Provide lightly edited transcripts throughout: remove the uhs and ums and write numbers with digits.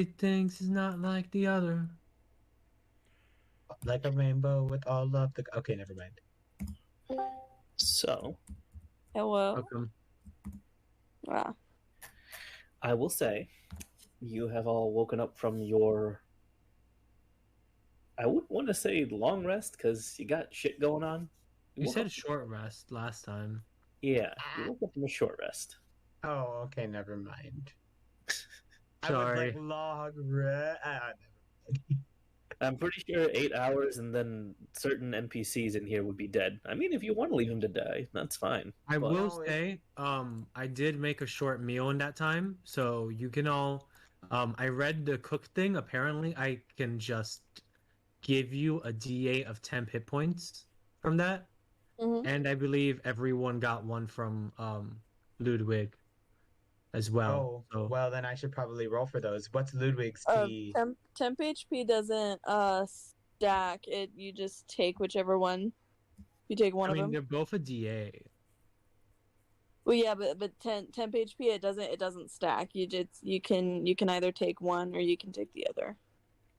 Things is not like the other. Like a rainbow with all of the. Okay, never mind. So, Hello. Welcome. Wow. I will say, you have all woken up from your. I wouldn't want to say long rest because you got shit going on. You woke said up- short rest last time. Yeah, you woke up from a short rest. Oh, okay, never mind. I Sorry. was like long rest. Never mind. I'm pretty sure 8 hours and then certain NPCs in here would be dead. I mean, if you want to leave them to die, that's fine. I But- will No, say, I did make a short meal in that time, so you can all. I read the cook thing. Apparently, I can just give you a D8 of temp hit points from that, Mhm. and I believe everyone got one from Ludwig as well. Oh, So well, then I should probably roll for those. What's Ludwig's Uh, T? temp HP doesn't stack. You just take whichever one. You take one I mean, of them. they're both a D8. Well, yeah, but temp HP it doesn't stack. You can either take one or you can take the other.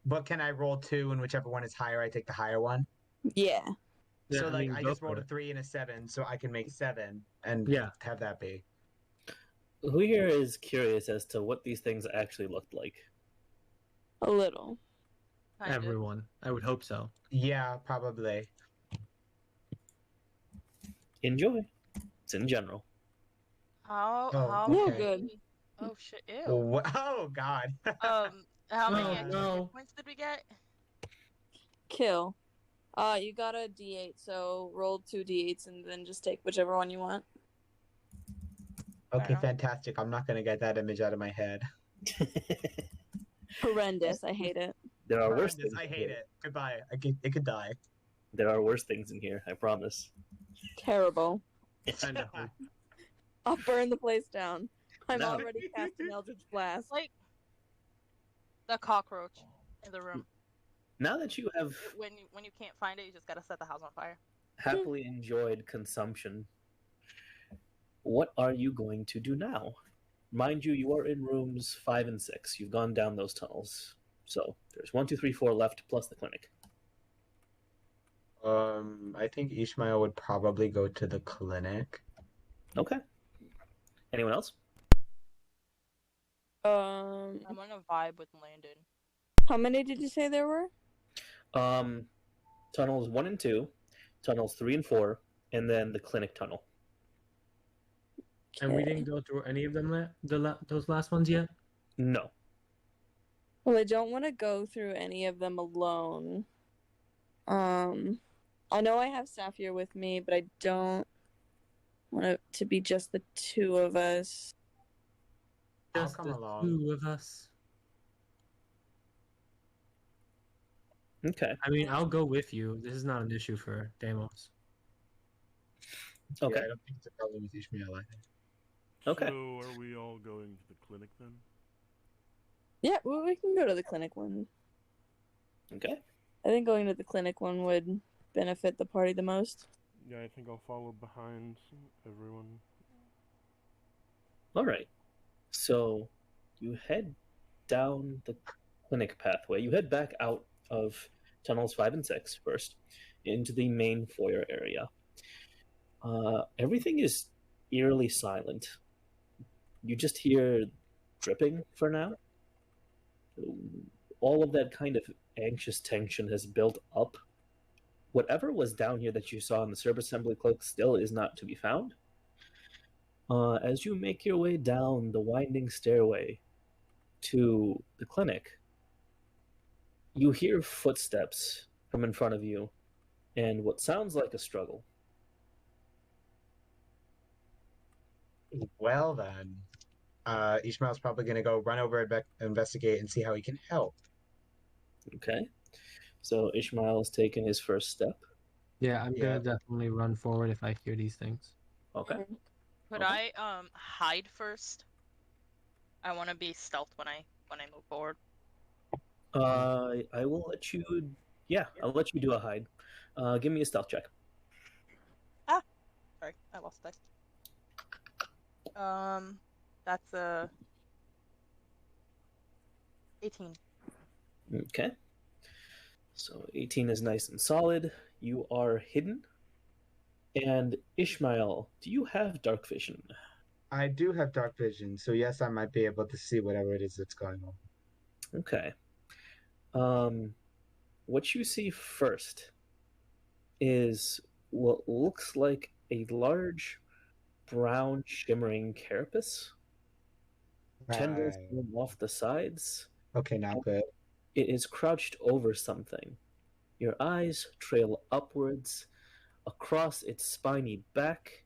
But can I roll two, and whichever one is higher, I take the higher one? Yeah. Yeah, So, like, mean, I go just for rolled a it. 3 and a 7, so I can make 7 and Yeah. have that be. Who here is curious as to what these things actually looked like? A little. Kind of. Everyone. I would hope so. Yeah, probably. Enjoy. It's in general. How? Oh, how okay. Yeah, many- good. Oh shit! Ew. Oh, God. How many Oh, extra no. hit points did we get? Kill. You got a D8, so roll 2 D8s and then just take whichever one you want. Okay, enough. fantastic. I'm not going to get that image out of my head. Horrendous. I hate it. There are worse Horrendous. things. I in hate here. it. Goodbye. It could die. There are worse things in here. I promise. Terrible. Kind of hope. I'll burn the place down. I'm No. already casting Eldritch Blast. Like the cockroach in the room. Now that you have When you can't find it, you just gotta set the house on fire. happily enjoyed consumption, what are you going to do now? Mind you, you are in rooms 5 and 6. You've gone down those tunnels. So there's 1, 2, 3, 4 left, plus the clinic. I think Ishmael would probably go to the clinic. Okay. Anyone else? I'm gonna vibe with Landon. How many did you say there were? Tunnels 1 and 2, tunnels 3 and 4, and then the clinic tunnel. And we Okay. didn't go through any of them those last ones yet? No. Well, I don't want to go through any of them alone. I know I have Saphir with me, but I don't want it to be just the two of us. I'll Just come the along. two of us. Okay. I mean, I'll go with you. This is not an issue for Deimos. Okay. Yeah, I don't think it's a problem with Ishmael either. Okay. So are we all going to the clinic then? Yeah, well, we can go to the clinic one. Okay. I think going to the clinic one would benefit the party the most. Yeah, I think I'll follow behind everyone. All right. So you head down the clinic pathway. You head back out of tunnels 5 and 6 first into the main foyer area. Everything is eerily silent. You just hear dripping for now. All of that kind of anxious tension has built up. Whatever was down here that you saw in the Cerberus Assembly cloak still is not to be found. As you make your way down the winding stairway to the clinic, you hear footsteps from in front of you and what sounds like a struggle. Well then, Ishmael's probably going to go run over and investigate and see how he can help. Okay. So Ishmael has taken his first step. Yeah, I'm Yeah. gonna definitely run forward if I hear these things. Okay. Could Okay. I hide first? I want to be stealth when I move forward. I will let you. Yeah, I'll let you do a hide. Give me a stealth check. Sorry, I lost dice. That's a 18. Okay. So 18 is nice and solid. You are hidden. And Ishmael, do you have dark vision? I do have dark vision, so yes, I might be able to see whatever it is that's going on. Okay. What you see first is what looks like a large brown shimmering carapace. Tendrils Right. going off the sides. Okay, not good. It is crouched over something. Your eyes trail upwards across its spiny back,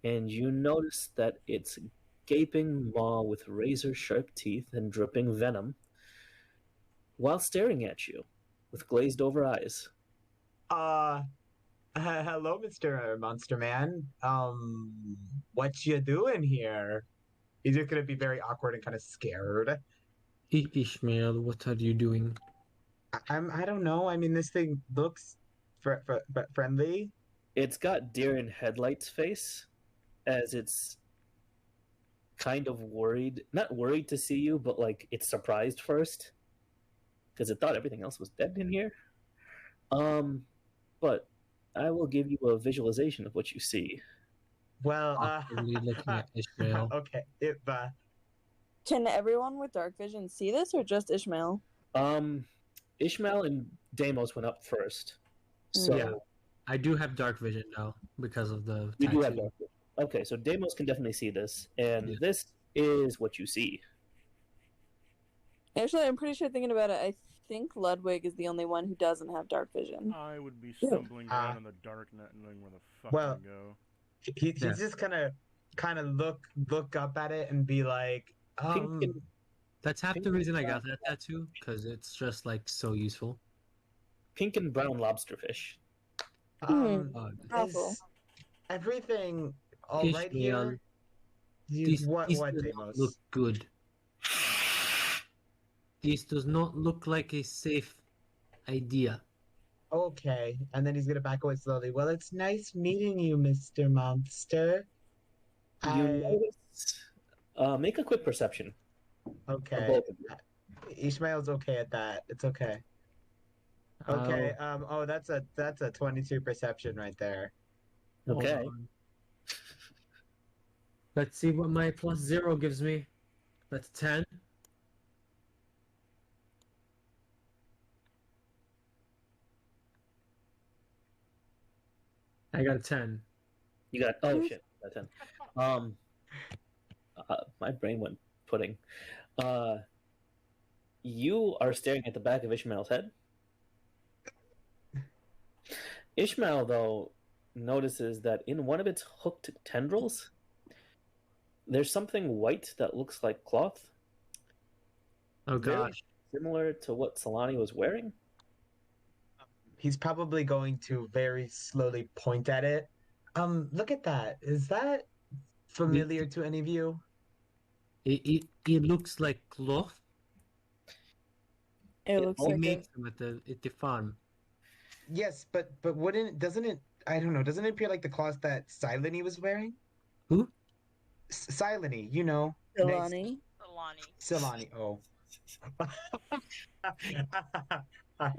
and you notice that its gaping maw with razor-sharp teeth and dripping venom, while staring at you with glazed-over eyes. Hello, Mr. Monster Man. What you doing here? He's just gonna be very awkward and kind of scared. Ishmael, what are you doing? I don't know. I mean, this thing looks friendly. It's got deer in headlights face, as it's kind of worried. Not worried to see you, but like it's surprised first. Because it thought everything else was dead in here. But I will give you a visualization of what you see. Well, Awkwardly looking at Ishmael. okay. Can everyone with dark vision see this, or just Ishmael? Ishmael and Deimos went up first. So Yeah. I do have dark vision now because of the you do have tattoo. dark vision. Okay, so Deimos can definitely see this, and Yeah. this is what you see. Actually, I'm pretty sure thinking about it, I think Ludwig is the only one who doesn't have dark vision. I would be stumbling around in the dark, not knowing where the fuck Well- to go. He's Yeah. just kind of look up at it and be like, Pink and That's half Pink the reason I and got that tattoo, because it's just like so useful. pink and brown lobsterfish. Awful. Is everything all right Ishmael, here? This What does not Deimos? look good. This does not look like a safe idea. Okay, and then he's gonna back away slowly. Well, it's nice meeting you, Mr. Monster. You notice. Make a quick perception. For Okay. both of you. Ishmael's okay at that. It's okay. Okay. Oh, that's a 22 perception right there. Hold Okay. on. Let's see what my +0 gives me. That's 10. I got a 10. You got shit. Got 10. My brain went pudding. You are staring at the back of Ishmael's head. Ishmael, though, notices that in one of its hooked tendrils, there's something white that looks like cloth, Oh Very- gosh. similar to what Solani was wearing. He's probably going to very slowly point at it. Look at that. Is that familiar to any of you? It looks like cloth. It It looks He like makes them at the farm. Yes, but doesn't it? I don't know. Doesn't it appear like the cloth that Silene was wearing? Who? Silene, you know. a Silani. Alani. Silani. Oh.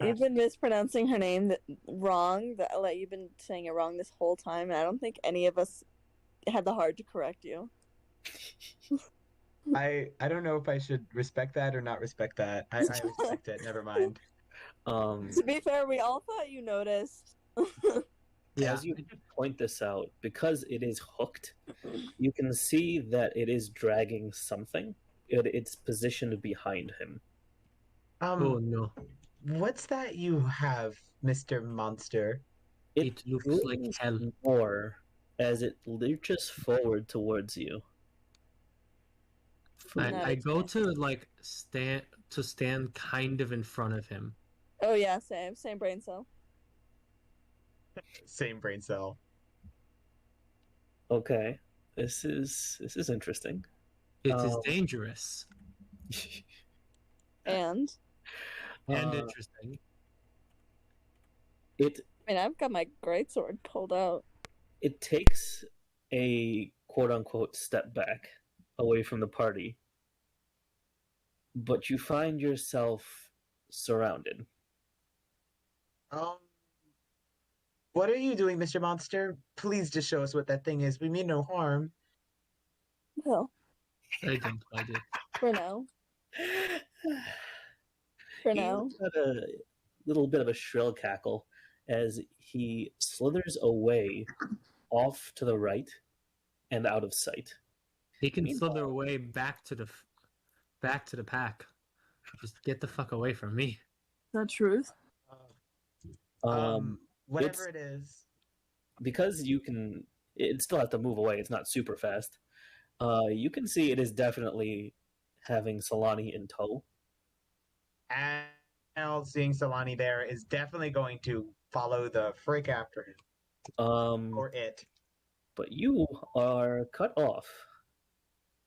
You've been mispronouncing her name wrong. You've been saying it wrong this whole time, and I don't think any of us had the heart to correct you. I don't know if I should respect that or not respect that. I respect it. Never mind. To be fair, we all thought you noticed. Yeah. As you point this out, because it is hooked, you can see that it is dragging something. It's positioned behind him. Oh no. What's that you have, Mr. Monster? It looks like Moves hell. more as it lurches forward towards you. I go to like stand kind of in front of him. Oh yeah, same brain cell. Same brain cell. Okay, this is interesting. It is dangerous And and Uh, interesting. It I mean, I've got my greatsword pulled out. it takes a quote unquote step back away from the party. but you find yourself surrounded. What are you doing, Mr. Monster? Please just show us what that thing is. We mean no harm. Well, I don't like it. for now. For He now. got a little bit of a shrill cackle as he slithers away off to the right and out of sight. He can Meanwhile- slither away back to the pack. Just get the fuck away from me. The truth. Whatever it is. Because it still has to move away. It's not super fast. You can see it is definitely having Solani in tow. And seeing Solani there is definitely going to follow the frick after him. Or it. But you are cut off.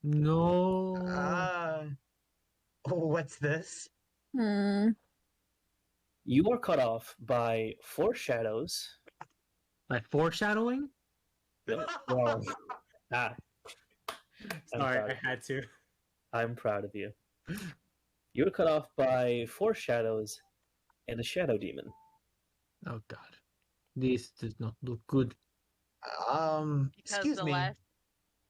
No. What's this? You are cut off by 4 shadows. By foreshadowing? Well, I'm Sorry, proud I of had to. I'm proud of you. You were cut off by 4 shadows and a shadow demon. Oh god. This does not look good. Excuse me.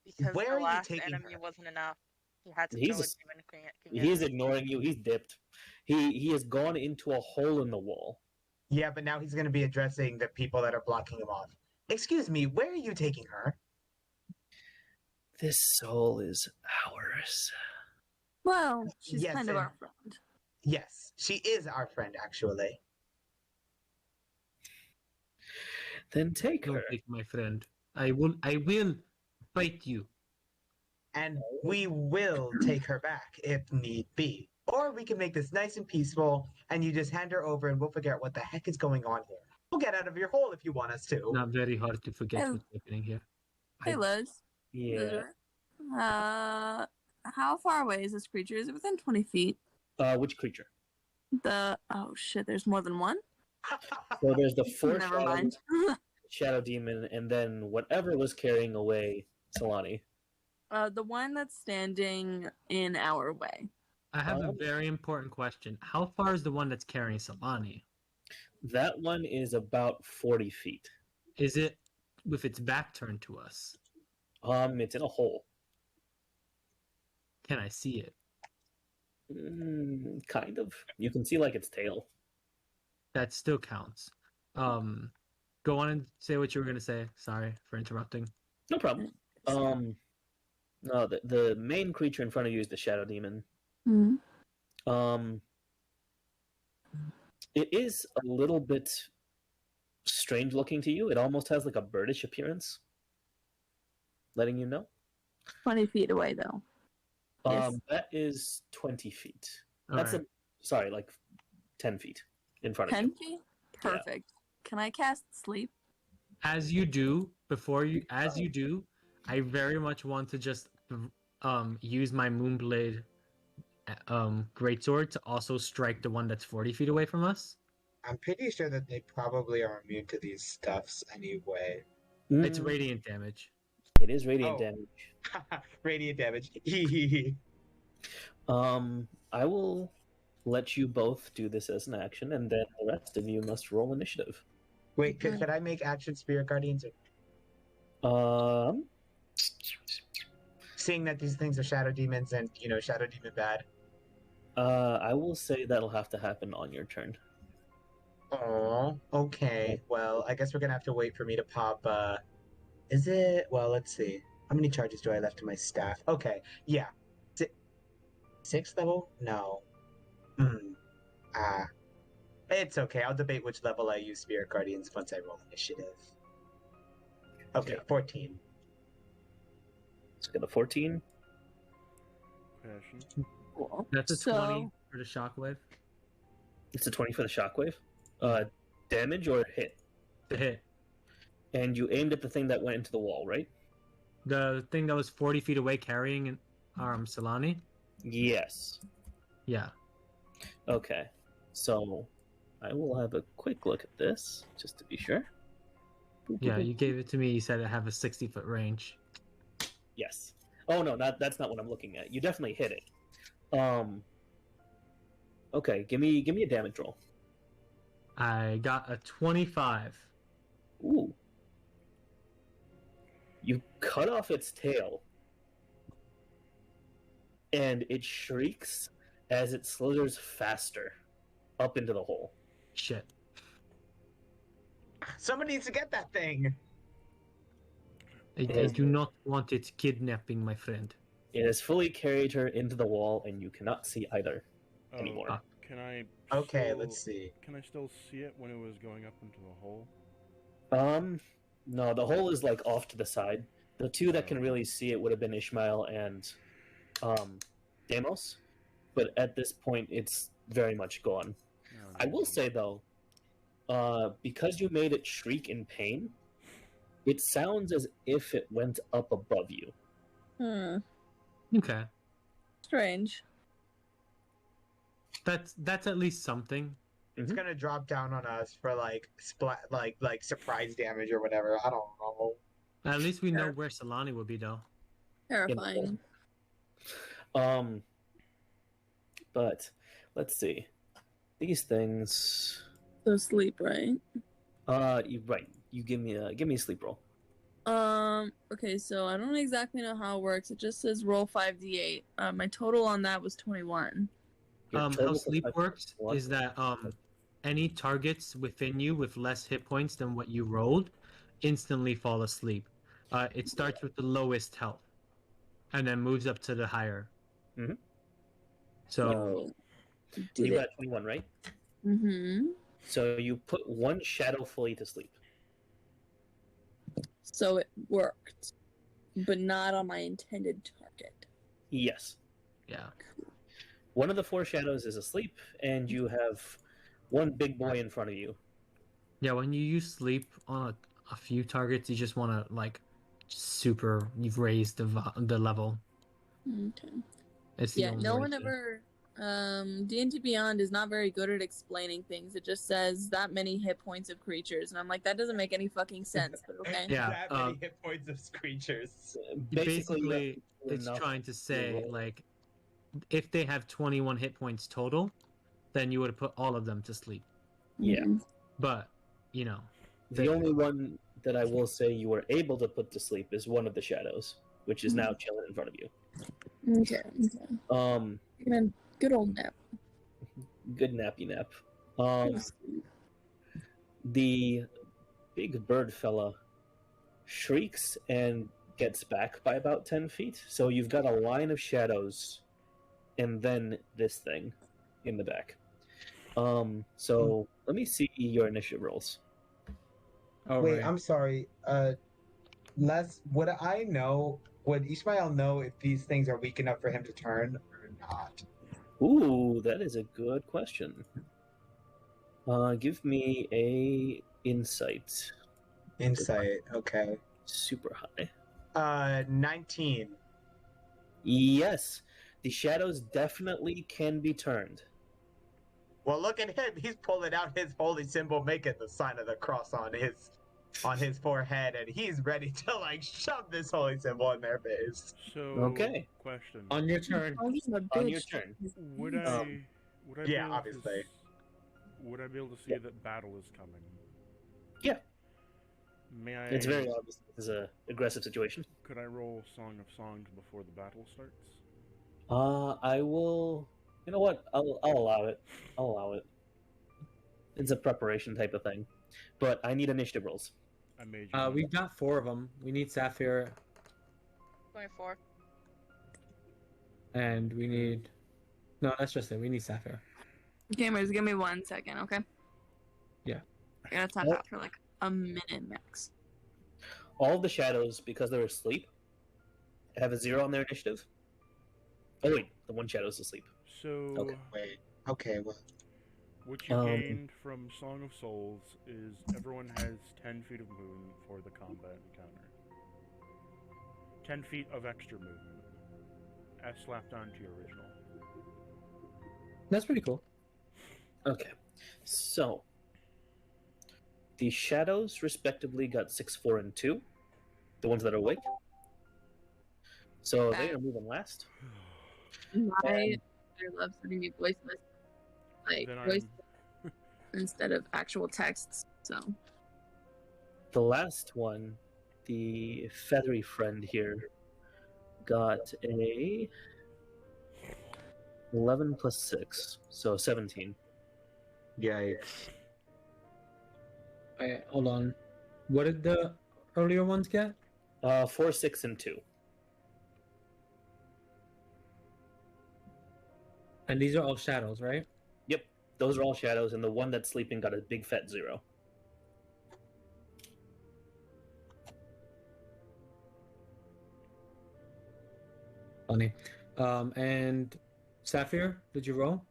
Because Where the are you last taking enemy her? wasn't enough. He had to He's kill a a- demon king. He's ignoring you. He's dipped. He has gone into a hole in the wall. Yeah, but now he's going to be addressing the people that are blocking him off. Excuse me, where are you taking her? This soul is ours. Well, she's Yes, kind of and- our friend. Yes, she is our friend, actually. Then take Don't her. take my friend. I will fight you. And we will take her back if need be. Or we can make this nice and peaceful, and you just hand her over and we'll figure out what the heck is going on here. We'll get out of your hole if you want us to. Not very hard to forget Oh. what's happening here. Hey, Liz. Yeah. How far away is this creature? Is it within 20 feet? Which creature? Oh shit, there's more than one? So there's the 4 Never mind. shadow demon, and then whatever was carrying away Solani. The one that's standing in our way. I have a very important question. How far is the one that's carrying Solani? That one is about 40 feet. Is it with its back turned to us? It's in a hole. Can I see it? Kind of. You can see like its tail. That still counts. Go on and say what you were gonna say. Sorry for interrupting. No problem. No, the main creature in front of you is the shadow demon. Mhm. It is a little bit strange looking to you. It almost has like a birdish appearance. Letting you know. 20 feet away, though. Yes. That is 20 feet. All That's right. like 10 feet in front of 10 you. feet? Perfect. Can I cast sleep? As you do, I very much want to just use my Moonblade greatsword to also strike the one that's 40 feet away from us. I'm pretty sure that they probably are immune to these stuffs anyway. It's radiant damage. It is radiant Oh. damage. Radiant damage. I will let you both do this as an action, and then the rest of you must roll initiative. Wait, could I make action Spirit Guardians? Seeing that these things are shadow demons and, shadow demon bad. I will say that'll have to happen on your turn. Oh, okay. Well, I guess we're gonna have to wait for me to pop, is it? Well, let's see. How many charges do I left in my staff? Okay, yeah. 6th level? No. It's okay. I'll debate which level I use Spirit Guardians once I roll initiative. Okay, Yeah. 14. Let's get a 14. Passion. Cool. That's a So- 20 for the shockwave. It's a 20 for the shockwave. Damage or hit? The hit. And you aimed at the thing that went into the wall, right? The thing that was 40 feet away carrying Solani? Yes. Yeah. Okay. So I will have a quick look at this, just to be sure. Yeah, you gave it to me. You said it have a 60-foot range. Yes. Oh no, that's not what I'm looking at. You definitely hit it. Okay, give me a damage roll. I got a 25. Ooh. You cut off its tail, and it shrieks as it slithers faster up into the hole. Shit. Someone needs to get that thing. I do not want it kidnapping my friend. It has fully carried her into the wall, and you cannot see either anymore. Can I? Okay, still- let's see. Can I still see it when it was going up into the hole? No, the hole is like off to the side. The two that can really see it would have been Ishmael and Deimos, but at this point, it's very much gone. Oh, I will say though, because you made it shriek in pain, it sounds as if it went up above you. Okay. Strange. That's at least something. It's gonna drop down on us for like like surprise damage or whatever. I don't know. At least we know where Solani would be, though. Terrifying. But let's see. These things. So sleep, right? Right. You give me a sleep roll. Okay, so I don't exactly know how it works. It just says roll 5d8. My total on that was 21. Your How total sleep for works is that any targets within you with less hit points than what you rolled instantly fall asleep. It starts with the lowest health, and then moves up to the higher. Mm-hmm. So you got 21, right? Mm-hmm. So you put one shadow fully to sleep. So it worked, but not on my intended target. Yes. yeah. One of the 4 shadows is asleep, and you have one big boy in front of you. Yeah, when you use sleep on a few targets, you just want to like you've raised the level. Okay. It's the Yeah, only no way one to- ever. D&D Beyond is not very good at explaining things. It just says that many hit points of creatures, and I'm like, that doesn't make any fucking sense. But okay. Yeah, That many hit points of creatures. Basically, you have it's enough trying to to say roll. like, if they have 21 hit points total, then you would have put all of them to sleep. Yeah. Mhm. But you know, The only one that I will say you were able to put to sleep is one of the shadows, which is now chilling in front of you. Okay. Okay. Good old nap. Good nappy nap. The big bird fella shrieks and gets back by about 10 feet. So you've got a line of shadows and then this thing in the back. So let me see your initiative rolls. oh, Wait, right. I'm sorry. Les, would Ishmael know if these things are weak enough for him to turn or not? Ooh, that is a good question. Give me a insight. Insight, okay. Super high. 19. Yes, the shadows definitely can be turned. Well, look at him. He's pulling out his holy symbol, making the sign of the cross on his forehead, and he's ready to like shove this holy symbol in their face. So, Okay. question. On your turn. Oh, he's a On your bitch. turn. Would I? Would I be yeah, able obviously. Would I be able to see that battle is coming? Yeah. May I? It's very obvious this is an aggressive situation. Could I roll Song of Songs before the battle starts? I will. You know what? I'll allow it. I'll allow it. It's a preparation type of thing, but I need initiative rolls. I made you. We've got 4 of them. We need Sapphire, 24. and we need. No, that's just it. We need Sapphire. Gamers, give me 1 second, okay? Yeah. I gotta tap out for like a minute max. All of the shadows, because they're asleep, have a 0 on their initiative. Oh wait, the one shadow's asleep. So, Okay. Wait. Okay, well. what you gained from Song of Souls is everyone has 10 feet of movement for the combat encounter. 10 feet of extra movement, as slapped onto your original. That's pretty cool. Okay, so the shadows respectively got 6, 4, and 2. The ones that are awake. So they are moving last. I love sending me voice messages. like then voice I'm instead of actual texts. So The last one, the feathery friend here, got a 11 plus 6, so 17. Yikes. Wait, hold on. What did the earlier ones get? 4, 6, and 2. And these are all shadows, right? Yep, those are all shadows, and the one that's sleeping got a big fat 0. Funny. And Sapphire, did you roll?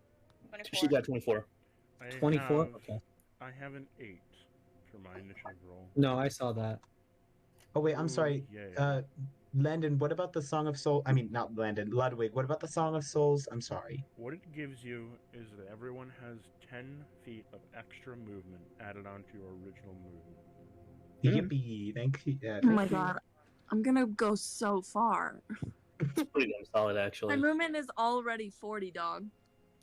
24. She got 24. 24? Have, Okay. I have an 8 for my initiative roll. No, I saw that. Oh wait, I'm sorry. Yeah. Landon, what about the Song of Soul? I mean, not Landon, Ludwig. What about the Song of Souls? I'm sorry. What it gives you is that everyone has 10 feet of extra movement added onto your original movement. Yippee! Thank you. oh my god, I'm gonna go so far. It's pretty damn solid, actually. My movement is already 40, dog.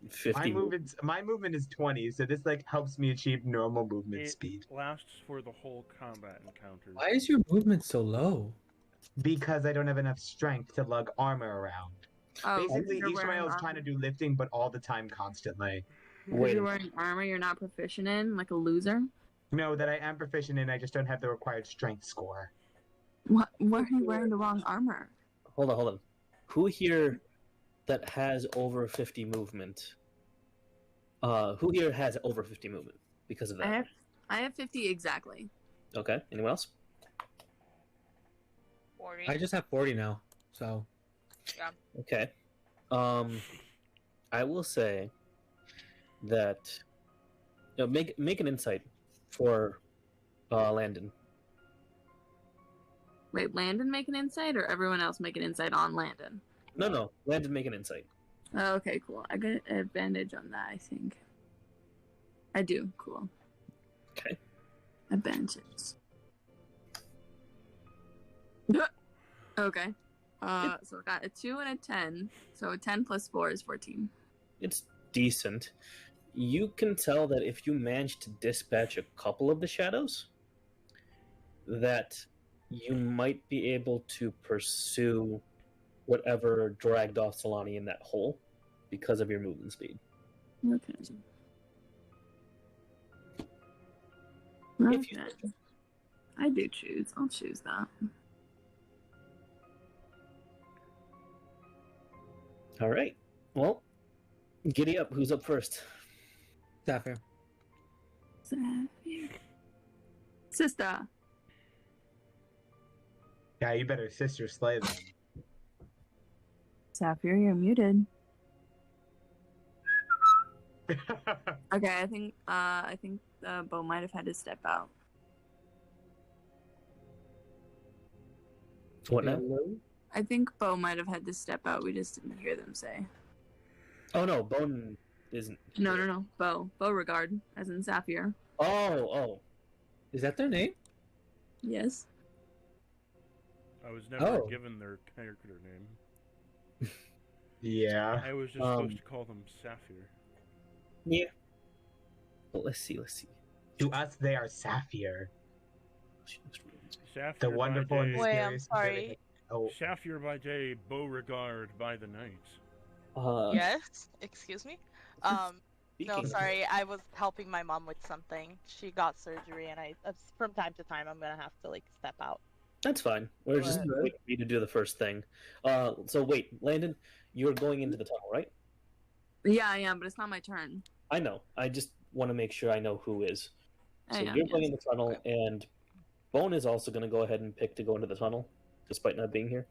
50. My movement is 20, so this like helps me achieve normal movement It speed. lasts for the whole combat encounter. Why is your movement so low? Because I don't have enough strength to lug armor around. Oh, Basically, you're wearing Ishmael's armor. trying to do lifting, but all the time, constantly. Because Wait. you're wearing armor you're not proficient in, like a loser. No, that I am proficient in, I just don't have the required strength score. What? Why are you wearing the wrong armor? Hold on. Who here that has over 50 movement? Who here has over 50 movement because of that? I have 50 exactly. Okay, anyone else? 40. I just have 40 now, so Okay. I will say that make an insight for Landon. Wait, Landon make an insight, or everyone else make an insight on Landon? No, Landon, make an insight. Oh, okay, cool. I get an advantage on that, I think. I do. Cool. Okay. Advantages. Okay. So I got a 2 and a 10. So a 10 plus 4 is 14. It's decent. You can tell that if you manage to dispatch a couple of the shadows, that you might be able to pursue whatever dragged off Solani in that hole because of your movement speed. Okay. If you Okay. I do choose. I'll choose that. All right. Well, giddy up. Who's up first? Sapphire. Sister. Yeah, you better sister slay them. Sapphire, you're muted. Okay, I think Bo might have had to step out. What now? I think Bo might have had to step out. We just didn't hear them say. Oh no, Bone isn't. No. Bo. Beauregard, as in Sapphire. Oh. Is that their name? Yes. I was never given their character name. Yeah. I was just supposed to call them Sapphire. Yeah. Well, let's see. To us, they are Sapphire. Sapphire The wonderful by and day, Wait, I'm mysterious. sorry. Oh, Sapphire by day, Beauregard by the night. Yes? Excuse me? No, Speaking- sorry. I was helping my mom with something. She got surgery, and from time to time, I'm gonna have to, step out. That's fine. We're just What? waiting for you to do the first thing. So wait, Landon, you're going into the tunnel, right? Yeah, I am, but it's not my turn. I know. I just want to make sure I know who is. So I am, you're going yes. in the tunnel, and Bone is also going to go ahead and pick to go into the tunnel, despite not being here.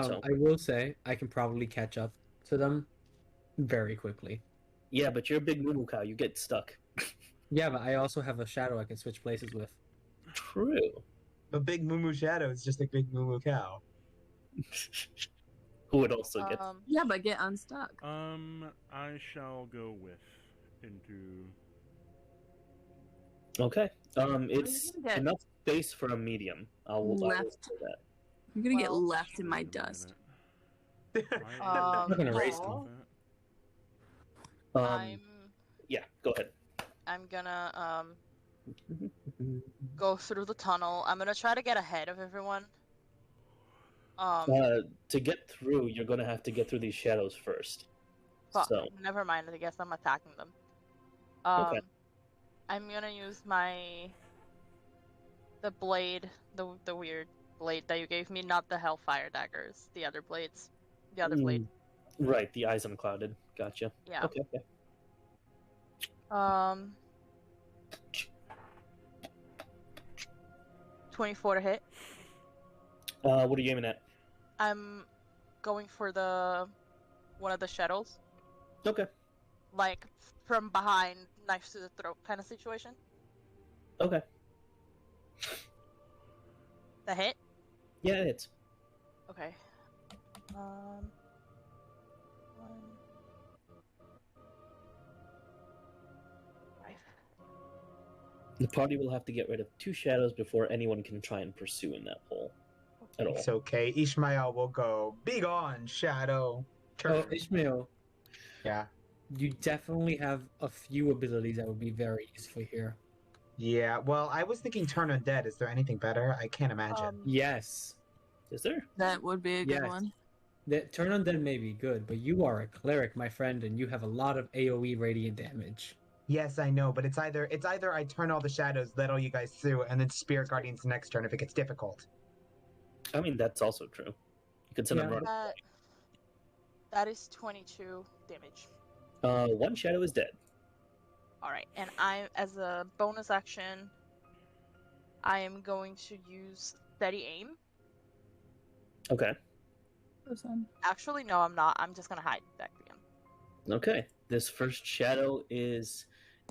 So- I will say I can probably catch up to them very quickly. Yeah, but you're a big moo cow. You get stuck. Yeah, but I also have a shadow I can switch places with. True. a big Moo Shadow is just a big Moo cow. Who would also get? Yeah, but get unstuck. I shall go with into. Okay. It's you get enough space for a medium. I will left. say that. You're gonna get Well, left in my Wait a dust. minute. I'm not gonna race them. Um, I'm Yeah, go ahead. I'm gonna go through the tunnel. I'm gonna try to get ahead of everyone. To get through, you're gonna have to get through these shadows first. Fuck, So never mind. I guess I'm attacking them. Okay. I'm gonna use the blade, the weird blade that you gave me, not the Hellfire daggers, the other blades, the other blade. Right, the eyes unclouded. Gotcha. Yeah. Okay. 24 to hit. What are you aiming at? I'm going for one of the shadows. Okay. Like from behind, knife to the throat kind of situation. Okay. The hit? Yeah, it hits. Okay. One. Five. The party will have to get rid of 2 shadows before anyone can try and pursue in that hole. At all. It's okay. Ishmael will go, "Be gone, shadow." Turn. Oh, Ishmael, Yeah. you definitely have a few abilities that would be very useful here. Yeah. Well, I was thinking turn undead. Is there anything better? I can't imagine. Yes. Is there? That would be a good Yes. one. The turn undead may be good, but you are a cleric, my friend, and you have a lot of AoE radiant damage. Yes, I know, but it's either I turn all the shadows, let all you guys through, and then Spirit Guardians next turn if it gets difficult. I mean, that's also true. You could send them running. That is 22 damage. 1 shadow is dead. Alright, and as a bonus action, I am going to use steady aim. Okay. Actually, no, I'm not. I'm just gonna hide back again. Okay. This first shadow is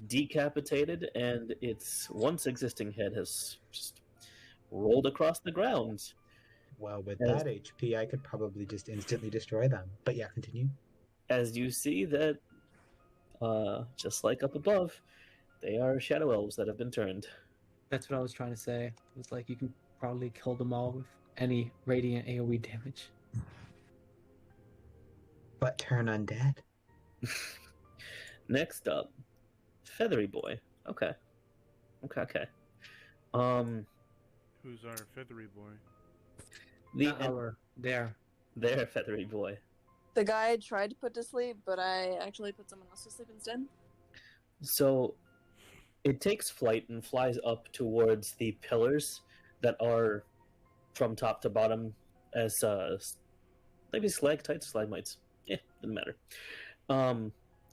decapitated, and its once existing head has just rolled across the ground. Well, with Yes. that HP, I could probably just instantly destroy them. But yeah, continue. As you see that, just like up above, they are shadow elves that have been turned. That's what I was trying to say. It's like you can probably kill them all with any radiant AoE damage. But turn undead. Next up, Feathery Boy. Okay. Who's our feathery boy? There. Their Feathery Boy. The guy I tried to put to sleep, but I actually put someone else to sleep instead. So it takes flight and flies up towards the pillars that are from top to bottom as maybe stalactites, stalagmites. Doesn't matter.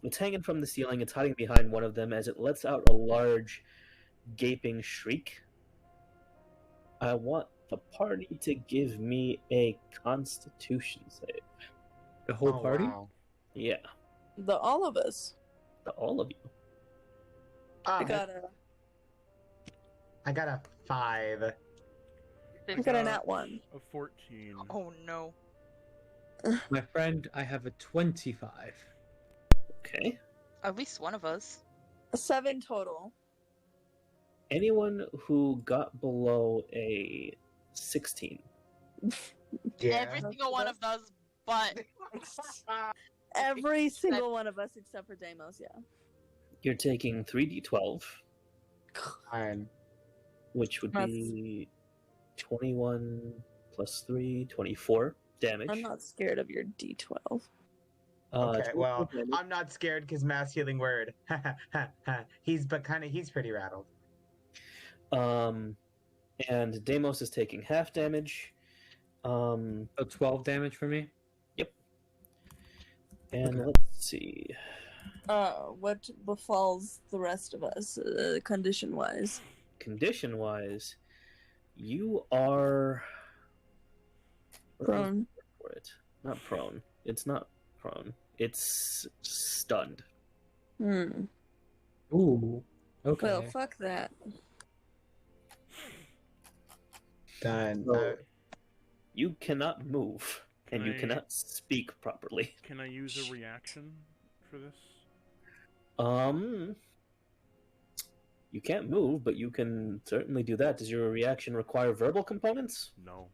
It's hanging from the ceiling. It's hiding behind one of them as it lets out a large, gaping shriek. I want the party to give me a Constitution save. The whole party? Wow. Yeah, All of us. all of you. I got a 5. a nat 1. A 14. Oh no. My friend, I have a 25. Okay. At least one of us. A 7 total. Anyone who got below a 16. Yeah. Every single one of those, but Every single one of us except for Deimos, yeah. You're taking 3d12, Fine. which would be 21 plus 3, 24 damage. I'm not scared of your D12. Okay, 24 well, damage. I'm not scared because mass healing word. He's pretty rattled. And Deimos is taking half damage. So 12 damage for me? Yep. And Okay. let's see. What befalls the rest of us, condition-wise? Condition-wise, you are... Prone. For it. Not prone. It's not prone. It's stunned. Ooh. Okay. Well, fuck that. Done. So, you cannot move, and you I- cannot speak properly. Can I use a reaction for this? You can't move, but you can certainly do that. Does your reaction require verbal components? No.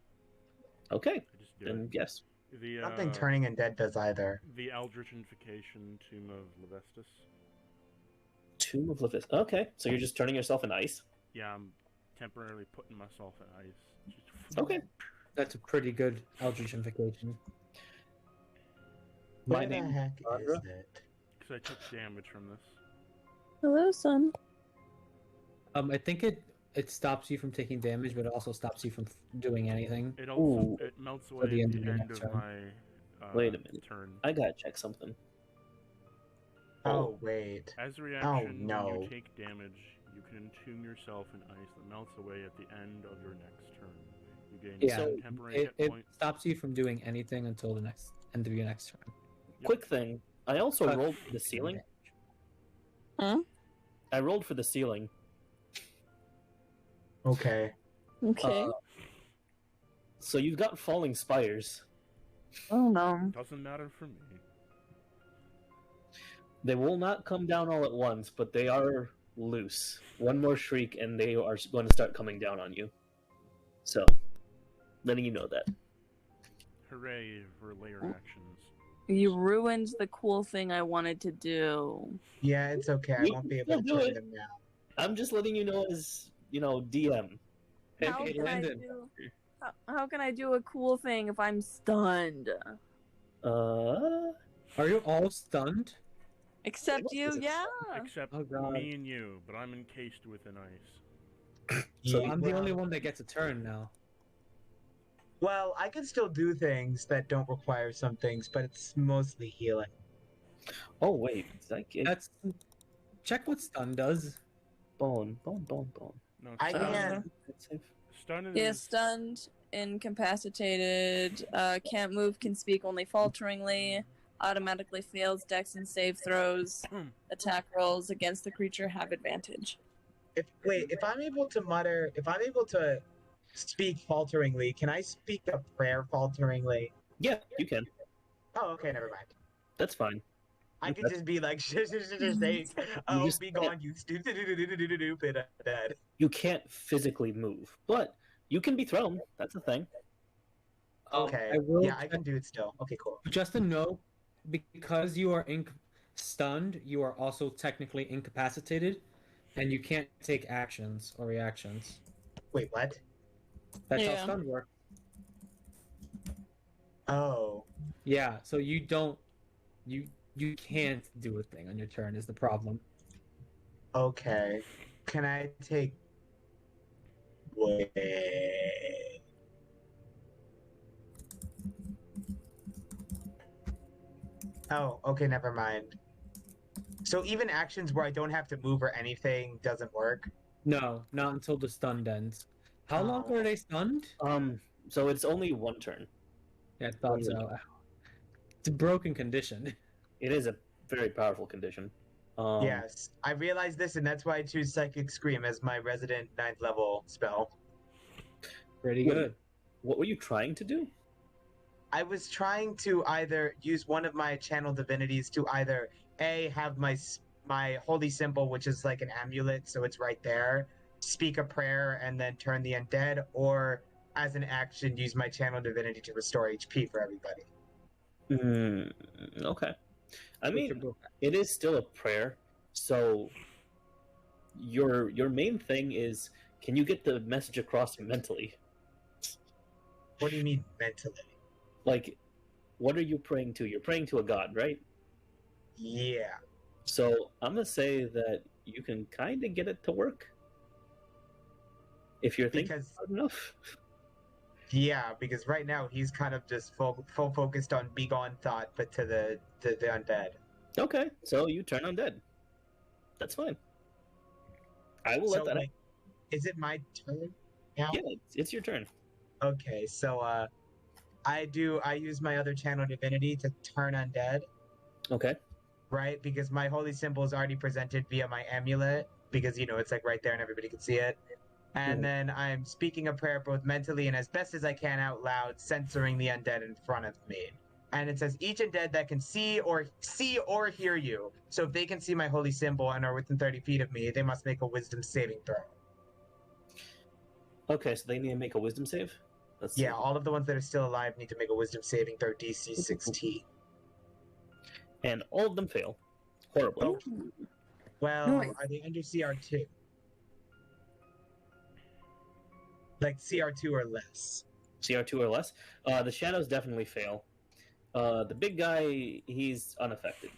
Okay, I just do then it. yes. The, I don't think turning undead does either. The Eldritch Invocation, Tomb of Levestus. Tomb of Levis. Okay, so you're just turning yourself in ice. Yeah, I'm temporarily putting myself in ice. Just... Okay. That's a pretty good Eldritch Invocation. My Where the name heck is is Sandra. it? Because I took damage from this. Hello, son. I think it stops you from taking damage, but it also stops you from doing anything. It also Ooh. it melts away the at end the of your end next of turn. my Wait a minute. turn. I gotta check something. Oh, wait. As a reaction, when no. you take damage, you can entomb yourself in ice that melts away at the end of your next turn. You gain Yeah, one temporary it hit point. stops you from doing anything until the end of your next turn. Yep. Quick thing. I also But- rolled for the ceiling. Huh? I rolled for the ceiling. Okay. Okay. So you've got falling spires. Oh no. Doesn't matter for me. They will not come down all at once, but they are loose. One more shriek, and they are going to start coming down on you. So, letting you know that. Hooray for layer actions. You ruined the cool thing I wanted to do. Yeah, it's okay. I You won't be can able to still do turn it. them now. I'm just letting you know as, DM. Hey, How hey, can I Landon. do? How can I do a cool thing if I'm stunned? Uh, Are you all stunned? Except you, Is it yeah. Except Oh, God. me and you, but I'm encased within ice. So Yeah, I'm the only well- one that gets a turn now. Well, I can still do things that don't require some things, but it's mostly healing. oh wait, is that kid? That's check what stun does. Bone. No, I stun, can't. That's safe. stun is Yeah, stunned, incapacitated, can't move, can speak only falteringly, automatically fails dex and save throws, attack rolls against the creature have advantage. If I'm able to speak falteringly, can I speak a prayer falteringly? Yeah, you can. Oh, okay, never mind. That's fine. I could just be like, say, oh, just be gone, you stupid dead. You can't physically move, but you can be thrown. That's a thing. Okay, I will yeah, I can do it still. Okay, cool. just a note, because you are stunned, you are also technically incapacitated, and you can't take actions or reactions. Wait, what? That's Yeah. how stun works. Oh, Yeah, so you can't do a thing on your turn is the problem. okay. Can I take? Wait. Oh, okay, never mind. So even actions where I don't have to move or anything doesn't work. No, not until the stun ends. How long Oh. are they stunned? So it's only one turn. Yeah, I thought so. It's a broken condition. It is a very powerful condition. Yes, I realized this, and that's why I choose Psychic Scream as my resident 9th level spell. Pretty Wait. good. What were you trying to do? I was trying to either use one of my channel divinities to either have my holy symbol, which is like an amulet, so it's right there, speak a prayer and then turn the undead, or as an action use my channel divinity to restore HP for everybody. Okay. I mean, it is still a prayer, so your main thing is, can you get the message across mentally? What do you mean mentally? Like, what are you praying to? You're praying to a god, right? Yeah. So I'm gonna say that you can kind of get it to work if you're thinking Because hard enough. yeah, because right now he's kind of just full focused on begone thought, but to the undead. Okay, so you turn undead. That's fine. I will So let that. like, is it my turn now? Yeah, it's your turn. Okay, so I use my other channel divinity to turn undead, Okay. right? Because my holy symbol is already presented via my amulet, because it's like right there and everybody can see it. And Mhm. then I'm speaking a prayer both mentally and as best as I can out loud, censoring the undead in front of me. And it says each undead that can see or hear you. So if they can see my holy symbol and are within 30 feet of me, they must make a wisdom saving throw. Okay, so they need to make a wisdom save. Let's see. Yeah, all of the ones that are still alive need to make a wisdom saving throw DC 16. And all of them fail. Horribly. Oh. Well, No, are they under CR2? Like CR2 or less? CR2 or less. The shadows definitely fail. The big guy, he's unaffected.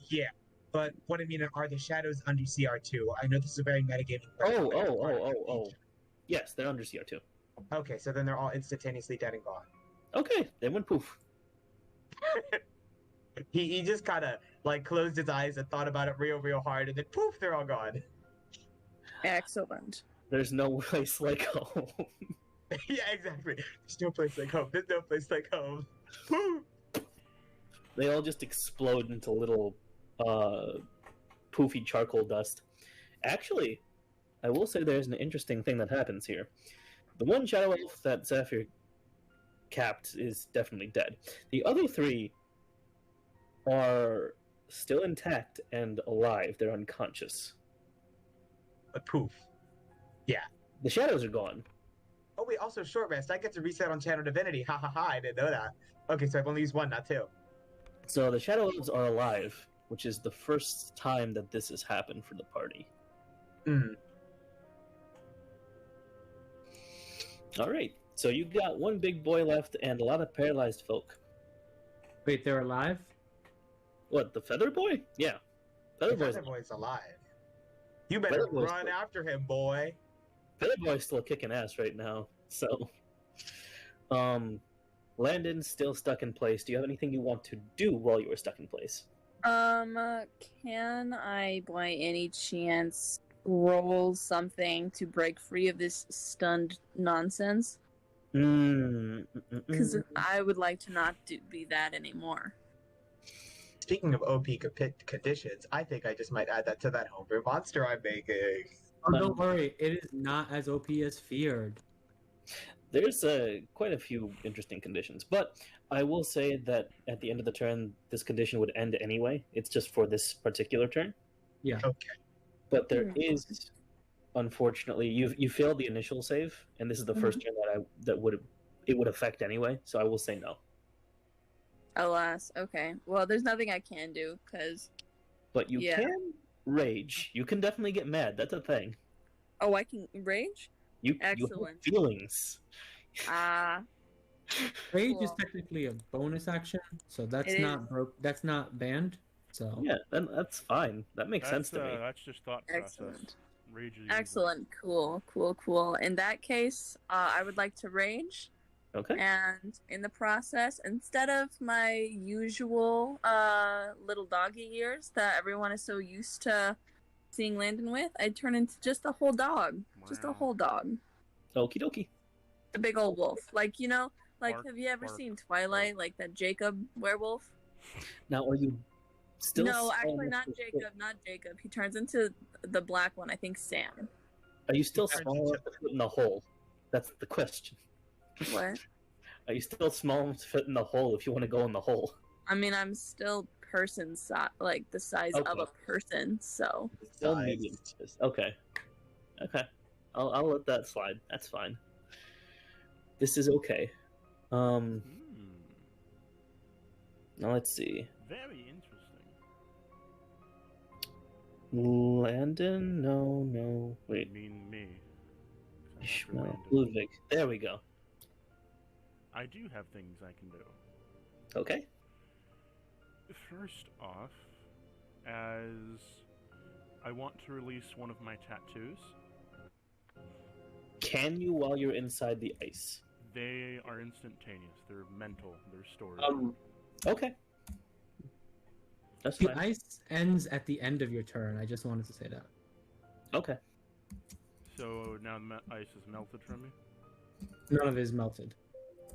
Yeah. But what I mean are the shadows under CR2? I know this is a very metagaming question. Oh, but it's oh, part of oh, the oh, oh. feature. Yes, they're under CR2. Okay, so then they're all instantaneously dead and gone. Okay, they went poof. He just kind of like closed his eyes and thought about it real hard, and then poof, they're all gone. excellent. There's no place like home. Yeah, exactly. There's no place like home. There's no place like home. Poof. They all just explode into little poofy charcoal dust. Actually, I will say there's an interesting thing that happens here. The one shadow elf that Zephyr capped is definitely dead. The other three are still intact and alive. They're unconscious. Poof. Yeah. The shadows are gone. Oh wait, also short rest. I get to reset on Channel Divinity. Ha ha ha! I didn't know that. Okay, so I've only used one, not two. So the shadow elves are alive, which is the first time that this has happened for the party. Hmm. All right. So you got one big boy left and a lot of paralyzed folk. Wait, they're alive? What, the feather boy? Yeah. Feather The boy's Feather Boy's alive. You better Feather Boy's run alive. after him, boy. Feather boy's still kicking ass right now. So Landon's still stuck in place. Do you have anything you want to do while you are stuck in place? Can I by any chance roll something to break free of this stunned nonsense? Because I would like to not be that anymore. Speaking of OP conditions, I think I just might add that to that homebrew monster I'm making. Oh, don't worry. It is not as OP as feared. There's quite a few interesting conditions, but I will say that at the end of the turn, this condition would end anyway. It's just for this particular turn. Yeah. Okay. But there is, unfortunately, you failed the initial save, and this is the first turn that would affect anyway. So I will say no. Alas, okay. Well, there's nothing I can do, because... But you can rage. You can definitely get mad. That's a thing. Oh, I can rage? You Excellent. have feelings. Rage is Cool. technically a bonus action, so that's It not is. that's not banned. So Yeah, then that's fine. That makes sense to me. That's just thought process. Excellent. Rage is easy. Excellent. Cool. In that case, I would like to rage. Okay. And in the process, instead of my usual little doggy ears that everyone is so used to seeing Landon with, I turn into just a whole dog. Just a Wow. whole dog. Okie dokie. A big old wolf. Like, Bark, have you ever bark, seen Twilight? Like that Jacob werewolf? Now, are you still? No, small actually enough not to Jacob, not Jacob. He turns into the black one, I think Sam. Are you still Turns small into- enough to fit in the hole? That's the question. What? Are you still small enough to fit in the hole if you want to go in the hole? I mean, I'm still person size, like the size of Okay. a person, so. Still Size. medium size. Okay. Okay. I'll let that slide. That's fine. This is okay. Hmm. Now let's see. Very interesting. Landon? No. I Wait. mean me. 'Cause I'm after Ishmael. Landon. Ludwig. There we go. I do have things I can do. Okay. First off, as I want to release one of my tattoos. Can you while you're inside the ice? They are instantaneous. They're mental. They're stored. Okay. That's the fine. ice ends at the end of your turn. I just wanted to say that. Okay. So now the ice is melted from me? None of it is melted.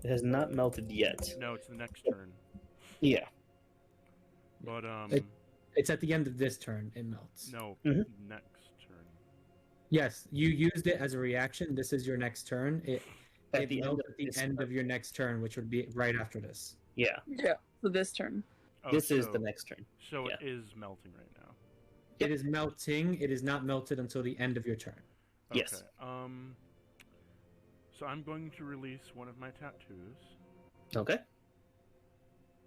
It has not melted yet. No, it's the next turn. Yeah. But, It's at the end of this turn. It melts. no, Mhm. next turn. Yes, you used it as a reaction. This is your next turn. It melts at the this end turn. of your next turn, which would be right after this. Yeah. Yeah. So this turn. Oh, This is so- the next turn. So yeah. it is melting right now. It is melting. It is not melted until the end of your turn. Okay. Yes. So I'm going to release one of my tattoos. Okay.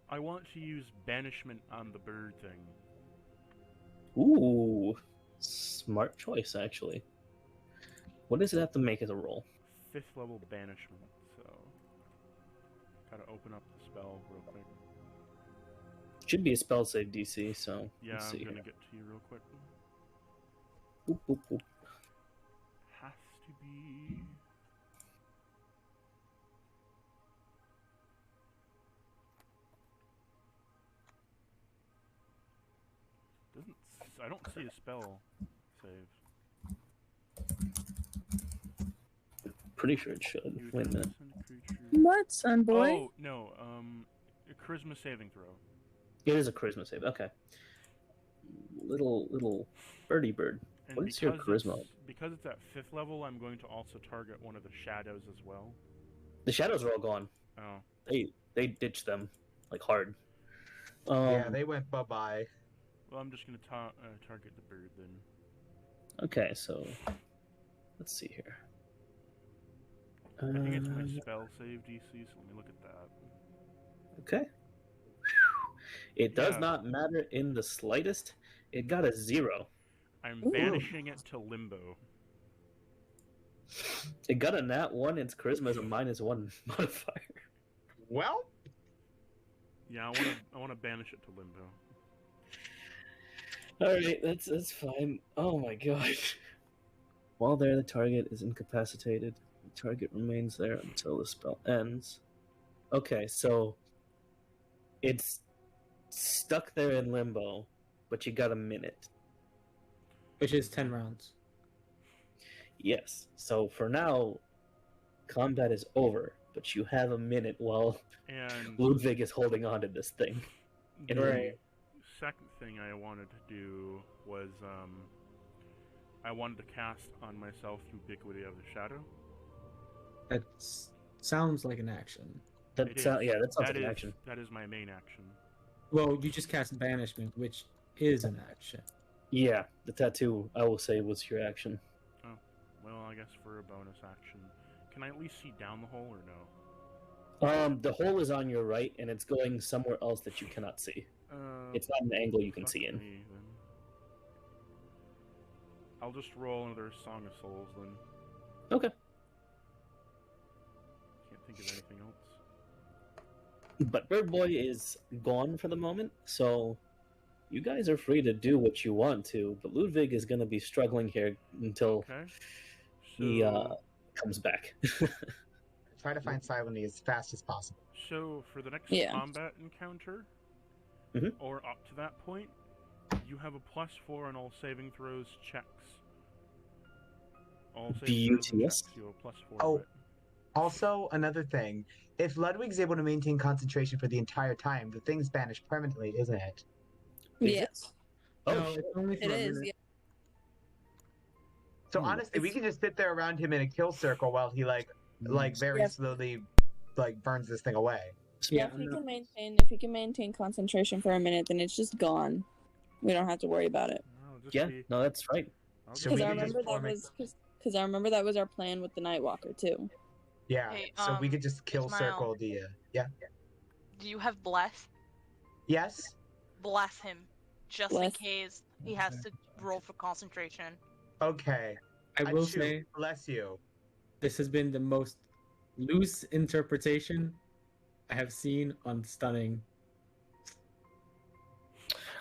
I want to use banishment on the bird thing. Ooh, smart choice, actually. What does it have to make as a roll? 5th level banishment, so gotta open up the spell real quick. Should be a spell save DC, so Yeah, let's see I'm gonna here. get to you real quick. Boop, boop, boop. Has to be. I don't see a spell save. Pretty sure it should. You Wait a minute. send creature- What, son boy? Oh no, a charisma saving throw. It is a charisma save. Okay. Little birdie bird. And What is your charisma? Because it's at 5th level, I'm going to also target one of the shadows as well. The shadows are all gone. Oh. They ditched them like hard. Yeah, they went bye-bye. Well, I'm just going to target the bird then. Okay, so let's see here. I think it's my spell save DC, so let me look at that. Okay. It does Yeah. not matter in the slightest. It got a 0. I'm Ooh. banishing it to limbo. It got a nat 1. Its charisma is a -1 modifier. Well, Yeah, I want to banish it to limbo. All right, that's fine. Oh my gosh. While there, the target is incapacitated. The target remains there until the spell ends. Okay, so it's stuck there in limbo, but you got a minute. Which is 10 rounds. Yes. So for now, combat is over, but you have a minute while And Ludwig is holding on to this thing. the Right. second thing I wanted to do was I wanted to cast on myself Ubiquity of the Shadow. That sounds like an action. That It sounds is- like that an is- action. That is my main action. Well, you just cast Banishment, which is an action. Yeah, the tattoo, I will say, was your action. Well, I guess for a bonus action. Can I at least see down the hole or no? The hole is on your right, and it's going somewhere else that you cannot see. It's not an angle you can fuck see in. me, then. I'll just roll another Song of Souls then. Okay. Can't think of anything else. But Bird Boy is gone for the moment, so you guys are free to do what you want to, but Ludwig is going to be struggling here until Okay. he So, comes back. try to find Silently as fast as possible. so for the next Yeah. combat encounter, Mhm. or up to that point, you have a +4 on all saving throws checks. All saving throws and BUTS? checks, you have a +4. Oh. to it. Also, another thing, if Ludwig's able to maintain concentration for the entire time, the thing's banished permanently, isn't it? Is Yes, Oh, no, shit. it's only for it a is. minute. Yeah. So honestly, we can just sit there around him in a kill circle while he like very Yeah. slowly burns this thing away. Yeah, Yeah, if he no. can maintain concentration for a minute, then it's just gone. We don't have to worry about it. I'll just Yeah, be- no, that's right. I'll So just we Because I could just remember form that it- was because I remember that was our plan with the Nightwalker too. Yeah. Hey, so we could just kill Ismael. circle the yeah. Do you have bless? Yes. Bless him, just in Bless. case he has to roll for concentration. Okay. I will Achoo, say bless you. this has been the most loose interpretation I have seen on stunning.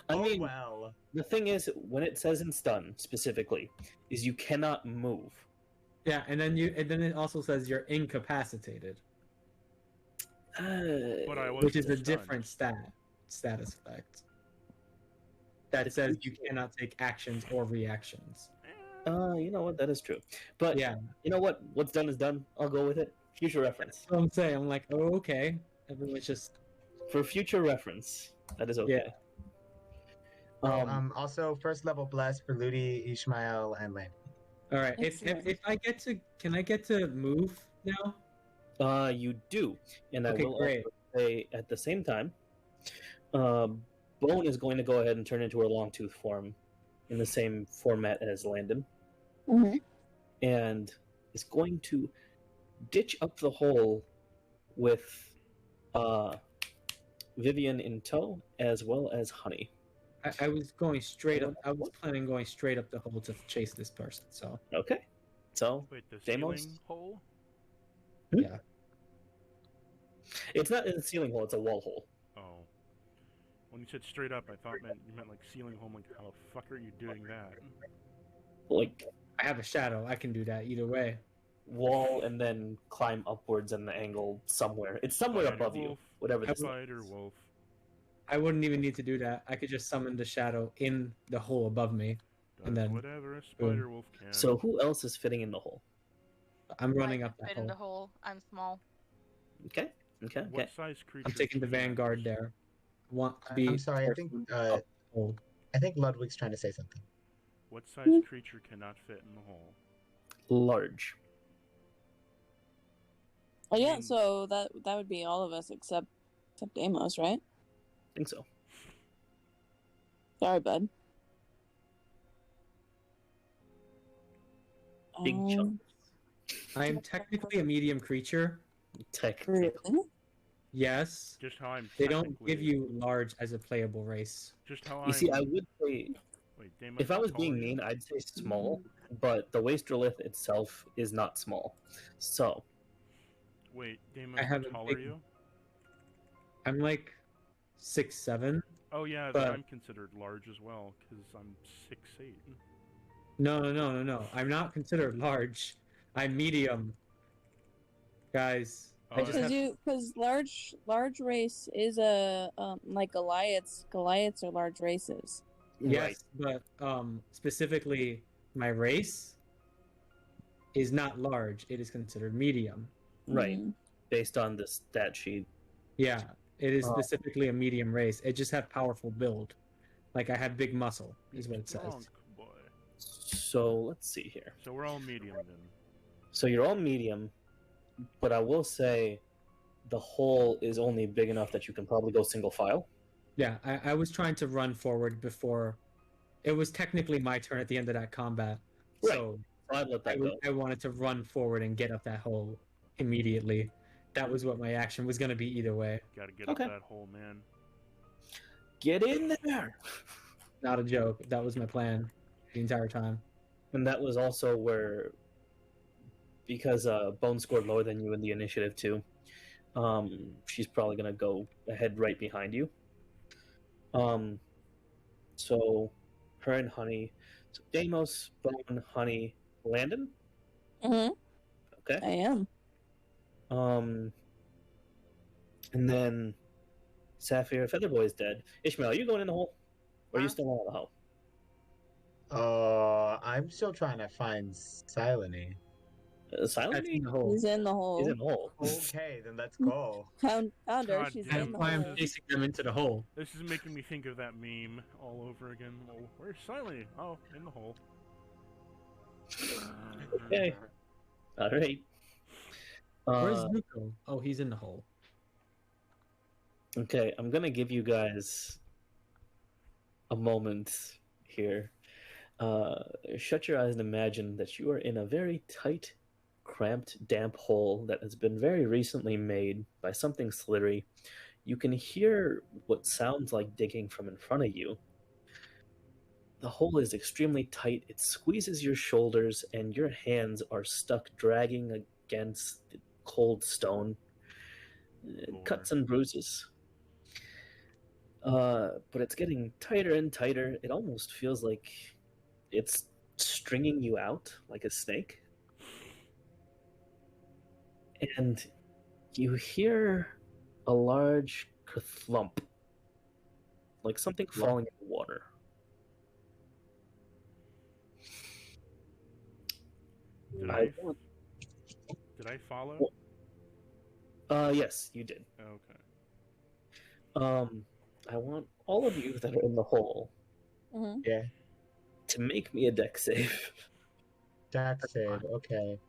I Oh, mean, well. the thing is, when it says in stun specifically, is you cannot move. Yeah, and then it also says you're incapacitated, But I was which is a stunned. different status effect. That says you cannot take actions or reactions. You know what? That is true. But Yeah, you know what? What's done is done. I'll go with it. Future reference. so I'm saying, I'm like, oh, okay. Everyone's just For future reference, that is okay. Also, first level bless for Ludi, Ishmael, and Lane. all right. If I get to, can I get to move now? You do, and I Okay, will great. also say at the same time, Bone is going to go ahead and turn into her long tooth form in the same format as Landon, Mm-hmm. and is going to ditch up the hole with Vivian in tow as well as Honey. I was going straight up. I was planning going straight up the hole to chase this person. So Okay. So Wait, the Deimos? ceiling hole? yeah, it's not in the ceiling hole; it's a wall hole. Oh. When you said straight up, I thought you meant like ceiling hole. I'm like, how the fuck are you doing that? Like I have a shadow. I can do that either way. wall and then climb upwards in the angle somewhere. It's somewhere Spider above you, wolf. whatever this is. Spider wolf. I wouldn't even need to do that. I could just summon the shadow in the hole above me. Does And then- whatever a spider wolf can. So who else is fitting in the hole? I'm running I up can that fit in the hole. hole. I'm small. Okay. Okay. Okay. What size creature? I'm taking the vanguard there. I want to be. I'm sorry. I think hole. Ludwig's trying to say something. What size creature cannot fit in the hole? Large. Oh yeah, mean- so that would be all of us except Deimos, right? I think so. Sorry, bud. Big chunk. I am technically a medium creature. Technically. Really? Yes. Just how I'm. They don't technically- give you large as a playable race. Just how You see, I I'm- would say, Wait, Deimos, if I how was tall being are you? mean, I'd say small, but the Wastrelith itself is not small. So, Wait, Deimos, I how have a tall big- are you? I'm like 6'7". Oh yeah, but- then I'm considered large as well because I'm 6'8". No. I'm not considered large. I'm medium. Guys, I just have. Because large race is a like Goliaths. Goliaths are large races. Yes, but specifically, my race is not large. It is considered medium. right, Mhm. based on the stat sheet. Yeah, it is Oh. specifically a medium race. It just have powerful build. Like I have big muscle, is what it Strong says. boy. So, let's see here. So we're all medium then. So you're all medium, but I will say the hole is only big enough that you can probably go single file. Yeah, I was trying to run forward before. It was technically my turn at the end of that combat. Right. So So I'd let that go. I wanted to run forward and get up that hole immediately. That was what my action was going to be either way. Gotta get Okay. up that hole, man. Get in there! Not a joke. That was my plan the entire time. And that was also where, because Bone scored lower than you in the initiative too, she's probably gonna go ahead right behind you. So her and Honey, so Deimos, Bone, Honey, Landon. Mhm. Okay. I am. And then Sapphire, Featherboy is dead. Ishmael, are you going in the hole, or are you Huh? still out of the hole? I'm still trying to find Silene. Silent? That's in the hole. He's in the hole. He's in the hole. Okay, then let's go. Found her. God She's damn in the That's why I'm hole. chasing them into the hole. This is making me think of that meme all over again. Oh, where's Siley? Oh, in the hole. Okay. All right. Where's Zuko? Oh, he's in the hole. Okay, I'm gonna give you guys a moment here. Shut your eyes and imagine that you are in a very tight, cramped, damp hole that has been very recently made by something slithery. You can hear what sounds like digging from in front of you. The hole is extremely tight, it squeezes your shoulders, and your hands are stuck dragging against the cold stone. Cuts and bruises. But it's getting tighter and tighter. It almost feels like it's stringing you out like a snake. And you hear a large thump, like something falling in the water. Did I I follow? Yes, you did. Okay. I want all of you that are in the hole Mhm. Yeah. to make me a deck save. Dex save. Okay.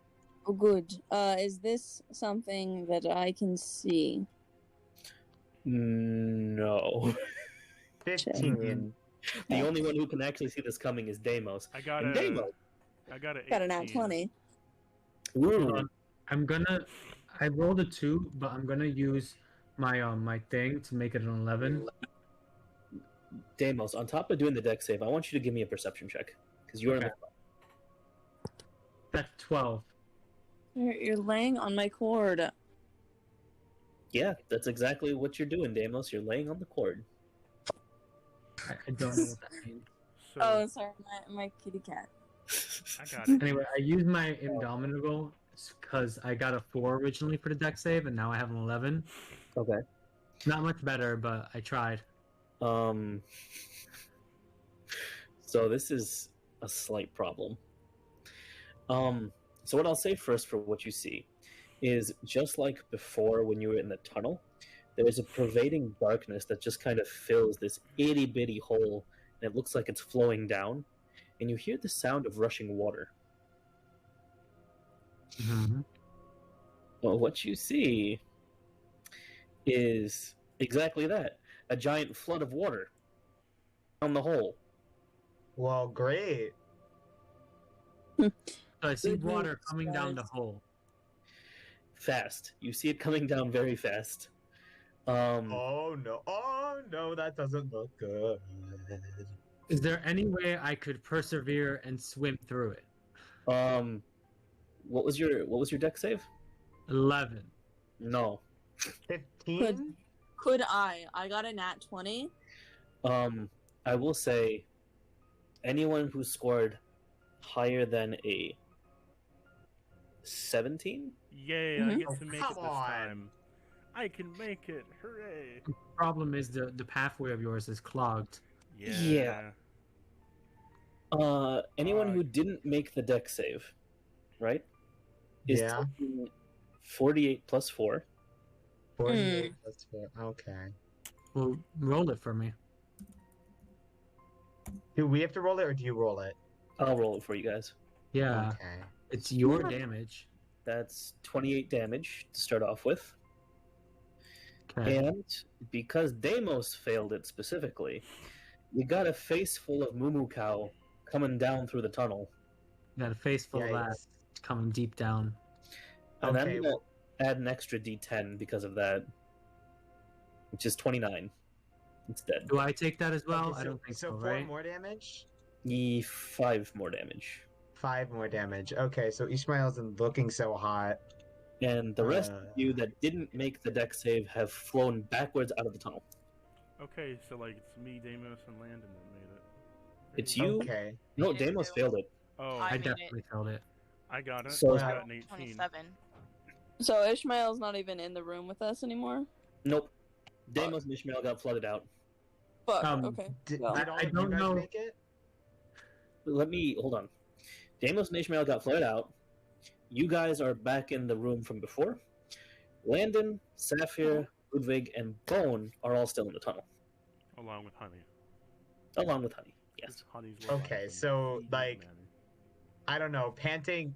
Oh, good. Is this something that I can see? No. 15. The only one who can actually see this coming is Deimos. I got And a. Deimos. I got a. Got an nat 18. 20. Ooh. I rolled a 2, but I'm gonna use my my thing to make it an 11. Deimos, on top of doing the deck save, I want you to give me a perception check because you're in the. That's 12. You're laying on my cord. Yeah, that's exactly what you're doing, Deimos. You're laying on the cord. I don't know what that means. So, Oh, sorry, my kitty cat. I got it. Anyway, I used my Indomitable because I got a 4 originally for the deck save, and now I have an 11. Okay. Not much better, but I tried. So this is a slight problem. So what I'll say first for what you see is just like before when you were in the tunnel, there's a pervading darkness that just kind of fills this itty bitty hole, and it looks like it's flowing down, and you hear the sound of rushing water. Mm-hmm. Well, what you see is exactly that, a giant flood of water down the hole. Well, great. So I see Good water news, coming down the guys. hole. Fast. You see it coming down very fast. Oh no, that doesn't look good. Is there any way I could persevere and swim through it? What was your deck save? 11. No. 15? Could I? I got a nat 20. I will say anyone who scored higher than a 17? Yay, I Mhm. get to make it come this on. time. I can make it. Hooray. The problem is the pathway of yours is clogged. Yeah. Anyone who didn't make the deck save, right? Is Yeah. taking 48 plus 4. 48 plus 4. Okay. Well, roll it for me. Do we have to roll it or do you roll it? I'll roll it for you guys. Yeah, Okay. it's your damage. That's 28 damage to start off with. Okay. And because Deimos failed it specifically, you got a face full of Moo Cow coming down through the tunnel. You got a face full of that Yikes. coming deep down. And Okay, I'm going to add an extra d10 because of that, which is 29 instead. Do I take that as well? Okay, I don't think so, 4 right? more damage? 5 more damage. 5 more damage. Okay, so Ishmael isn't looking so hot. And the rest of you that didn't make the deck save have flown backwards out of the tunnel. Okay, so like it's me, Deimos, and Landon that made it. It's you. Okay. No, You didn't Deimos do failed it. Oh, I I made it. definitely failed it. I got it. So- I got an 18. 27. So Ishmael's not even in the room with us anymore? Nope. Deimos and Ishmael got flooded out. Fuck, Um, okay. Did, Well, did all I of you don't guys know. make it? Hold on. Deimos and Ishmael got flooded out. You guys are back in the room from before. Landon, Sapphire, Ludwig, and Bone are all still in the tunnel, Along with Honey. along with Honey. Yes. 'Cause Honey's what Okay, lives so, in like, man. I don't know, panting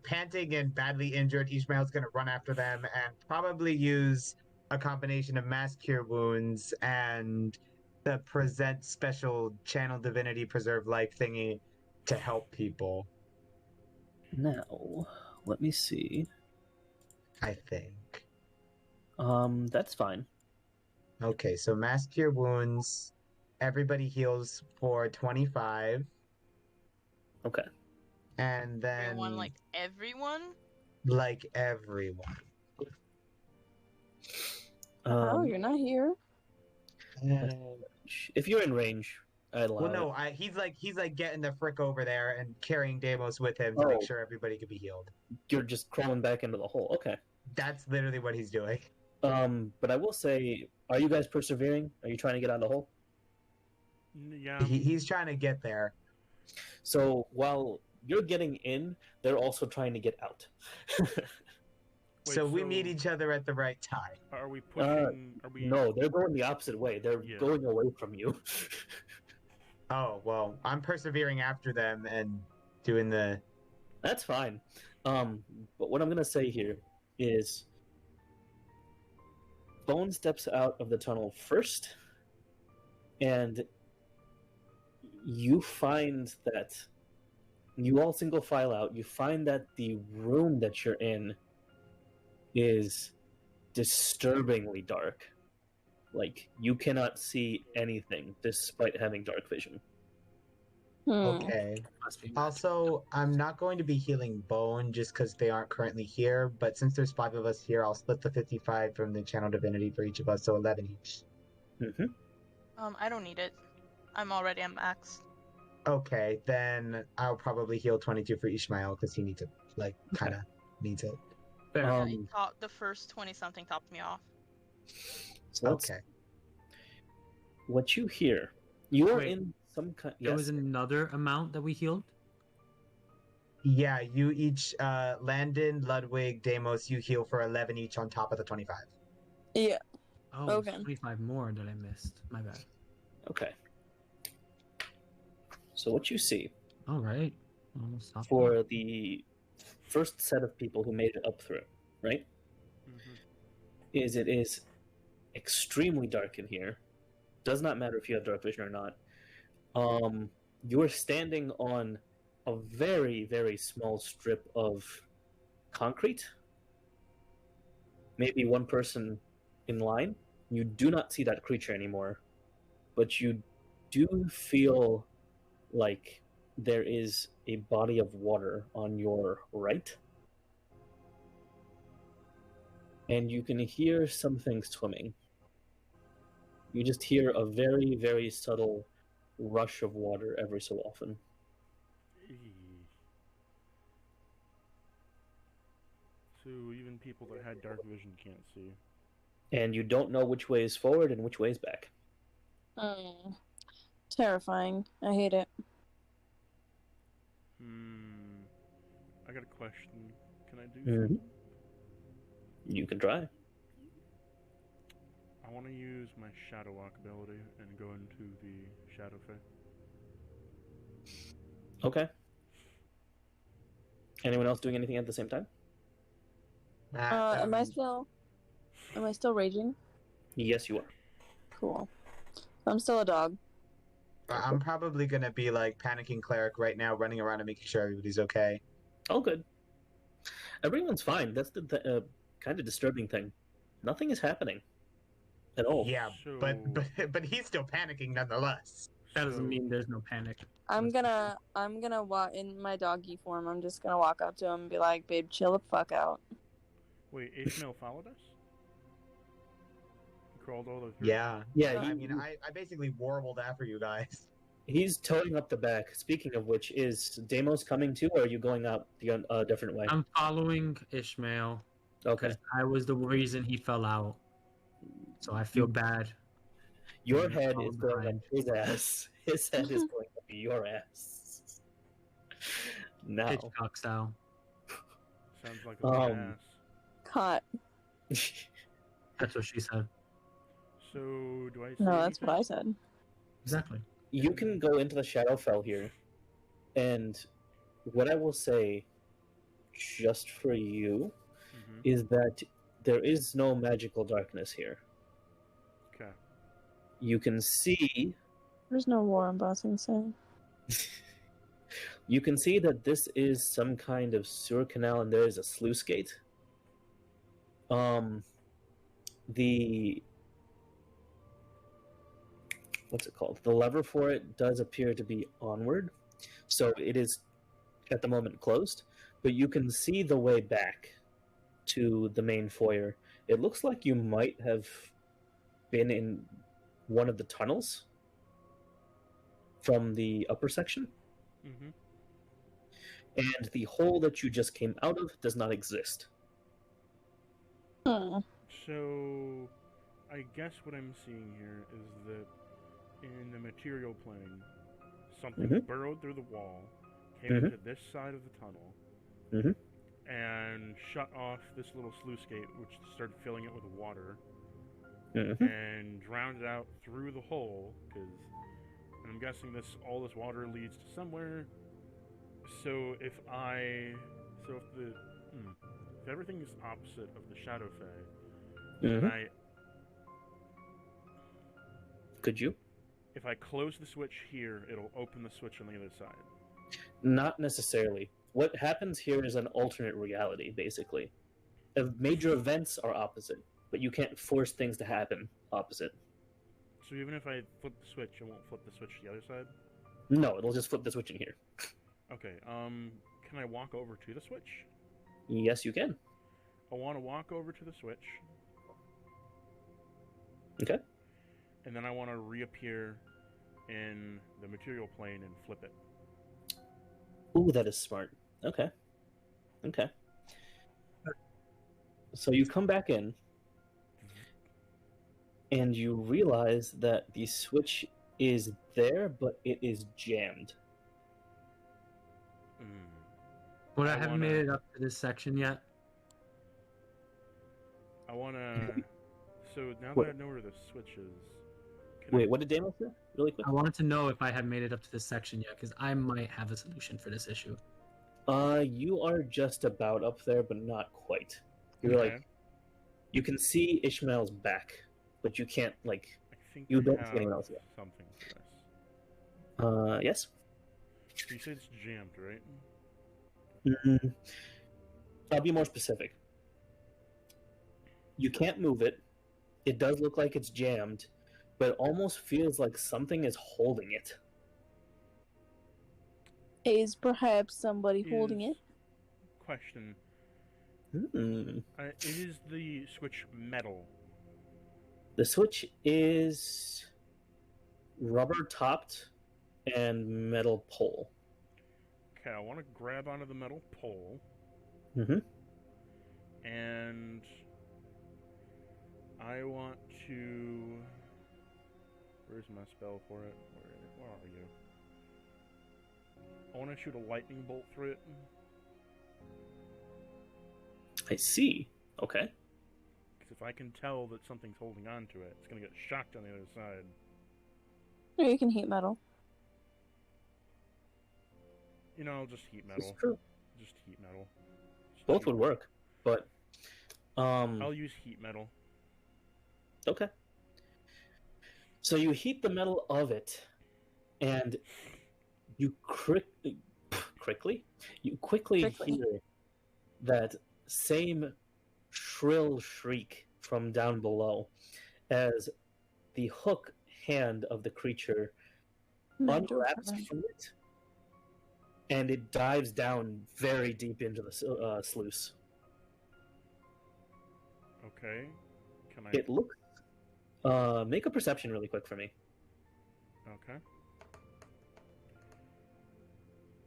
and badly injured, Ishmael's gonna run after them and probably use a combination of mass cure wounds and the present special channel divinity preserve life thingy to help people, Now, let me see. I think. That's fine. Okay, so mass cure wounds, everybody heals for 25, Okay. and then Everyone, like everyone? like everyone. Oh, Um, you're not here? if you're in range, I'd allow Well, no, it. he's like getting the frick over there and carrying Deimos with him to make Oh. sure everybody can be healed. You're just crawling back into the hole. Okay. That's literally what he's doing. But I will say, are you guys persevering? Are you trying to get out of the hole? Yeah. He's trying to get there. So while you're getting in, they're also trying to get out. Wait, So we meet each other at the right time. Are we pushing? Are we? No, they're going the opposite way. They're Yeah. going away from you. Oh, well, I'm persevering after them and doing the... That's fine. But what I'm gonna say here is Bone steps out of the tunnel first, and you find that you all single file out. You find that the room that you're in is disturbingly dark. Like, you cannot see anything despite having dark vision. Okay. Must be Also, I'm not going to be healing Bone just because they aren't currently here, but since there's 5 of us here, I'll split the 55 from the Channel Divinity for each of us, so 11 each. Mm-hmm. I don't need it. I'm already at max. Okay, then I'll probably heal 22 for Ishmael because he needs it, like, kind of needs it. fair. The first 20 something topped me off. So that's Okay. what you hear. You are Wait. in some kind. There Yes. was another amount that we healed. Yeah, you each, Landon, Ludwig, Deimos, you heal for 11 each on top of the 25. Yeah. Oh, Okay. 25 more that I missed. My bad. Okay. So what you see All right. Almost stopped. for the first set of people who made it up through, right, is it is extremely dark in here. Does not matter if you have dark vision or not. You are standing on a very, very small strip of concrete. Maybe one person in line. You do not see that creature anymore, but you do feel like there is a body of water on your right. And you can hear something swimming. You just hear a very, very subtle rush of water every so often. So even people that had dark vision can't see. And you don't know which way is forward and which way is back. Terrifying. I hate it. I got a question. Can I do Mhm. something? You can try. I want to use my Shadow Walk ability and go into the Shadow Fae. Okay. Anyone else doing anything at the same time? Um, Am I still raging? Yes, you are. Cool. I'm still a dog. I'm probably gonna be like panicking cleric right now, running around and making sure everybody's okay. All good. Everyone's fine. That's the kind of disturbing thing. Nothing is happening at all. Yeah, So- but he's still panicking nonetheless. That doesn't So- mean there's no panic. I'm gonna walk in my doggy form. I'm just gonna walk up to him and be like, "Babe, chill the fuck out." Wait, Ishmael followed us? He crawled all the way through? Yeah. Yeah, I mean, I basically warbled after you guys. he's towing up the back. Speaking of which, is Deimos coming too, or are you going out the different way? I'm following Ishmael Okay. because I was the reason he fell out. So I feel bad. Your I'm head falling is going behind. up his ass. His head is going up your ass. Now. Hitchcock style. Sounds like a big ass. Caught. That's what she said. So, do I see No, that's anything? what I said. Exactly. You can go into the Shadowfell here, and what I will say, just for you, Mhm. is that there is no magical darkness here. Okay. You can see There's no war on Bossing Say. you can see that this is some kind of sewer canal, and there is a sluice gate. The what's it called? The lever for it does appear to be onward, so it is at the moment closed. But you can see the way back to the main foyer. It looks like you might have been in one of the tunnels from the upper section. Mm-hmm. And the hole that you just came out of does not exist. So, I guess what I'm seeing here is that in the material plane, something Mhm. burrowed through the wall, came Mhm. into this side of the tunnel, Mhm. and shut off this little sluice gate, which started filling it with water, Mhm. and drowned it out through the hole. Because I'm guessing all this water leads to somewhere. So if everything is opposite of the Shadow Fae, Mhm. then Could you? if I close the switch here, it'll open the switch on the other side. Not necessarily. What happens here is an alternate reality, basically. Major events are opposite, but you can't force things to happen opposite. So even if I flip the switch, it won't flip the switch to the other side? No, it'll just flip the switch in here. Okay, can I walk over to the switch? Yes, you can. I want to walk over to the switch. Okay. And then I want to reappear in the material plane and flip it. Ooh, that is smart. Okay. Okay. So you come back in, and you realize that the switch is there, but it is jammed. But I haven't made it up to this section yet. I want to... So now that I know where the switch is... Wait, what did Daniel say? Really quick? I wanted to know if I had made it up to this section yet, because I might have a solution for this issue. You are just about up there, but not quite. You're Okay. like... You can see Ishmael's back, but you can't, like... I think You I don't have see anyone else yet. something for this. Yes? You said it's jammed, right? I'll be more specific. You can't move it. It does look like it's jammed, but it almost feels like something is holding it. Is perhaps somebody holding it? Question. Hmm. Is the switch metal? The switch is rubber topped and metal pole. Okay, I want to grab onto the metal pole. Mm-hmm. And I want to... Where's my spell for it? Where are you? I want to shoot a lightning bolt through it. I see. Okay. Because if I can tell that something's holding on to it, it's going to get shocked on the other side. Or you can heat metal. You know, I'll just heat metal. It's true. Just heat metal. Just Both heat would work, but I'll use heat metal. okay. So you heat the metal of it, and you quickly hear that same shrill shriek from down below as the hook hand of the creature unwraps from it, and it dives down very deep into the sluice. Okay. Can I... It looks... make a perception really quick for me. Okay.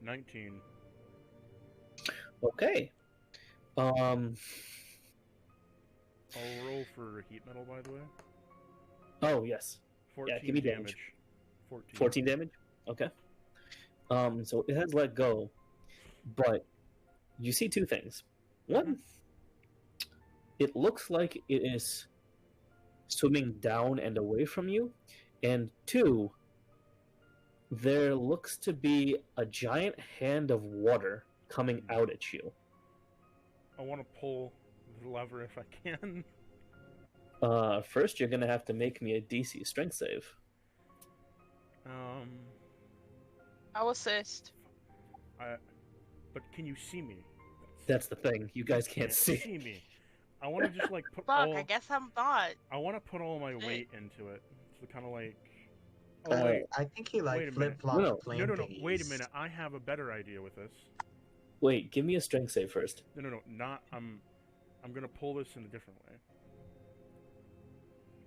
19. Okay. I'll roll for heat metal, by the way. Oh, yes. 14 give me damage. 14 damage? Okay. So it has let go, but you see two things. One, it looks like it is swimming down and away from you, and two, there looks to be a giant hand of water coming out at you. I want to pull the lever if I can. First you're gonna have to make me a DC strength save. I'll assist. But can you see me? That's the thing. You guys can't see. me. I want to just like put Fuck, all... I guess I'm not. I want to put all my weight into it. So kind of like... I think he like Wait a flip flops No. plane No. thingies. Wait a minute. I have a better idea with this. Wait, give me a strength save first. No. Not... I'm gonna pull this in a different way.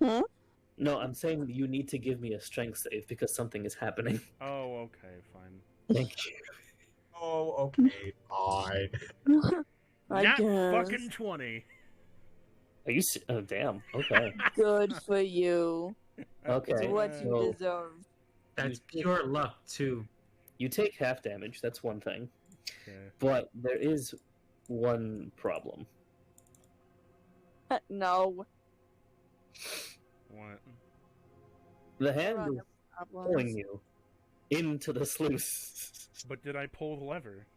Huh? No, I'm saying you need to give me a strength save because something is happening. Oh, okay, fine. Thank you. Oh, okay, fine. I Not guess. fucking 20. Are you? Oh, damn. Okay. Good for you. Okay. It's what you so deserve. That's pure luck, too. you take half damage. That's one thing, Okay. but there is one problem. No. What? The hand There are is no problems. pulling you into the sluice. But did I pull the lever?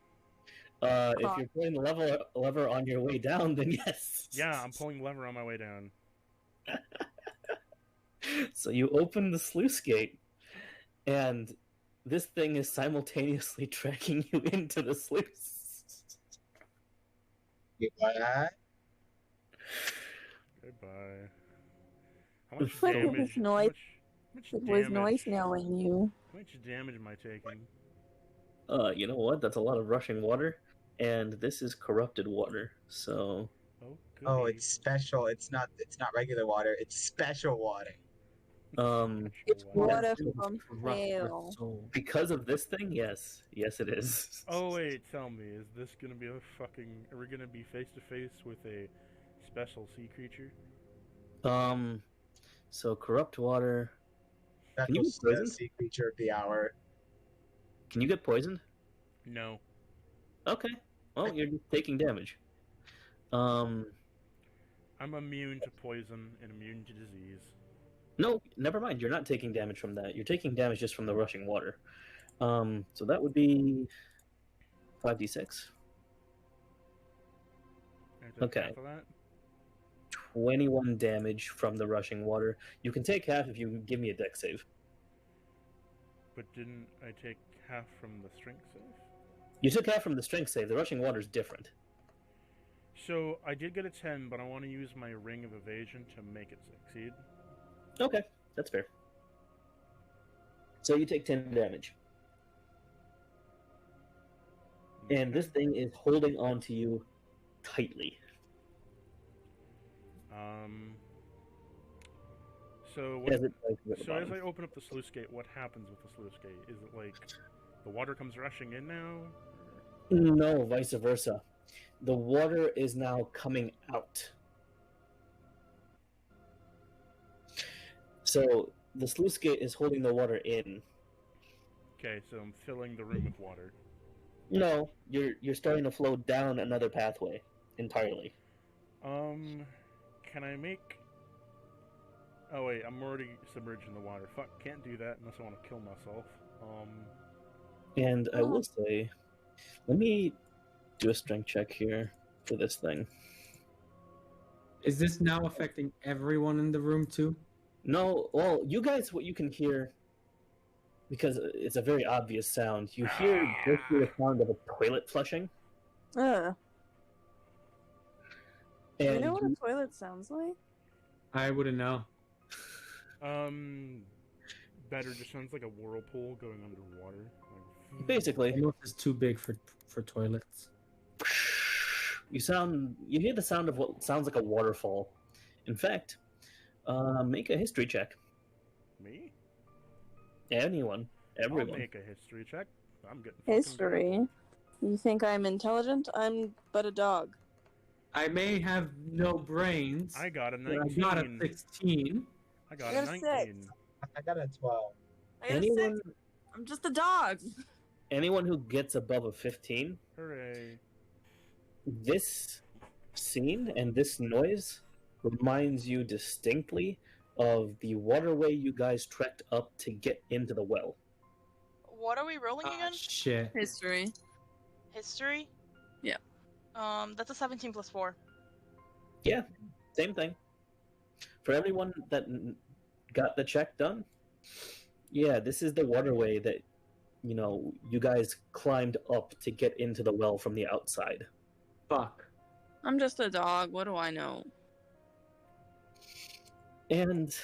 If you're pulling the lever on your way down, then yes. Yeah, I'm pulling the lever on my way down. So you open the sluice gate, and this thing is simultaneously tracking you into the sluice. What? Goodbye. How much What is damage? this noise? much It was damage? nice knowing you. How much damage am I taking? You know what? That's a lot of rushing water, and this is corrupted water. So Oh, Oh, goody. it's special. It's not regular water. It's special water. It's Wow. water Yeah. from Corrupt your hell. soul. because of this thing, yes, it is. Oh wait, tell me, is this gonna be a fucking? Are we gonna be face to face with a special sea creature? So corrupt water. That Can you was get poisoned? the sea creature of the hour. Can you get poisoned? No. Okay. Well, you're just taking damage. I'm immune to poison and immune to disease. No, never mind. You're not taking damage from that. You're taking damage just from the rushing water. So that would be 5d6. I take Okay. half of that? 21 damage from the rushing water. You can take half if you give me a dex save. But didn't I take half from the strength save? You took half from the strength save. The rushing water is different. So I did get a 10, but I want to use my ring of evasion to make it succeed. Okay, that's fair. So you take 10 damage. And this thing is holding on to you tightly. So what, As it tries to get the so as bottom. I open up the sluice gate, what happens with the sluice gate? Is it like the water comes rushing in now? No, vice versa. The water is now coming out. So the sluice gate is holding the water in. Okay, so I'm filling the room with water. No, you're starting to flow down another pathway entirely. Can I make... Oh wait, I'm already submerged in the water. Fuck, can't do that unless I want to kill myself. And I will say, let me do a strength check here for this thing. Is this now affecting everyone in the room too? No, well, you guys, what you can hear, because it's a very obvious sound, you hear the sound of a toilet flushing. Do you And know what a toilet sounds like? I wouldn't know. Better just sounds like a whirlpool going underwater. Like, basically, Almost is too big for toilets. you hear the sound of what sounds like a waterfall. In fact, make a history check. Me? Anyone, everyone. I'll make a history check. I'm getting fucking History. You think I'm intelligent? I'm but a dog. I may have no brains. I got a but 19. I got a 16. I got I a got a 19. I got a 12. I got a Anyone, 6. I'm just a dog. anyone who gets above a 15, Hooray. this scene and this noise reminds you distinctly of the waterway you guys trekked up to get into the well. What are we rolling Ah, again? shit. History. History? Yeah. That's a 17 plus 4. Yeah, same thing. For everyone that got the check done, yeah, this is the waterway that, you guys climbed up to get into the well from the outside. Fuck. I'm just a dog. What do I know? And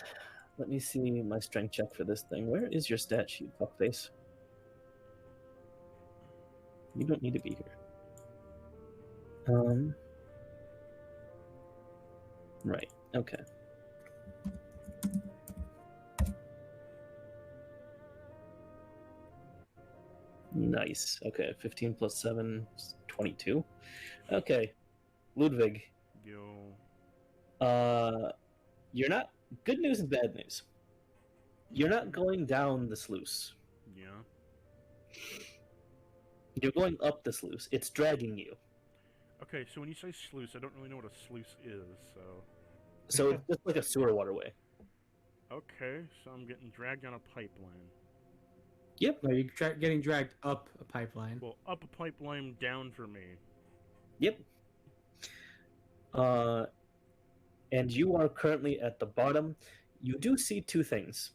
let me see my strength check for this thing. Where is your stat sheet, fuckface? You don't need to be here. Right, okay. Nice. Okay, 15 plus 7 is 22. Okay, Ludwig. Yo. You're not... Good news and bad news. You're not going down the sluice. Yeah. You're going up the sluice. It's dragging you. Okay, so when you say sluice, I don't really know what a sluice is, so... So it's just like a sewer waterway. Okay, so I'm getting dragged down a pipeline. Yep. No, you're getting dragged up a pipeline. Well, up a pipeline, down for me. Yep. And you are currently at the bottom. You do see two things.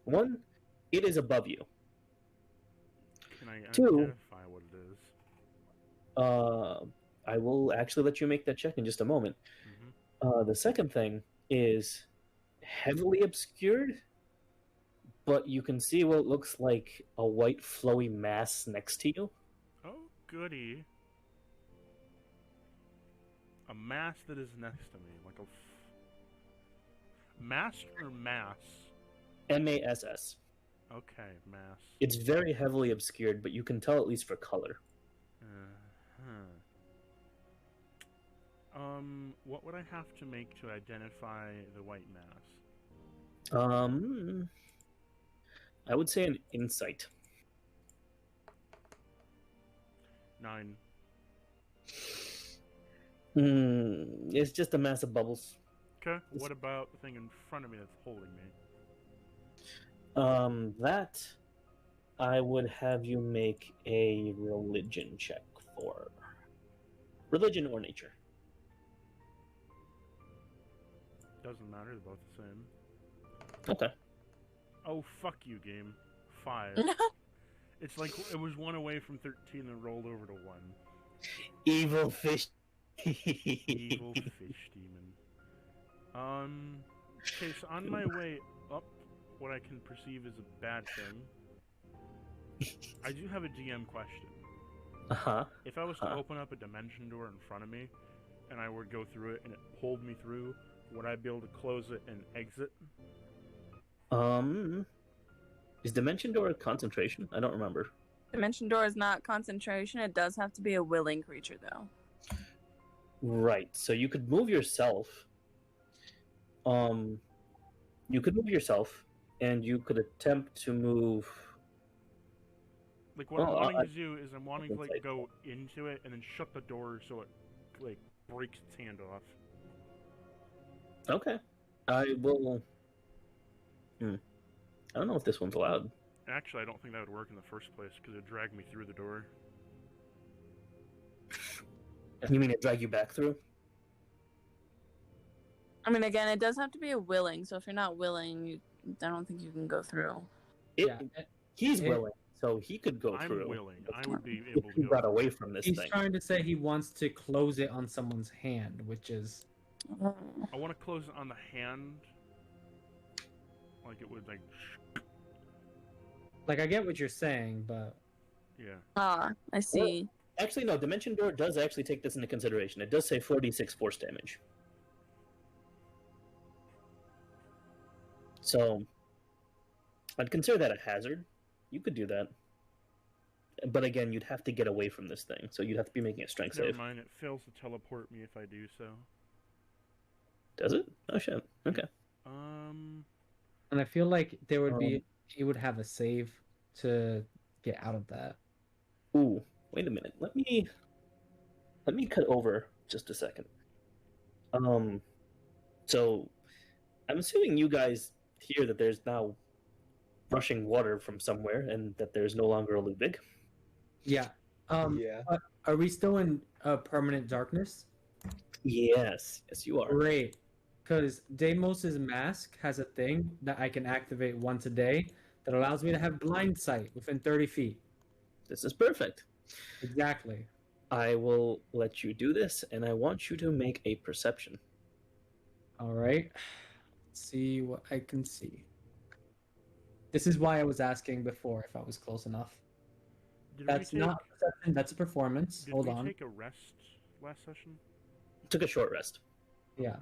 One, it is above you. Can I Two. identify what it is? I will actually let you make that check in just a moment. Mm-hmm. The second thing is heavily obscured, but you can see what looks like a white flowy mass next to you. Oh, goody. A mass that is next to me. Like a... Mass or mass? M-A-S-S. Okay, mass. It's very heavily obscured, but you can tell at least for color. What would I have to make to identify the white mass? I would say an insight. 9. It's just a mass of bubbles. Okay, what about the thing in front of me that's holding me? That I would have you make a religion check for. Religion or nature. Doesn't matter, they're both the same. Okay. Oh, fuck you, game. 5. It's like it was 1 away from 13 and rolled over to 1. Evil fish. Evil fish demon. Okay, so on my way up, what I can perceive as a bad thing, I do have a DM question. Uh-huh. If I was to open up a dimension door in front of me, and I would go through it, and it pulled me through, would I be able to close it and exit? Is Dimension Door a concentration? I don't remember. Dimension door is not concentration. It does have to be a willing creature, though. Right. So you could move yourself. You could move yourself, and you could attempt to move. Like what I'm wanting to do is I'm wanting to like go into it and then shut the door so it like breaks its hand off. Okay. I will. I don't know if this one's allowed. Actually, I don't think that would work in the first place because it dragged me through the door. You mean it drag you back through? I mean, again, it does have to be a willing. So if you're not willing, I don't think you can go through. He's willing, so he could go I'm through. I'm willing. I would be able to He go. got away from this He's thing. trying to say he wants to close it on someone's hand, which is... I want to close it on the hand. Like it would like... Like, I get what you're saying, but... Yeah. Ah, I see. Actually, no. Dimension Door does actually take this into consideration. It does say 4d6 force damage. So, I'd consider that a hazard. You could do that. But again, you'd have to get away from this thing, so you'd have to be making a strength Never save. mind, it fails to teleport me if I do so. Does it? Oh shit. Okay. And I feel like there would be... He would have a save to get out of that. Ooh, wait a minute. Let me cut over just a second. So I'm assuming you guys hear that there's now rushing water from somewhere and that there's no longer a Ludwig. Yeah. Yeah. But are we still in permanent darkness? Yes, you are. Great. Because Deimos' mask has a thing that I can activate once a day that allows me to have blind sight within 30 feet. This is perfect. Exactly. I will let you do this, and I want you to make a perception. All right. Let's see what I can see. This is why I was asking before if I was close enough. That's not perception, that's a performance. Hold on. Did we take a rest last session? Took a short rest. Yeah.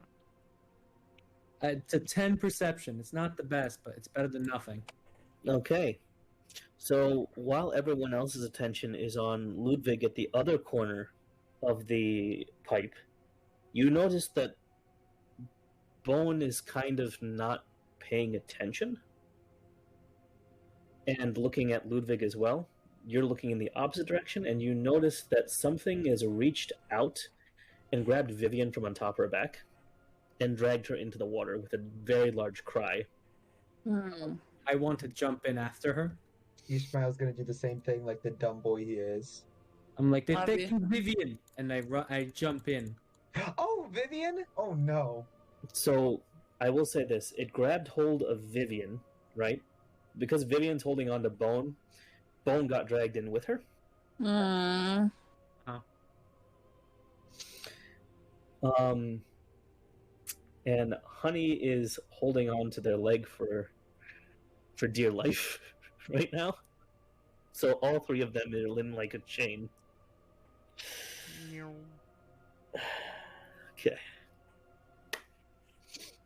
It's a 10 perception. It's not the best, but it's better than nothing. Okay. So while everyone else's attention is on Ludwig at the other corner of the pipe, you notice that Bone is kind of not paying attention and looking at Ludwig as well. You're looking in the opposite direction, and you notice that something has reached out and grabbed Vivian from on top of her back and dragged her into the water with a very large cry. I want to jump in after her. Ishmael's gonna do the same thing like the dumb boy he is. I'm like, they're taking Vivian! And I jump in. Oh, Vivian? Oh no. So, I will say this. It grabbed hold of Vivian, right? Because Vivian's holding on to Bone, Bone got dragged in with her. And Honey is holding on to their leg for for dear life right now. So all three of them are in like a chain. Okay.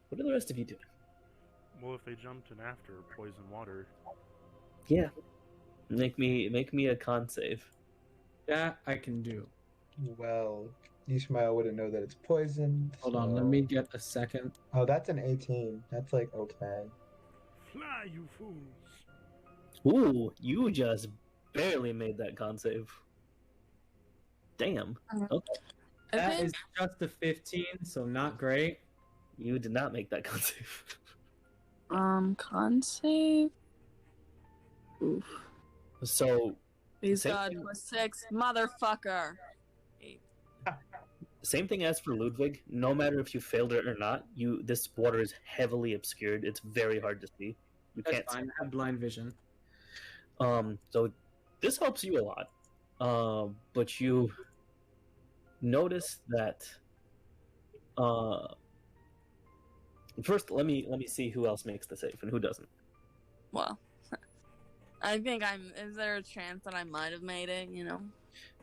What are the rest of you doing? Well, if they jumped in after poison water, Yeah. Make me a con save. That I can do. Well, Ishmael wouldn't know that it's poisoned. Hold on, let me get a second. Oh, that's an 18. That's like okay. fly, you fools! Ooh, you just barely made that con save. Damn. Okay. That Okay. is just a 15, so not great. You did not make that con save. Con save. Oof. So Please Same God, thing. +6, motherfucker. same thing as for Ludwig. No matter if you failed it or not, this water is heavily obscured. It's very hard to see. You That's can't see. fine. I have blind vision. So this helps you a lot. But you notice that first let me see who else makes the save and who doesn't. Well, I think is there a chance that I might have made it, you know?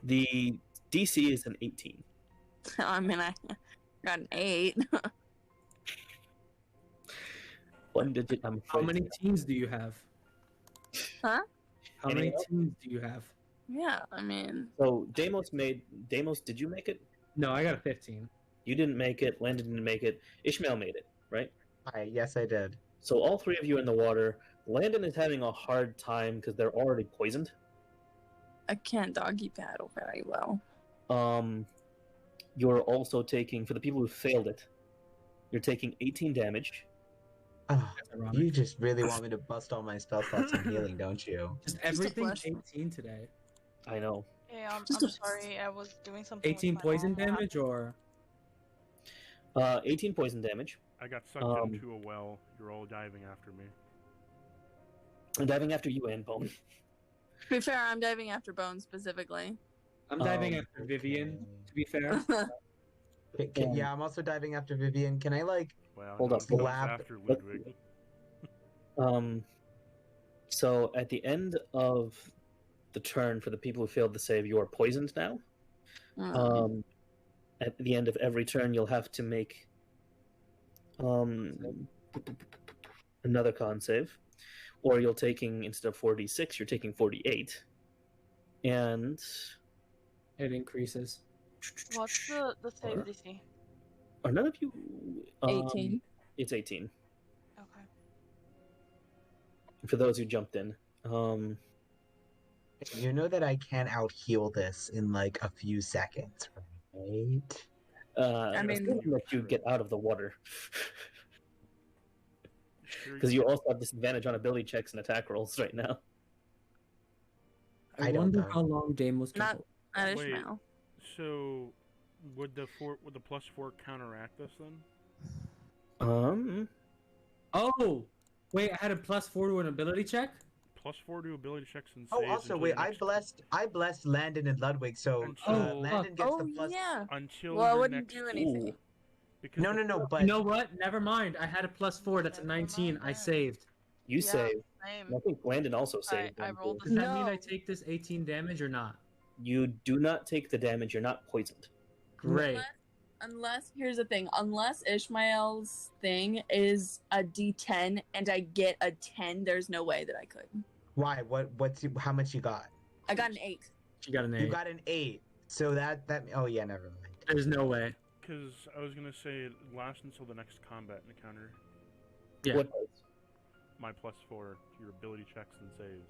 The DC is an 18. I mean, I got an 8. One digit, I'm How afraid. many teams do you have? Huh? How many Anyone? teams do you have? Yeah, I mean, So Deimos, did you make it? No, I got a 15. You didn't make it, Landon didn't make it, Ishmael made it, right? Yes, I did. So all three of you are in the water. Landon is having a hard time because they're already poisoned. I can't doggy paddle very well. You're also taking, for the people who failed it, you're taking 18 damage. Oh, That's ironic. you just really want me to bust all my spell slots and healing, don't you? Just a everything flash. 18 today. I know. Yeah, I'm Just a- sorry. I was doing something. with 18 my poison mom. damage or 18 poison damage. I got sucked into a well. You're all diving after me. I'm diving after you, and Bone. To be fair, I'm diving after Bone specifically. I'm diving after Vivian, to be fair. Yeah, I'm also diving after Vivian. Can I Well, Hold no, up, he goes slap- after Ludwig. So at the end of the turn, for the people who failed the save, you are poisoned now. At the end of every turn, you'll have to make another con save, or you're taking, instead of 4d6, you're taking 48, and It increases. What's the save DC? are none of you 18. It's 18 Okay. for those who jumped in. You know that I can out heal this in like a few seconds, right? I mean- assuming that you get out of the water, Sure because you also have disadvantage on ability checks and attack rolls right now. I I don't wonder know. how long Deimos can Not- hold. Not Wait. Ishmael. So, would the +4 counteract this then? Oh! Wait, I had a +4 to an ability check? +4 to ability checks and saves. Oh, also until wait, your next- I blessed Landon and Ludwig, so Until- Landon gets Oh, the plus. yeah. until Well, I your wouldn't next... do anything. Because No, the- no, no, but You know what? Never mind. I had a +4. That's a Never 19. mind I then. saved. You Yeah, save. Same. I think Landon also saved. I one, rolled too. Does that mean I No. take this 18 damage or not? You do not take the damage. You're not poisoned. Great. Unless here's the thing, unless Ishmael's thing is a D10 and I get a 10, there's no way that I could. why? How much you got? I got an 8. She got an 8. You got an 8. So that oh yeah, never mind. There's no way. Because I was gonna say it lasts until the next combat encounter. Yeah. What does? My +4 to your ability checks and saves.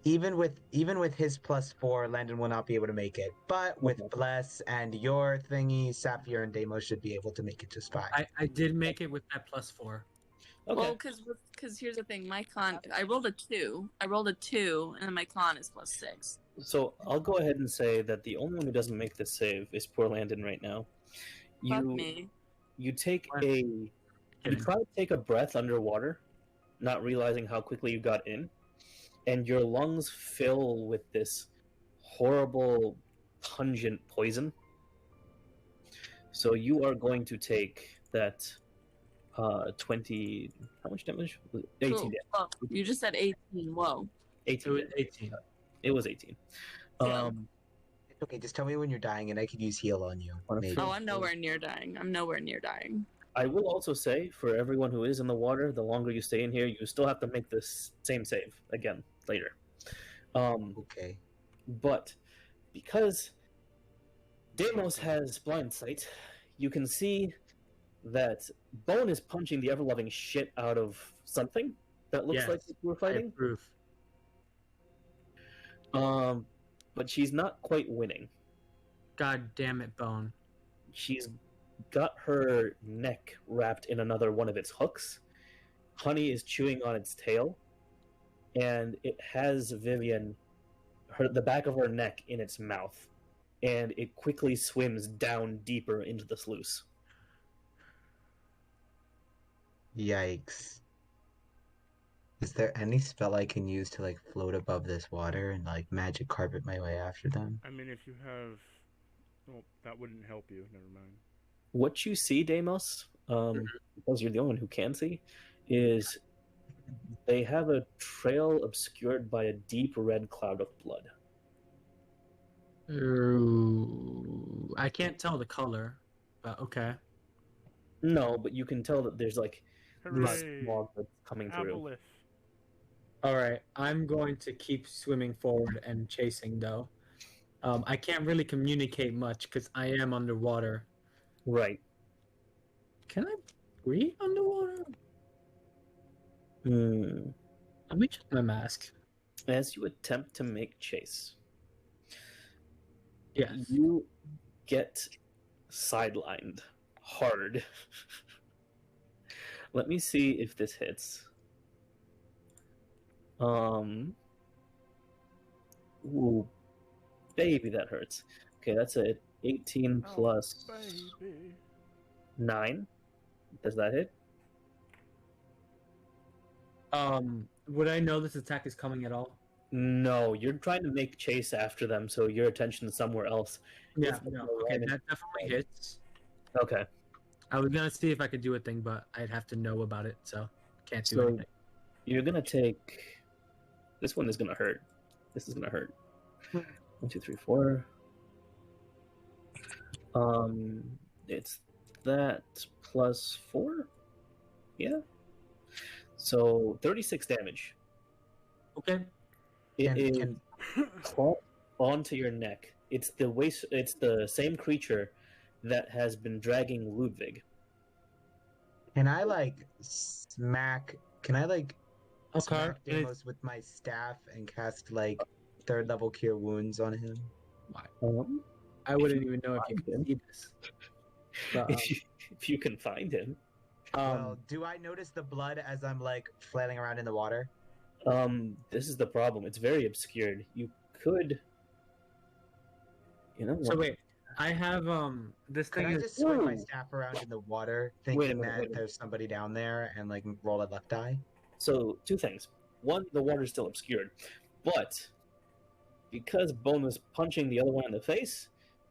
Even with his +4, Landon will not be able to make it. But with Okay. Bless and your thingy, Sapphire and Deimos should be able to make it just fine. I did make it with that +4. Okay. Well, because here's the thing, my con, I rolled a 2, and then my con is +6. So I'll go ahead and say that the only one who doesn't make this save is poor Landon right now. Fuck me. You take What? you try to take a breath underwater, not realizing how quickly you got in, and your lungs fill with this horrible, pungent poison. So you are going to take that 20. How much damage? 18 Cool. damage. Oh, you just said 18. Whoa. 18. It was damage. 18. It was 18. Yeah. It's okay, just tell me when you're dying and I could use heal on you. On a Maybe. Oh, I'm nowhere near dying. I'm nowhere near dying. I will also say, for everyone who is in the water, the longer you stay in here, you still have to make this same save again later. Okay. But because Deimos has blind sight, you can see that Bone is punching the ever-loving shit out of something that looks Yes, like we're I fighting. approve. But she's not quite winning. God damn it, Bone. She's got her neck wrapped in another one of its hooks. Honey is chewing on its tail, and it has Vivian, the back of her neck, in its mouth, and it quickly swims down deeper into the sluice. Yikes. Is there any spell I can use to like float above this water and like magic carpet my way after them? I mean, if you have... Well, that wouldn't help you. Never mind. What you see, Deimos, because you're the only one who can see, is they have a trail obscured by a deep red cloud of blood. Ooh, I can't tell the color, but okay. No, but you can tell that there's like Hooray! smog that's coming through. Aboleth. All right, I'm going to keep swimming forward and chasing, though. I can't really communicate much because I am underwater. Right. Can I breathe underwater? Hmm. Let me check my mask. As you attempt to make chase, Yes. you get sidelined hard. Let me see if this hits. Ooh, baby, that hurts. Okay, that's a 18 Oh, plus baby. 9. Does that hit? Would I know this attack is coming at all? No, you're trying to make chase after them, so your attention is somewhere else. Yeah, If- no. Okay, that definitely hits. Okay. I was gonna see if I could do a thing, but I'd have to know about it, so can't do So anything. you're gonna take. This one is gonna hurt. This is gonna hurt. 1, 2, 3, 4. It's that plus 4. Yeah. So 36 damage. Okay. It is Can- caught onto your neck. It's the waste. It's the same creature that has been dragging Ludwig. Can I like smack? Can I like Okay. smack Deimos with my staff and cast like 3rd level cure wounds on him? I wouldn't even know if you could see this. But, if you can find him. Well, do I notice the blood as I'm like flailing around in the water? This is the problem. It's very obscured. You could. You know. so what? wait, I have this Could thing I is just swing my Ooh. staff around in the water, Wait a thinking minute, that wait a minute. there's somebody down there, and like roll a luck die? So, 2 things. One, the water's still obscured. But, because Bone was punching the other one in the face,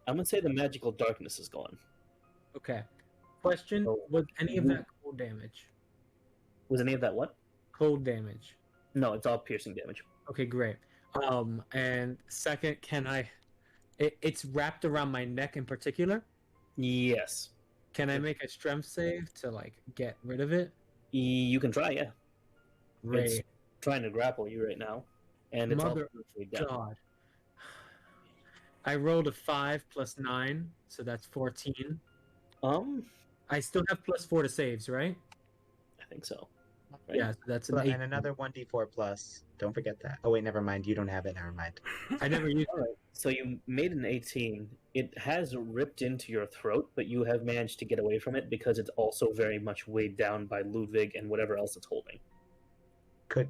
I'm going to say the magical darkness is gone. okay. Question: So- was any of that cold damage? Was any of that what? Cold damage. No, it's all piercing damage. Okay, great. And second, can I? It's wrapped around my neck in particular. Yes. Can I make a strength save to like get rid of it? You can try, yeah. Great. It's trying to grapple you right now. And it's Mother all virtually down. God. I rolled a 5 plus 9, so that's 14. I still have plus 4 to saves, right? I think so. Right? Yeah, so that's an And 8. another 1d4 plus. Don't forget that. Oh wait, never mind. You don't have it. Never mind. I never used All right. So you made an 18. It has ripped into your throat, but you have managed to get away from it because it's also very much weighed down by Ludwig and whatever else it's holding. Could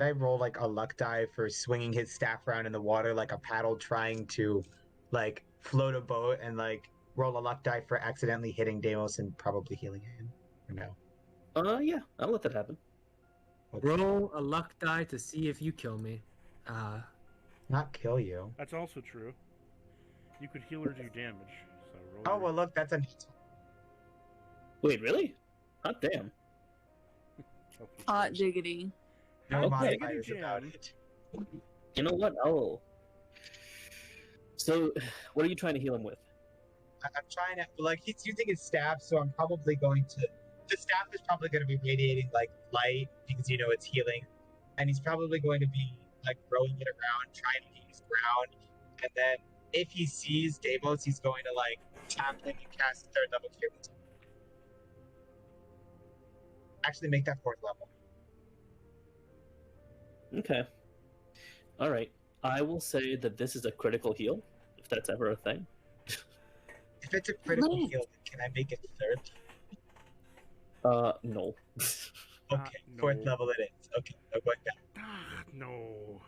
I roll like a luck die for swinging his staff around in the water like a paddle, trying to like float a boat, and like roll a luck die for accidentally hitting Deimos and probably healing him? Or no? Yeah, I'll let that happen. Roll a luck die to see if you kill me. Not kill you. That's also true. You could heal or do damage. So roll Oh your- well, look, that's a. Wait, really? Hot damn. Hot diggity. No Okay. modifiers about it. You know what? So, what are you trying to heal him with? I'm trying to, like, he's using his staff, so I'm probably going to. The staff is probably going to be radiating, like, light because, it's healing. And he's probably going to be, like, throwing it around, trying to use ground. And then if he sees Deimos, he's going to, like, tap him and cast 3rd level cure. Actually, make that 4th level. Okay. All right. I will say that this is a critical heal, if that's ever a thing. If it's a critical heal, can I make it 3rd? No. Okay, no. 4th level it is. Okay, no going back. No.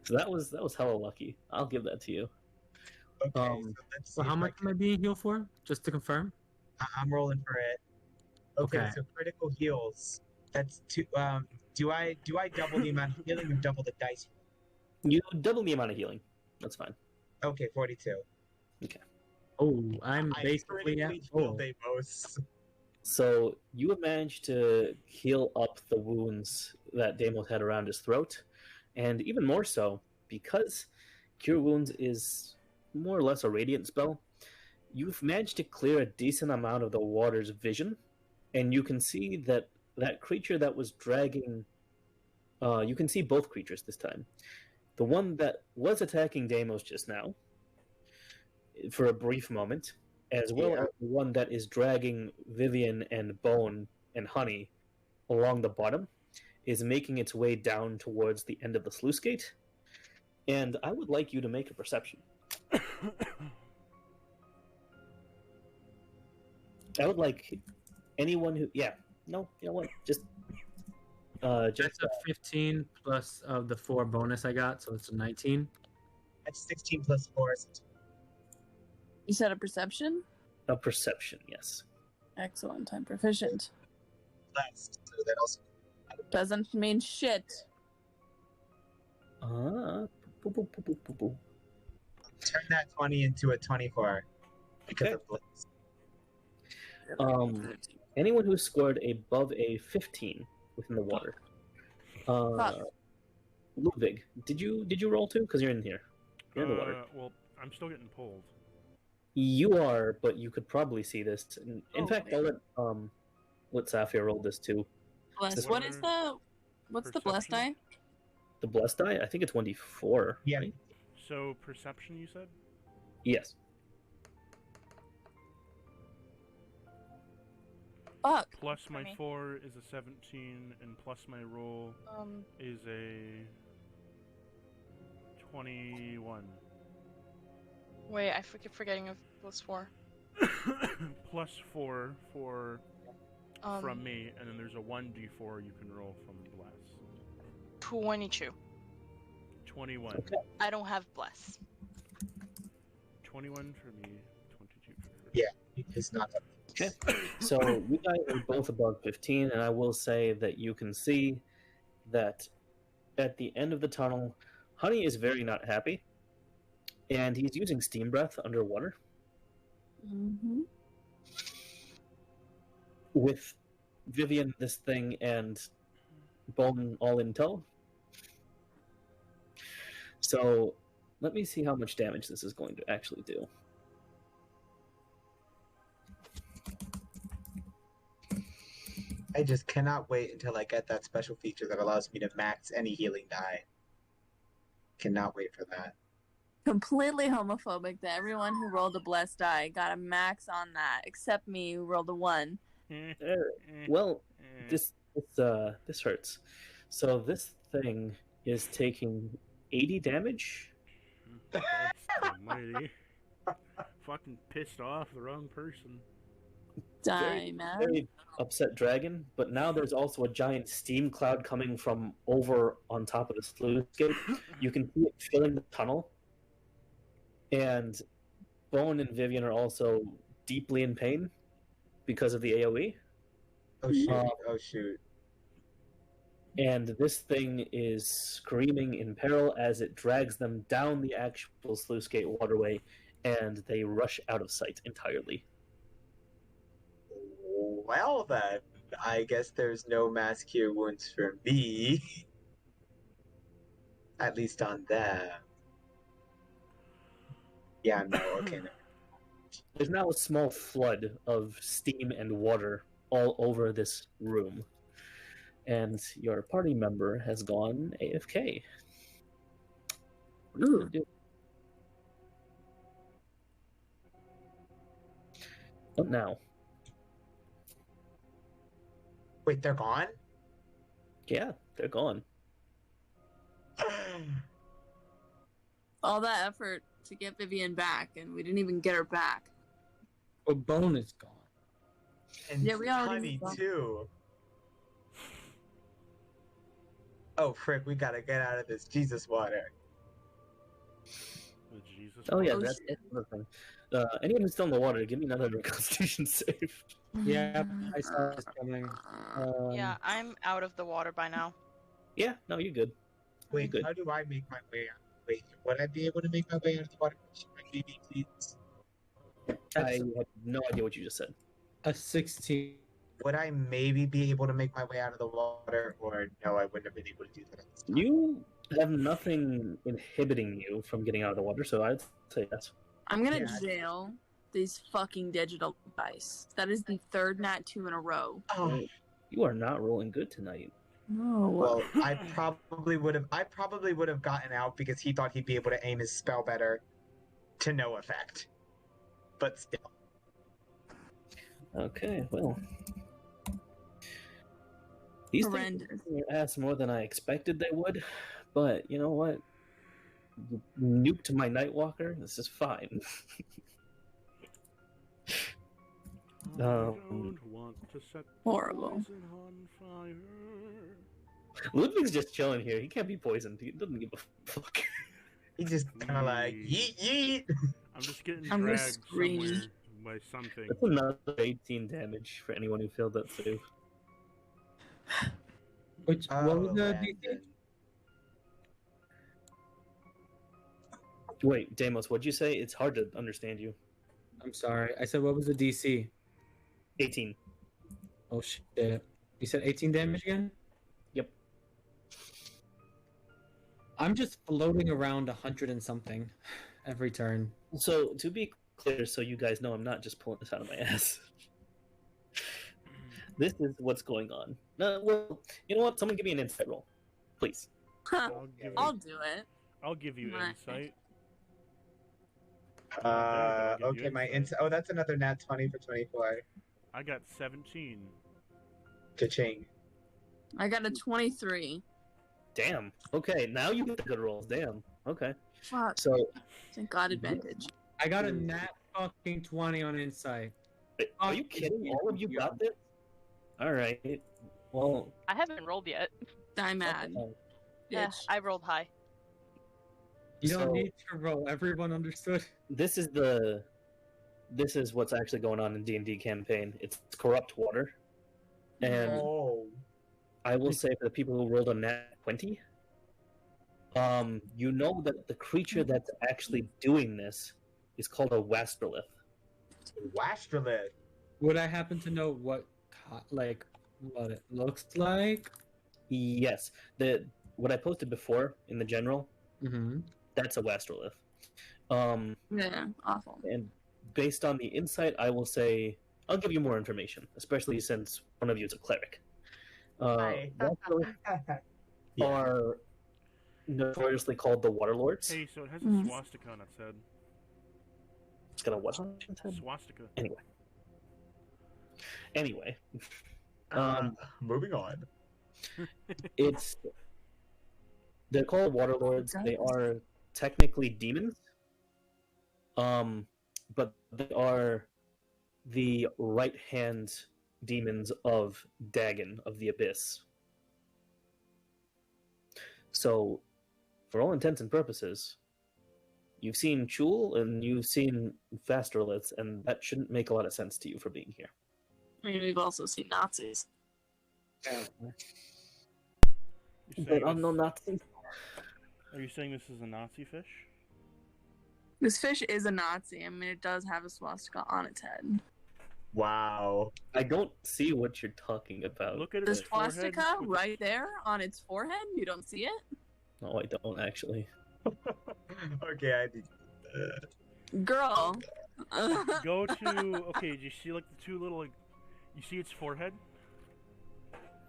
So that was hella lucky. I'll give that to you. Okay, so let's see. So how if much am I being healed for? Just to confirm. I'm rolling for it. Okay, Okay. so critical heals. That's 2. Do I double the amount of healing or double the dice? You double the amount of healing. That's fine. Okay, 42. Oh, I'm basically at critically full. healed Deimos. So you have managed to heal up the wounds that Deimos had around his throat, and even more so, because Cure Wounds is more or less a radiant spell, you've managed to clear a decent amount of the water's vision, and you can see that creature that was dragging... you can see both creatures this time. The one that was attacking Deimos just now, for a brief moment, as well as the one that is dragging Vivian and Bone and Honey along the bottom, is making its way down towards the end of the sluice gate. And I would like you to make a perception. I would like anyone who... Yeah, no, you know what? Just That's a 15 plus of the 4 bonus I got, so it's a 19. That's 16 plus 4. You said a perception? a perception, yes. Excellent. I'm proficient. Last. So that also. Doesn't mean shit. Boo, boo, boo, boo, boo, boo. Turn that 20 into a 24. Because Okay. of Blitz. Anyone who scored above a 15 within the water. Ludwig, did you roll too? Because you're in here. You're in the water. Well, I'm still getting pulled. You are, but you could probably see this. In Oh, fact, wait. I'll let Safia roll this too. Bless. What What is the? What's the blessed die? Perception? The blessed die, I think it's 1d4. Yeah. Right? So perception, you said? Yes. Fuck. Plus my me. 4 is a 17, and plus my roll is a 21. Wait, I keep forgetting of plus 4. Plus 4 for from Um, me, and then there's a 1d4 you can roll from Bless. 22. 21. Okay. I don't have bless. 21 for me, 22 for her. Yeah. It's not that. Okay. So you guys are both above 15, and I will say that you can see that at the end of the tunnel, Honey is very not happy, and he's using steam breath underwater. Mm-hmm. With Vivian, this thing, and Bone all in tow. So let me see how much damage this is going to actually do. I just cannot wait until I get that special feature that allows me to max any healing die. Cannot wait for that. Completely homophobic that everyone who rolled a blessed die got a max on that, except me who rolled a 1. Well, this hurts. So this thing is taking 80 damage. Almighty. Fucking pissed off the wrong person. Die, man. Very upset dragon, but now there's also a giant steam cloud coming from over on top of the sluice gate. You can see it filling the tunnel. And Bone and Vivian are also deeply in pain because of the AoE. Oh shoot! Oh shoot! And this thing is screaming in peril as it drags them down the actual sluice gate waterway and they rush out of sight entirely. Well then, I guess there's no mass cure wounds for me. At least on them. Yeah, no, okay. No. There's now a small flood of steam and water all over this room, and your party member has gone AFK. What are you gonna do? What now? Wait, they're gone? Yeah, they're gone. All that effort to get Vivian back, and we didn't even get her back. But Bone is gone. And Yeah, we already Honey, moved on. too. Oh, frick, we gotta get out of this Jesus water. The Jesus. Oh yeah, Oh, that's shit. another thing. Anyone who's still in the water, give me another Constitution save. Yeah, I saw this coming. Yeah, I'm out of the water by now. Yeah, no, you're good. Wait, Good. how do I make my way out? Wait, would I be able to make my way out of the water? Maybe, please. I have no idea what you just said. A 16. Would I maybe be able to make my way out of the water, or no, I wouldn't have been able to do that at this time. You have nothing inhibiting you from getting out of the water, so I'd say yes. I'm gonna Yeah. jail these fucking digital dice. That is the third nat 2 in a row. Oh, You are not rolling good tonight. No. well, I probably would have gotten out because he thought he'd be able to aim his spell better to no effect. But still. Okay, well. These things Horrendous. asked more than I expected they would, but you know what? You nuked my Nightwalker. This is fine. I don't want to set Horrible. poison on fire. Ludwig's just chilling here. He can't be poisoned. He doesn't give a fuck. He just kind of like, yeet, yeet. I'm just getting I'm gonna dragged scream. somewhere by something. That's another 18 damage for anyone who failed that save. Which what was the man. DC? Wait, Deimos, what'd you say? It's hard to understand you. I'm sorry. I said what was the DC? 18. Oh shit. You said 18 damage again? Yep. I'm just floating around 100 and something every turn. So, to be clear, so you guys know I'm not just pulling this out of my ass. This is what's going on. No, well, you know what? Someone give me an insight roll. Please. I'll do it. I'll give you Right. insight. Okay, my insight. Oh, that's another nat 20 for 24. I got 17. Cha-ching. I got a 23. Damn. Okay, now you get the good rolls. Damn. Okay. Fuck. So, Thank God advantage. I got a nat fucking 20 on insight. are you kidding? All of you got this? Alright. Well, I haven't rolled yet. Die mad. Yeah, Bitch. I rolled high. You don't So- need to roll. Everyone understood. this is what's actually going on in D&D campaign. It's corrupt water. And Oh. I will say for the people who rolled a nat 20, you know that the creature that's actually doing this is called a Wastrolith. Wastrolith. Would I happen to know what it looks like? Yes. What I posted before in the general, Mm-hmm. that's a Wastrolith. Yeah, awful. And based on the insight, I will say I'll give you more information, especially since one of you is a cleric. Hi. Wastrolith Yeah. are notoriously called the Waterlords. Hey, so it has a Mhm. swastika on its head. It's got a what on its head? Swastika. Anyway, Moving on. they're called Waterlords. They are technically demons, but they are the right hand demons of Dagon of the Abyss. So, for all intents and purposes, you've seen Chul and you've seen Fastroliths, and that shouldn't make a lot of sense to you for being here. I mean, we've also seen Nazis. You're But saying I'm no this- Nazi. Are you saying this is a Nazi fish? This fish is a Nazi. I mean, it does have a swastika on its head. Wow. I don't see what you're talking about. Look at The its forehead swastika with right there on its forehead? You don't see it? No, I don't actually. Okay, I need. Girl. Go to okay. Do you see like the two little like? You see its forehead?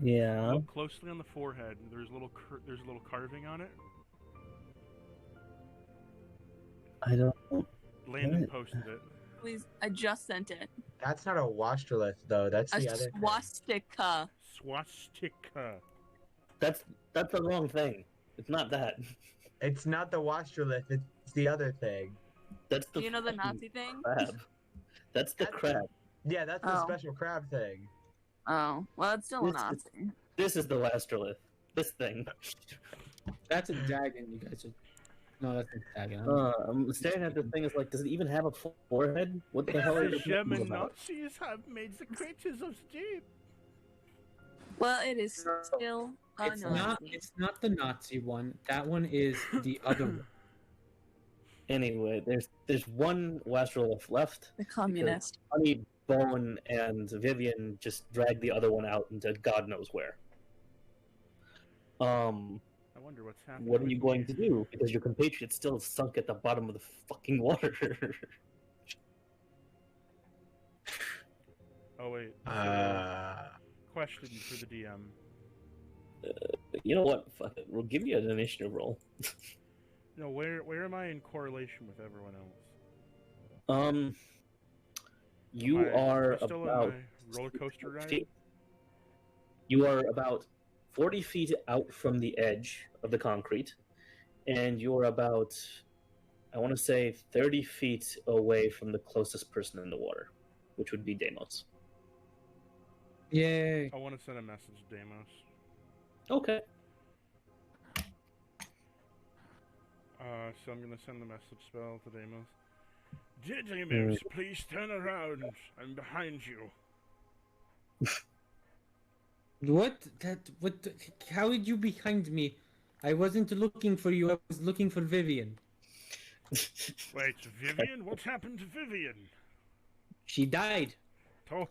Yeah. Look closely on the forehead. There's a little carving on it. I don't. Landon posted it. Please, I just sent it. That's not a wastrolith, though. That's A the other. swastika. Swastika. That's the wrong thing. It's not that. It's not the wastrolith. It's the other thing. That's the. Do you know the fucking Nazi thing? crab. That's the crab. Yeah, that's the Oh. special crab thing. Oh, well, it's still a This is- Nazi. This is the Wastrolith. This thing. That's a dragon, you guys are... No, that's a dragon. I'm staring at the thing. It's like, does it even have a forehead? What the hell are The you German talking about? Nazis have made the creatures of deep. Well, it is still a It's not. Nazi. It's not the Nazi one. That one is the other one. Anyway, there's one Wastrolith left. The communist. Honey, Bone, and Vivian just dragged the other one out into God knows where. I wonder what's happening. What are with you me. going to do? Because your compatriot's still sunk at the bottom of the fucking water. Oh wait. Uh, Question for the DM. You know what? Fuck it. We'll give you an initiative roll. No, where am I in correlation with everyone else? You Am I are still about on my roller coaster ride. feet. You are about 40 feet out from the edge of the concrete, and you're about, I want to say, 30 feet away from the closest person in the water, which would be Deimos. Yay! I want to send a message to Deimos. Okay. So I'm gonna send the message spell to Deimos. Dear Deimos, please turn around. I'm behind you. What? What? How did you behind me? I wasn't looking for you. I was looking for Vivian. Wait, Vivian? What happened to Vivian? She died. Oh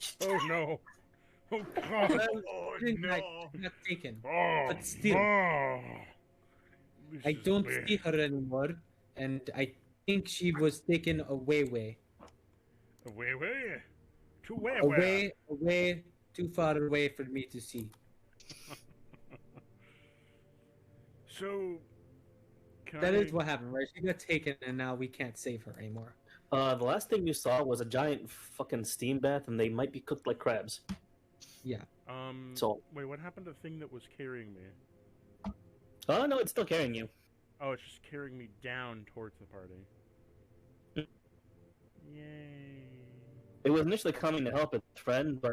no. Oh god. oh Didn't die. no! She got taken. Oh, But still. oh. This I is don't bad. see her anymore, and I think she was taken away. Away? To where? Away, too far away for me to see. So, can That I... is what happened, right? She got taken, and now we can't save her anymore. The last thing you saw was a giant fucking steam bath, and they might be cooked like crabs. So, Wait, what happened to the thing that was carrying me? oh no, it's still carrying you. Oh, it's just carrying me down towards the party. Yay. It was initially coming to help its friend, but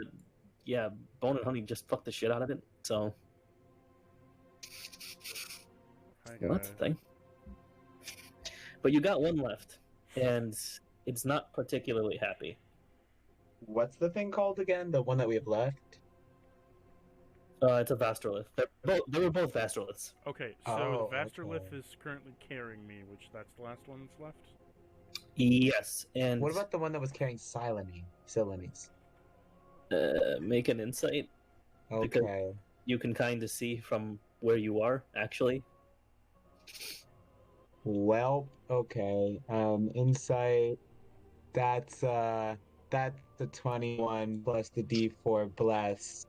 yeah, Bone and Honey just fucked the shit out of it. So Hi, well, that's guys. the thing. But you got one left, and it's not particularly happy. What's the thing called again? The one that we have left? It's a Vastrolith. They were both Vastroliths. Okay, so Oh, the Vastrolith okay. is currently carrying me, which that's the last one that's left. Yes, and What about the one that was carrying Silenes? make an insight. Because- Okay. You can kind of see from where you are, actually. Well, okay. Insight. That's the 21 plus the D4 bless.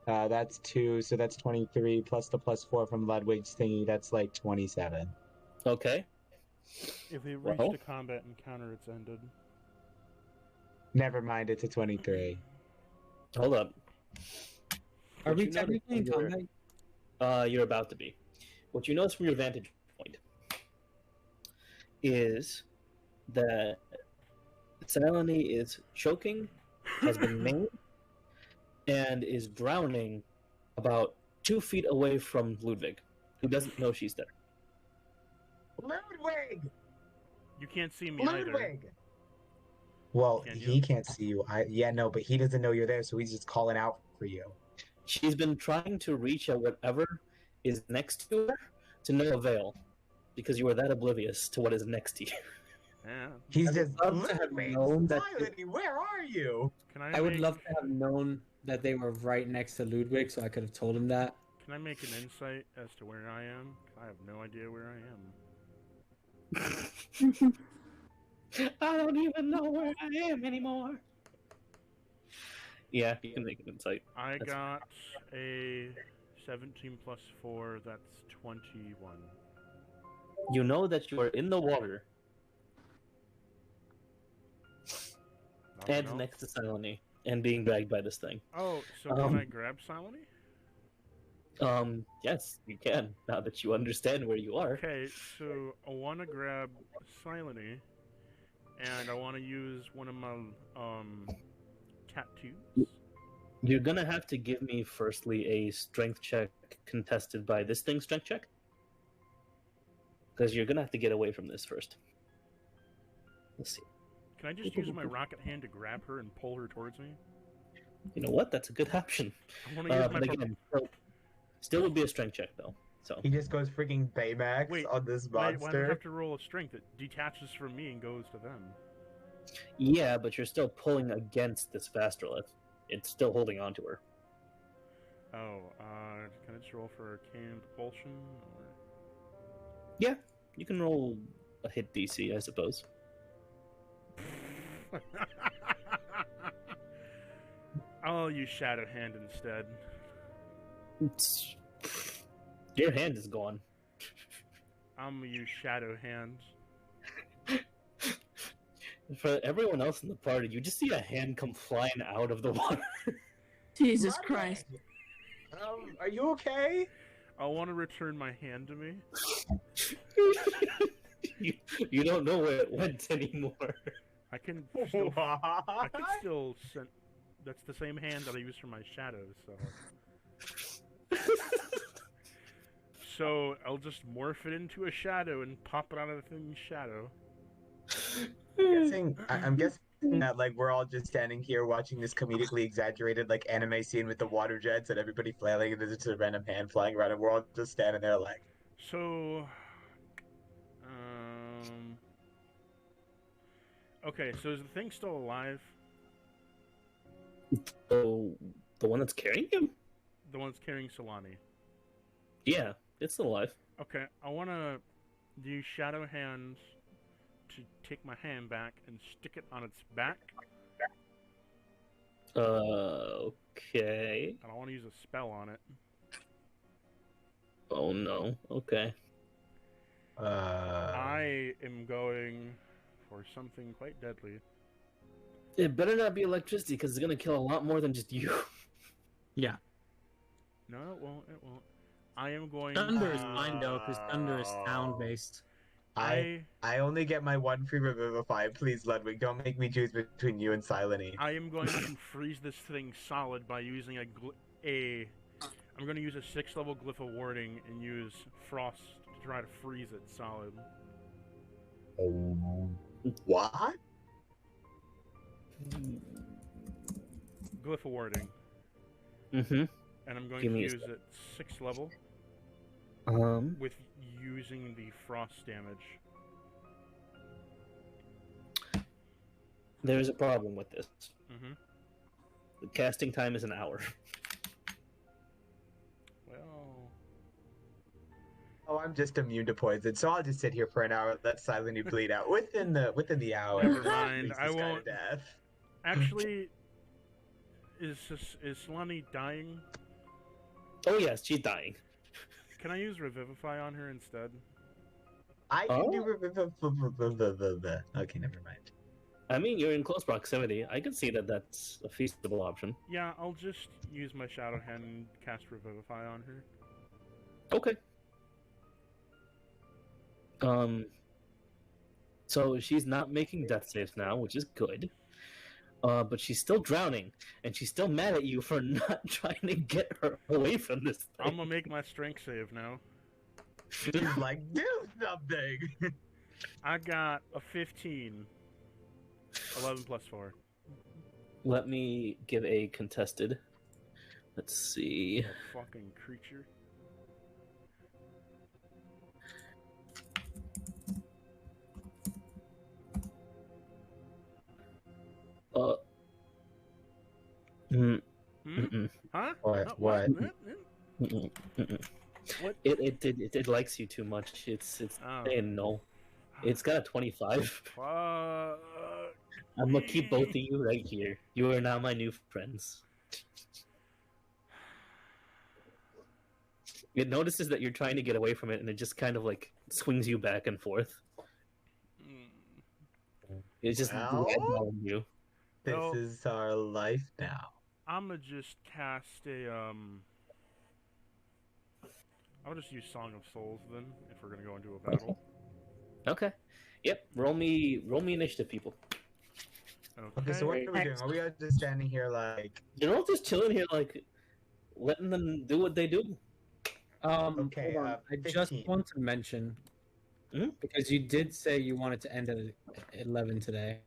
That's 2, so that's 23 plus the +4 from Ludwig's thingy. That's like 27. Okay. If they reached Well. a combat encounter, it's ended. Never mind, it's a 23. Hold up. Are What we you notice technically in from your- combat? You're about to be. What you notice from your vantage point is that Selene is choking, has been maimed, and is drowning about 2 feet away from Ludwig, who doesn't know she's there. Ludwig! You can't see me either. Ludwig! Well, Can he you? can't see you. Yeah, no, but he doesn't know you're there, so he's just calling out for you. She's been trying to reach at whatever is next to her to no avail. because you are that oblivious to what is next to you. Yeah. He's I just would love to have known that. Silently, where are you? Can I I would make- love to have known that they were right next to Ludwig, so I could have told him that. Can I make an insight as to where I am? I have no idea where I am. I don't even know where I am anymore. Yeah, you can make an insight. I That's got a 17 plus 4, that's 21. You know that you are in the water Nothing and else? next to Silony and being dragged by this thing. Oh, so can I grab Silony? Yes, you can, now that you understand where you are. Okay, so I want to grab Silony, and I want to use one of my tattoos. You're gonna have to give me, firstly, a strength check contested by this thing's strength check. Because you're gonna have to get away from this first. Let's see. Can I just use my rocket hand to grab her and pull her towards me? You know what? That's a good option. I want to use my But again, still would be a strength check, though. So He just goes freaking Baymax Wait, on this why do I monster. have to roll a strength? It detaches from me and goes to them. yeah, but you're still pulling against this Vastrolith. It's still holding on to her. Oh, can I just roll for arcane propulsion? Or... Yeah, you can roll a hit DC, I suppose. I'll use Shadow Hand instead. Your hand is gone. I'm gonna use Shadow Hand. For everyone else in the party, you just see a hand come flying out of the water. Jesus Rodney! Christ. Are you okay? I want to return my hand to me. you don't know where it went anymore. I can still, I What? can still send. That's the same hand that I use for my shadows. So I'll just morph it into a shadow and pop it out of the thing's shadow. I'm guessing that like we're all just standing here watching this comedically exaggerated like anime scene with the water jets and everybody flailing and there's just a random hand flying around and we're all just standing there like. So, okay. So is the thing still alive? So, the one that's carrying him? The one's carrying Solani. Yeah, it's still alive. Okay, I want to use Shadow Hands to take my hand back and stick it on its back. Okay. And I want to use a spell on it. Oh no, okay. I am going for something quite deadly. It better not be electricity, because it's gonna kill a lot more than just you. Yeah. No, it won't. It won't. I am going. Thunder is fine though, because thunder is sound based. I only get my one free revivify. Please, Ludwig, don't make me choose between you and Silony. I am going to freeze this thing solid by using I'm going to use a 6th level glyph of warding and use frost to try to freeze it solid. What? Glyph of warding, Mm-hmm. and I'm going Give to me a use it 6th level with using the frost damage. There's a problem with this. Mm-hmm. The casting time is an hour. Well, Oh, I'm just immune to poison, so I'll just sit here for an hour and let Silony bleed out within the hour. never mind. Freeze I this guy to won't. death. Actually, is Solani dying? Oh yes, she's dying. Can I use Revivify on her instead? I can Oh. do. Okay, never mind. I mean, you're in close proximity. I can see that that's a feasible option. Yeah, I'll just use my Shadow Hand and cast Revivify on her. Okay. So she's not making death saves now, which is good. But she's still drowning, and she's still mad at you for not trying to get her away from this thing. I'm gonna make my strength save now. She's like, do something. I got a 15. 11 plus 4. Let me give a contested. Let's see. A fucking creature. Mm, Hmm? mm-mm, Huh? What? No, What? mm-mm, mm-mm. What? It likes you too much. It's Oh. saying no. It's got a 25. Fuck. I'm gonna keep both of you right here. You are now my new friends. It notices that you're trying to get away from it, and it just kind of like swings you back and forth. It's just Well? ragdolling you. This Well- is our life now. I'ma just cast a I'll just use Song of Souls then, if we're gonna go into a battle. Okay. Yep. Roll me initiative, people. Okay, so what are we doing? Are we all just standing here like... You're all just chilling here, like letting them do what they do. Okay, hold on. I just 15. want to mention, Hmm? because you did say you wanted to end at 11 today.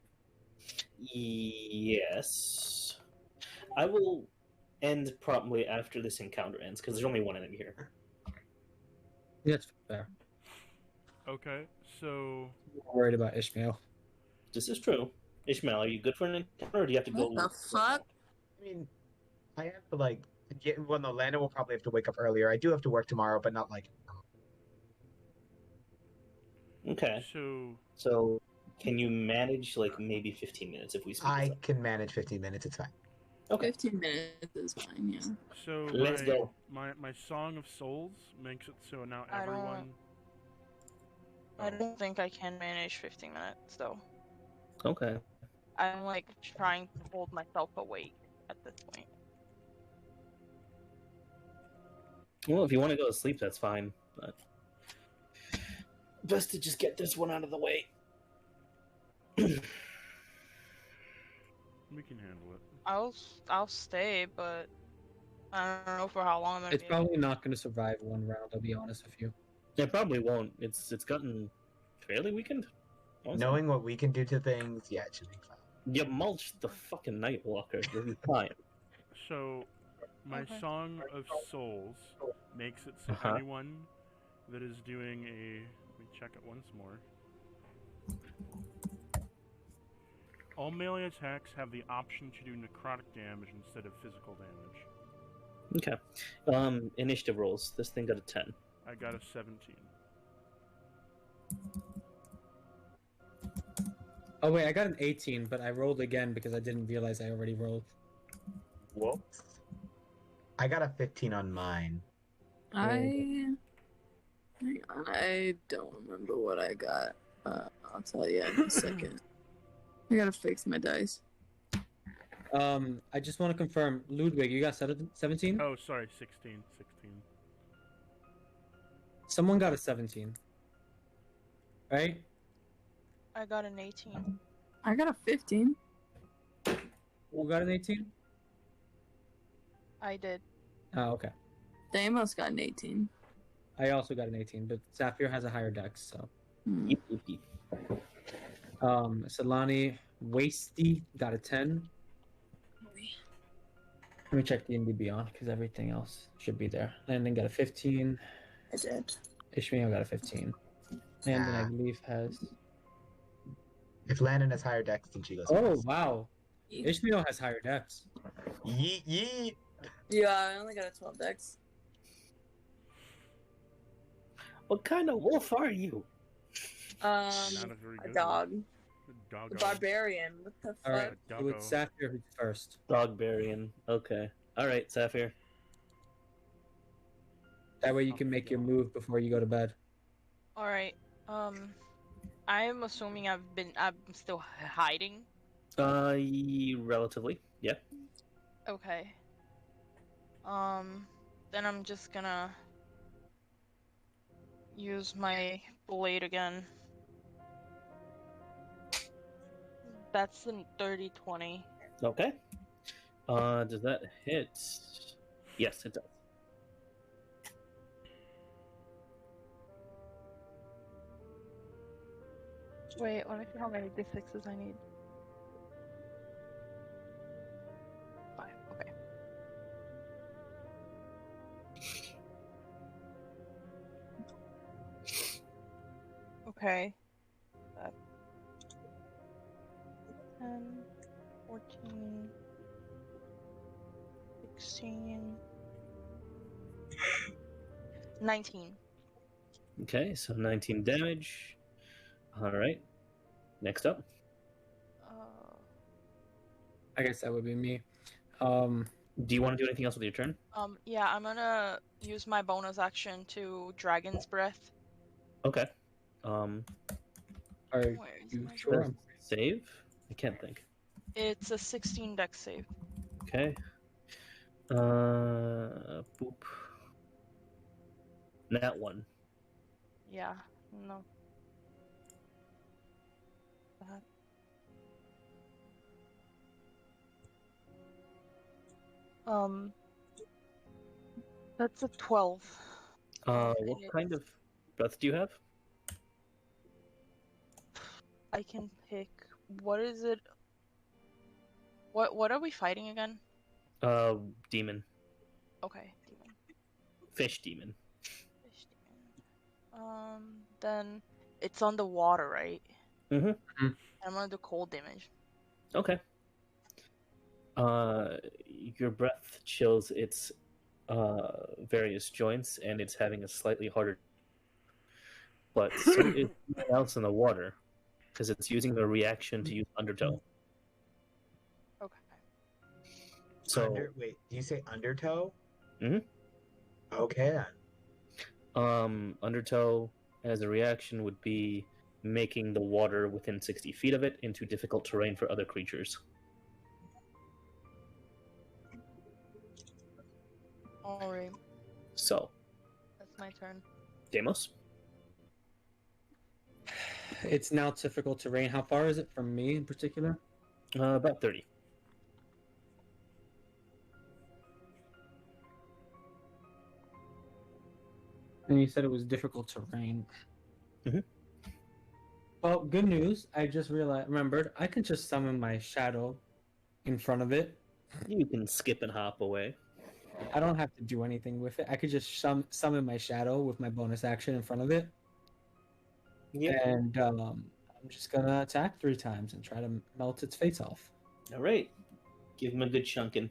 Yes. I will end promptly after this encounter ends, because there's only one enemy here. That's fair. Okay, so I'm worried about Ishmael. This is true. Ishmael, are you good for an encounter, or do you have to go? What the fuck? I mean, I have to like get... Well, no, Landon will probably have to wake up earlier. I do have to work tomorrow, but not like... Okay. So, can you manage like maybe 15 minutes if we speed this I up? can manage 15 minutes, it's fine. Okay. 15 minutes is fine, yeah. so Let's go. My Song of Souls makes it so now I don't- everyone I don't think I can manage 15 minutes though. Okay. I'm like trying to hold myself awake at this point. Well, if you want to go to sleep, that's fine. But best to just get this one out of the way. we can handle it. I'll stay, but I don't know for how long I'm gonna It's be. probably not going to survive one round, I'll be honest with you. It probably won't. It's gotten fairly weakened. honestly. Knowing what we can do to things, yeah, it should be fine. You mulched the fucking Nightwalker. You'll be fine. So my Okay. Song of Souls makes it so Uh-huh. anyone that is doing a... Let me check it once more. All melee attacks have the option to do necrotic damage instead of physical damage. Okay. Initiative rolls. This thing got a 10. I got a 17. Oh wait, I got an 18, but I rolled again because I didn't realize I already rolled. Whoops. I got a 15 on mine. Hang on, I don't remember what I got. I'll tell you in a second. I gotta fix my dice. I just want to confirm, Ludwig, you got 17? Oh, sorry, 16. Someone got a 17. Right? I got an 18. I got a 15. Who got an 18? I did. Oh, okay. Deimos got an 18. I also got an 18, but Sapphire has a higher dex, so. Hmm. Yeep, yeep, yeep. Solani Wasty got a 10. Let me check D&D Beyond, because everything else should be there. Landon got a 15. I did. Ishmael got a 15. Landon, I Ah. believe, has... If Landon has higher dex, then she goes Oh, first. wow. Ishmael has higher dex. Yeet, yeet. Yeah, I only got a 12 dex. What kind of wolf are you? Not a very A good dog. one. A Doggo. barbarian. What the fuck? Alright, so Doggo. it's Sapphire who's first. Dogbarian. Okay. Alright, Sapphire. That way you can make your move before you go to bed. All right. I'm assuming I'm still hiding. Relatively. Yeah. Okay. Then I'm just gonna use my blade again. That's a 30-20. Okay. Does that hit? Yes, it does. Wait, let me see how many d6s I need. 5. Okay. Okay. 10, 14, 16. 19. Okay, so 19 damage. All right. Next up. I guess that would be me. Do you want to do anything else with your turn? Yeah, I'm gonna use my bonus action to Dragon's Breath. Okay. Are Where is you my sure? bonus? Save? I can't think. It's a 16 dex save. Okay. Boop. That one. Yeah, no. That. That's a 12. What kind of breath do you have? I can pick. What is it? What are we fighting again? Demon. Okay, demon. Fish demon. Fish demon. Then it's on the water, right? Mm-hmm. I'm gonna do cold damage. Okay. Your breath chills its various joints, and it's having a slightly harder. But so is something else in the water, because it's using a reaction to use undertow. Okay. So Wait, do you say undertow? Mhm. Okay then. Undertow as a reaction would be making the water within 60 feet of it into difficult terrain for other creatures. Alright, So, that's my turn. Deimos? It's now difficult terrain. How far is it from me in particular? About 30. And you said it was difficult terrain. Mhm. Well, good news. I just remembered I can just summon my shadow in front of it. You can skip and hop away. I don't have to do anything with it. I could just summon my shadow with my bonus action in front of it. Yep. And I'm just gonna attack 3 times and try to melt its face off. All right. Give him a good chunking.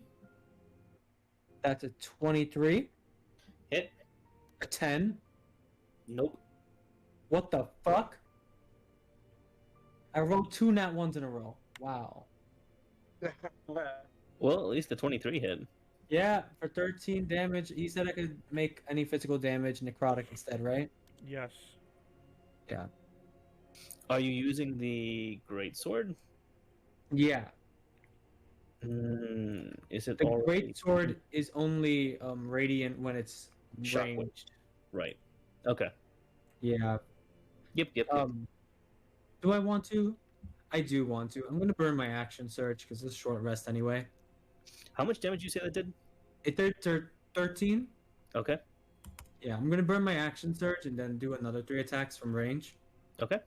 That's a 23. Hit. A 10. Nope. What the fuck? I rolled 2 nat 1s in a row. Wow. Well, at least the 23 hit. Yeah, for 13 damage. You said I could make any physical damage necrotic instead, right? Yes. Yeah. Are you using the greatsword? Yeah. Is it The already... great sword is only radiant when it's Shockwave. ranged. Right. Okay. Yeah. Yep. Do I want to? I do want to. I'm gonna burn my action surge because it's a short rest anyway. How much damage did you say that did? It did 13. Okay. Yeah, I'm gonna burn my action surge and then do another 3 attacks from range. Okay.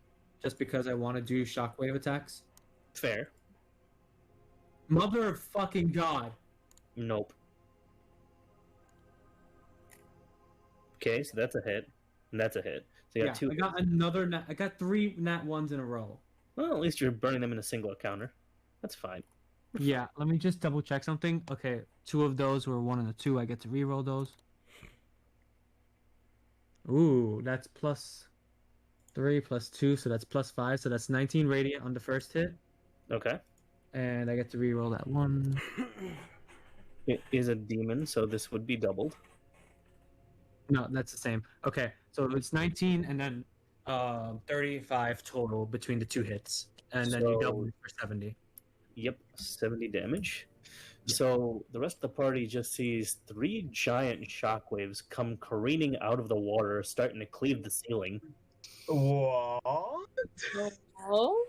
Just because I want to do shockwave attacks. Fair. Mother of fucking God. Nope. Okay, so that's a hit. And that's a hit. So you got 2 I got another I got 3 nat 1s in a row. Well, at least you're burning them in a single encounter. That's fine. Yeah, let me just double check something. Okay, 2 of those were 1 and a 2. I get to reroll those. Ooh, that's plus 3 plus 2, so that's plus 5. So that's 19 radiant on the first hit. Okay. And I get to reroll that 1. It is a demon, so this would be doubled. No, that's the same. Okay, so it's 19 and then 35 total between the 2 hits. And then you double it for 70. Yep, 70 damage. So the rest of the party just sees 3 giant shockwaves come careening out of the water, starting to cleave the ceiling. What? Oh?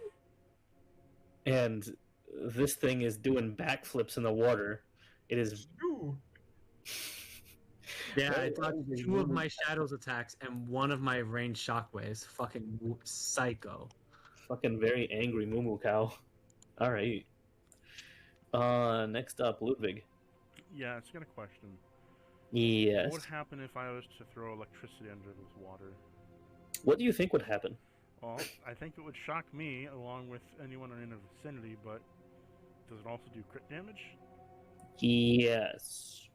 And this thing is doing backflips in the water. It is... Yeah, I thought 2 of my shadows attacks and 1 of my ranged shockwaves. Fucking psycho. Fucking very angry Moo Cow. Alright. Next up, Ludwig. Yeah, it's got a question. Yes. What would happen if I was to throw electricity under this water? What do you think would happen? Well, I think it would shock me along with anyone in the vicinity, but does it also do crit damage? Yes.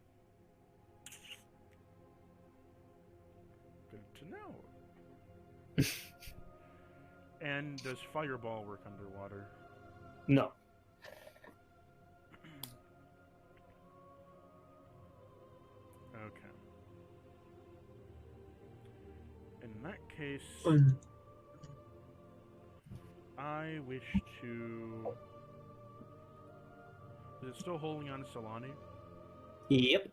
Good to know. And does fireball work underwater? No. Okay. In that case, I wish to... Is it still holding on to Solani? Yep.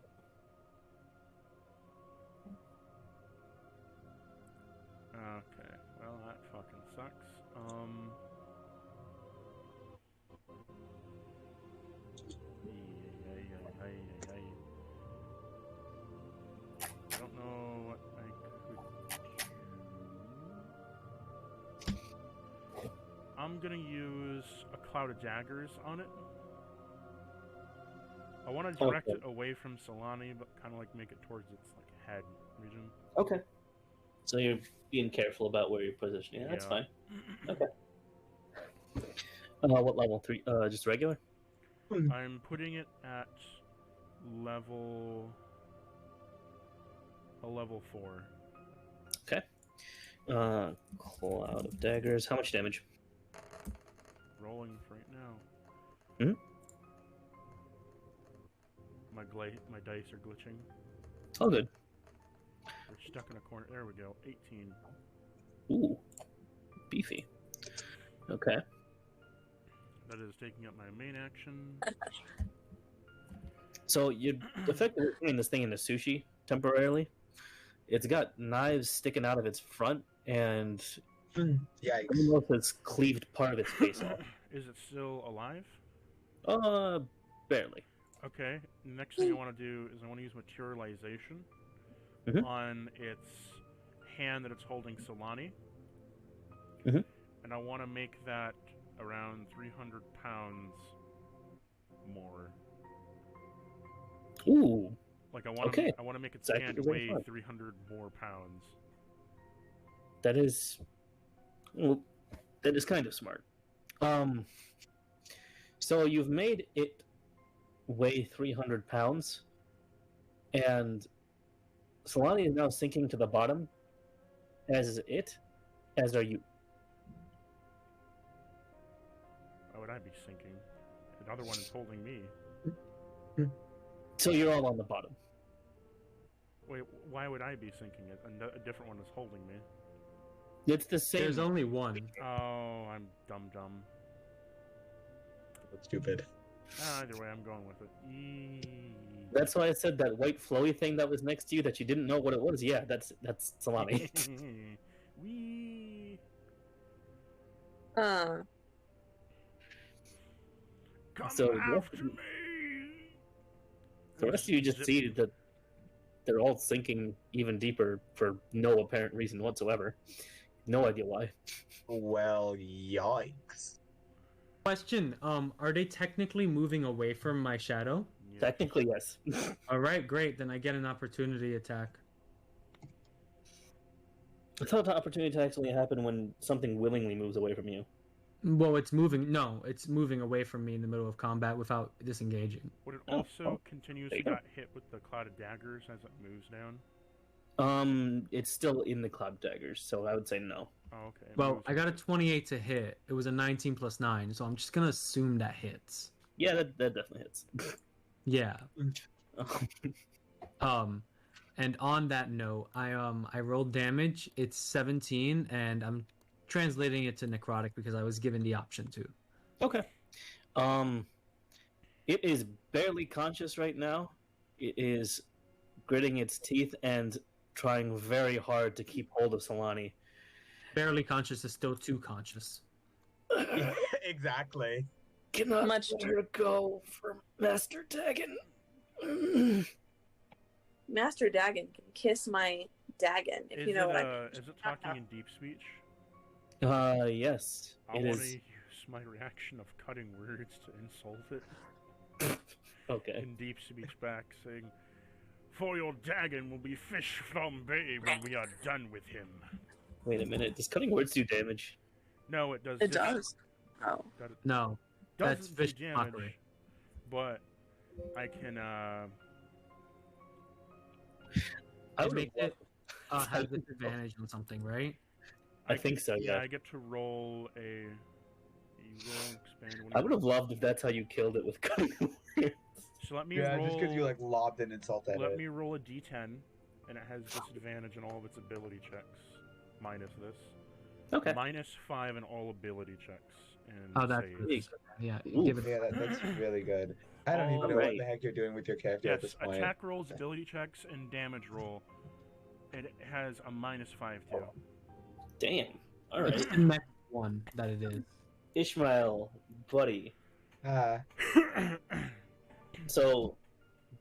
Okay, well that fucking sucks. I don't know what I could do. I'm gonna use a cloud of daggers on it. I want to direct it away from Solani, but kind of like make it towards its like head region. Okay. So you're being careful about where you're positioning. Yeah, that's fine. Okay. What level? 3? Just regular? I'm putting it at level 4. Okay. Cloud of daggers. How much damage? Rolling for right now. Hmm? My dice are glitching. Oh, good. They're stuck in a corner. There we go. 18. Ooh. Beefy. Okay. That is taking up my main action. So you're effectively putting this thing into sushi temporarily. It's got knives sticking out of its front, and yikes. almost has cleaved part of its face off. Is it still alive? Barely. Okay. Next thing I want to do is I want to use materialization on its hand that it's holding Solani. And I want to make that around 300 pounds more. Ooh. Like I want to make its hand weigh 300 more pounds. That is, well, that is kind of smart. So you've made it weigh 300 pounds, and Solani is now sinking to the bottom, as is it, as are you. Why would I be sinking? Another one is holding me. So you're all on the bottom. Wait, why would I be sinking? A different one is holding me. It's the same. There's only one. Oh, I'm dumb. That's stupid. Either way, I'm going with it. That's why I said that white flowy thing that was next to you that you didn't know what it was. Yeah, that's Solani. Wee. Uh, Come So, after me. The rest of you just see that they're all sinking even deeper for no apparent reason whatsoever. No idea why. Well, yikes. Question, are they technically moving away from my shadow? Yes. Technically, yes. Alright, great, then I get an opportunity attack. I thought the opportunity attacks only happen when something willingly moves away from you. Well, it's moving away from me in the middle of combat without disengaging. Would it also continuously got hit with the cloud of daggers as it moves down? It's still in the cloud daggers, so I would say no. Oh, okay. Well, I got a 28 to hit. It was a 19 plus 9, so I'm just gonna assume that hits. Yeah, that definitely hits. Yeah. And on that note, I rolled damage. It's 17, and I'm translating it to necrotic because I was given the option to. Okay. It is barely conscious right now. It is gritting its teeth and trying very hard to keep hold of Solani. Barely conscious is still too conscious. Exactly. Cannot Much- let her go for Master Dagon. Master Dagon can kiss my Dagon, if you know what I mean. Is it talking in deep speech? Yes. I It want to is. use my reaction of cutting words to insult it Okay. in deep speech back, saying, "For your Dagon will be fish flambé when we are done with him." Wait a minute. Does cutting words do damage? No, it does. It does. Oh. No, that's Doesn't fish do damage, mockery. but I can I It would makes have it have disadvantage on something, right? I think so, yeah. I get to roll a. You will expand. I would have loved if that's how you killed it with cutting words. So let me Yeah, roll. just because you like lobbed an insult at Let it. me roll a d10, and it has disadvantage on all of its ability checks, minus this. Okay. -5 in all ability checks and Oh, that's saves. really good. Yeah, Oof. give it. Yeah, that's really good. I don't even know Alright. what the heck you're doing with your character at Yes, this point. attack rolls, ability checks, and damage roll. It has a -5 too. Damn. It's Alright. the next one that it is. Ishmael, buddy. Ah, So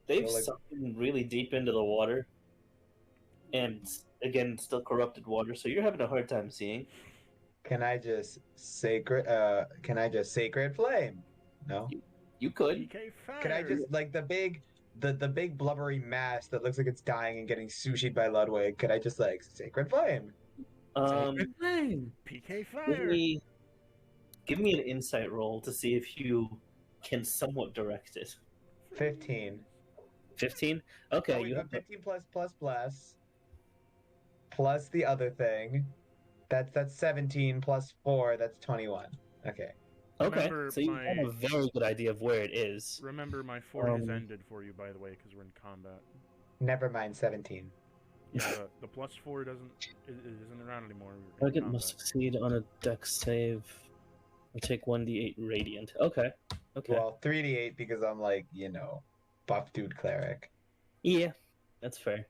they've So, like- sunk in really deep into the water. And again, still corrupted water, so you're having a hard time seeing. can I just sacred flame? No. You could. PK fire. Can I just like the big blubbery mass that looks like it's dying and getting sushied by Ludwig? Could I just like sacred flame? Sacred flame. PK Give fire? me an insight roll to see if you can somewhat direct it. 15. 15? Okay, Oh, wait, you but have 15 plus the other thing. That's 17 plus 4. That's 21. Okay. okay. Remember So you my- have a very good idea of where it is. Remember, my fort has Um, ended for you, by the way, because we're in combat. Never mind 17. Yeah, the +4 it isn't around anymore. We're in Target combat. must succeed on a dex save or take 1d8 radiant. Okay. Okay. Well, 3d8 because I'm like, buff dude cleric. Yeah, that's fair.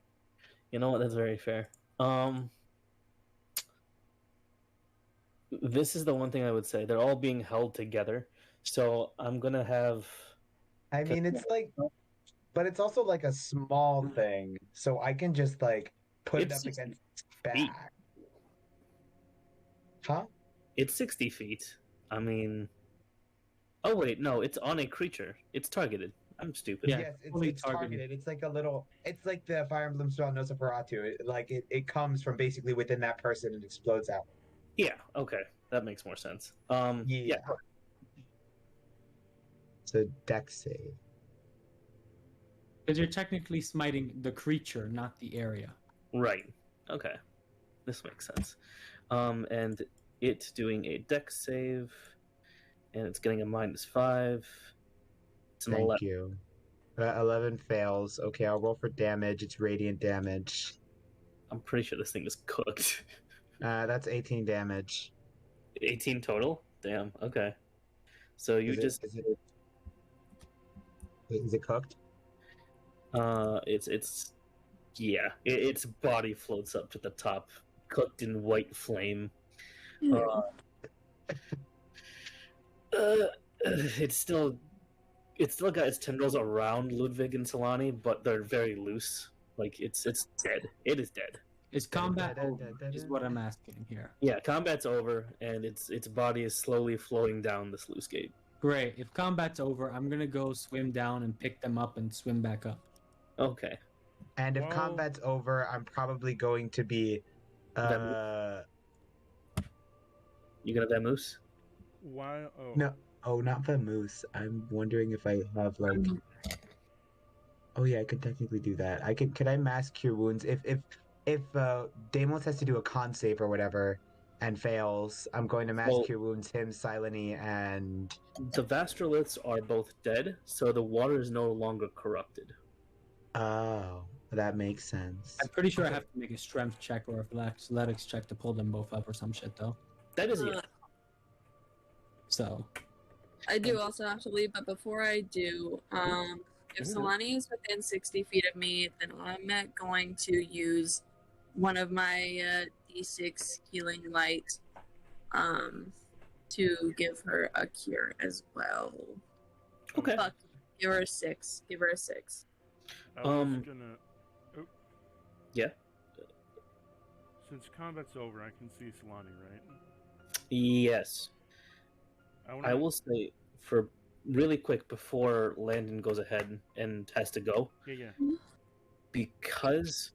You know what? That's very fair. This is the one thing I would say. They're all being held together. So I'm gonna have. I mean, it's like, but it's also like a small thing, so I can just like put it It's up 60 against its feet. back. Huh? It's 60 feet. I mean. Oh wait, no, it's on a creature. It's targeted. I'm stupid. Yeah, Yes, fully it's targeted. It's like it's like the Fire Emblem spell Nosferatu. It comes from basically within that person and explodes out. Yeah. Okay, that makes more sense. Yeah. So dex save. Because you're technically smiting the creature, not the area. Right. Okay. This makes sense. And it's doing a dex save, and it's getting a -5. It's an Thank 11. you. 11 fails. Okay, I'll roll for damage. It's radiant damage. I'm pretty sure this thing is cooked. That's 18 damage. 18 total? Damn. Okay. So you Is just is it cooked? it's yeah. Its body floats up to the top, cooked in white flame. It's still got its tendrils around Ludwig and Solani, but they're very loose. Like it's dead. It is dead. Is combat over? Is what I'm asking here. Yeah, combat's over, and its body is slowly floating down the sluice gate. Great. If combat's over, I'm gonna go swim down and pick them up and swim back up. Okay. And if Well- combat's over, I'm probably going to be. You gonna vamoose? Why? Oh. No. Oh, not the moose. I'm wondering if I have like. Oh yeah, I could technically do that. Could I mass cure wounds if Deimos has to do a con save or whatever and fails? I'm going to mass Well- cure wounds him, Sileny, and The Vastroliths are both dead, so the water is no longer corrupted. oh, that makes sense. I'm pretty sure I have to make a strength check or a athletics check to pull them both up or some shit though. That is it. So I do also have to leave, but before I do, if Solani is within 60 feet of me, then I'm going to use one of my D6 healing light to give her a cure as well. Okay. Fuck, give her a 6. Give her a 6. I was gonna. Oh. Yeah. Since combat's over, I can see Solani, right? Yes. wanna... I will say, for really quick before Landon goes ahead and has to go, Yeah. because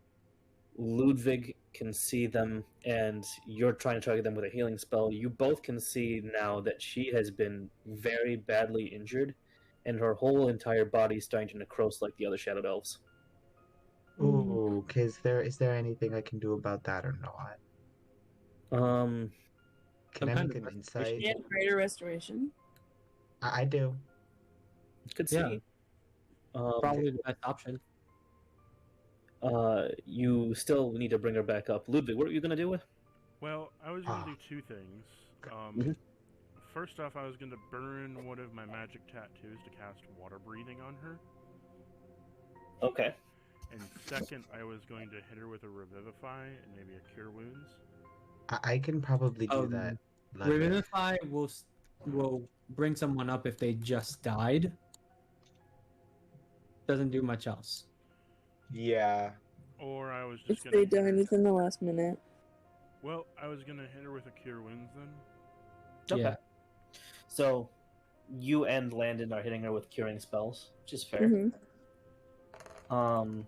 Ludwig can see them and you're trying to target them with a healing spell, you both can see now that she has been very badly injured and her whole entire body is starting to necrose like the other shadowed elves. Ooh, is there anything I can do about that or not? Um, Can Some I kind make of an insight? And greater restoration. I do. could Yeah. see. Probably the best option. You still need to bring her back up. Ludwig, what are you gonna do with? Well, I was going to do two things. Mhm. First off, I was going to burn one of my magic tattoos to cast water breathing on her. Okay. And second, I was going to hit her with a revivify and maybe a cure wounds. I can probably do that. Ludwig. Revivify will bring someone up if they just died. Doesn't do much else. Yeah. Or I was If just they going to... died within the last minute. Well, I was going to hit her with a cure wounds then. Okay. Yeah. So, you and Landon are hitting her with curing spells, which is fair. Mm-hmm.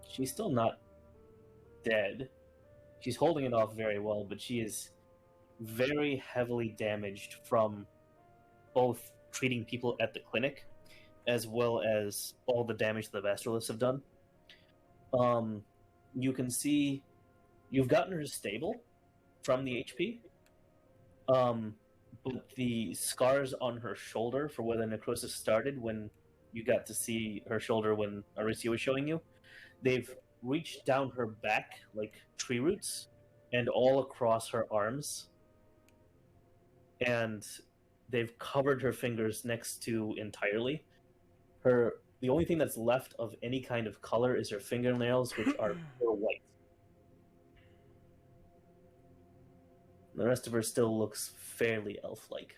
She's still not dead. She's holding it off very well, but she is very heavily damaged from both treating people at the clinic as well as all the damage the Vastralists have done. You can see you've gotten her stable from the HP, but the scars on her shoulder for where the necrosis started when you got to see her shoulder when Aricia was showing you, they've reached down her back like tree roots and all across her arms, and they've covered her fingers next to entirely. The only thing that's left of any kind of color is her fingernails, which are pure white. The rest of her still looks fairly elf-like.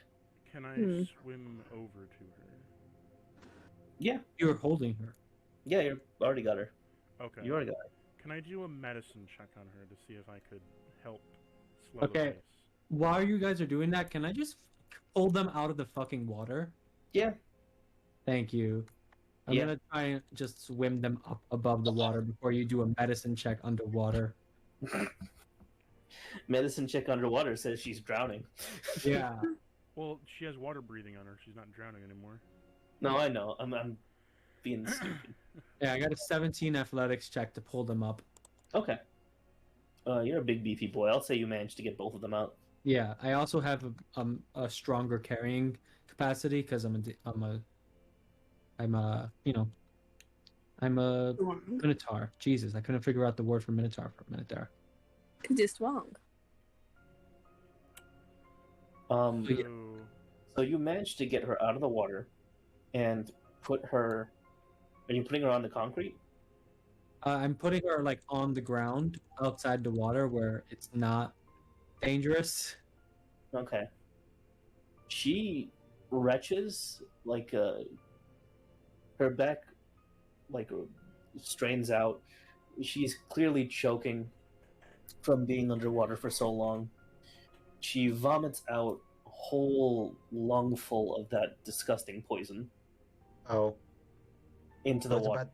Can I swim over to her? Yeah, You're holding her. yeah, you already got her. Okay. You already got her. Can I do a medicine check on her to see if I could help slow Okay. the pace? While you guys are doing that, can I just pull them out of the fucking water? Yeah. Thank you. I'm Yeah. gonna try and just swim them up above the water before you do a medicine check underwater. Medicine check underwater says she's drowning. Yeah. Well, she has water breathing on her. She's not drowning anymore. No, I know. I'm being stupid. Yeah, I got a 17 athletics check to pull them up. Okay. You're a big beefy boy. I'll say you managed to get both of them out. Yeah, I also have a stronger carrying capacity because I'm a Minotaur. Jesus, I couldn't figure out the word for Minotaur for a minute there. Because you're strong. So you managed to get her out of the water and put her. Are you putting her on the concrete? I'm putting her like on the ground outside the water where it's not dangerous. Okay. She retches like her back like strains out. She's clearly choking from being underwater for so long. She vomits out a whole lungful of that disgusting poison Oh. into the water.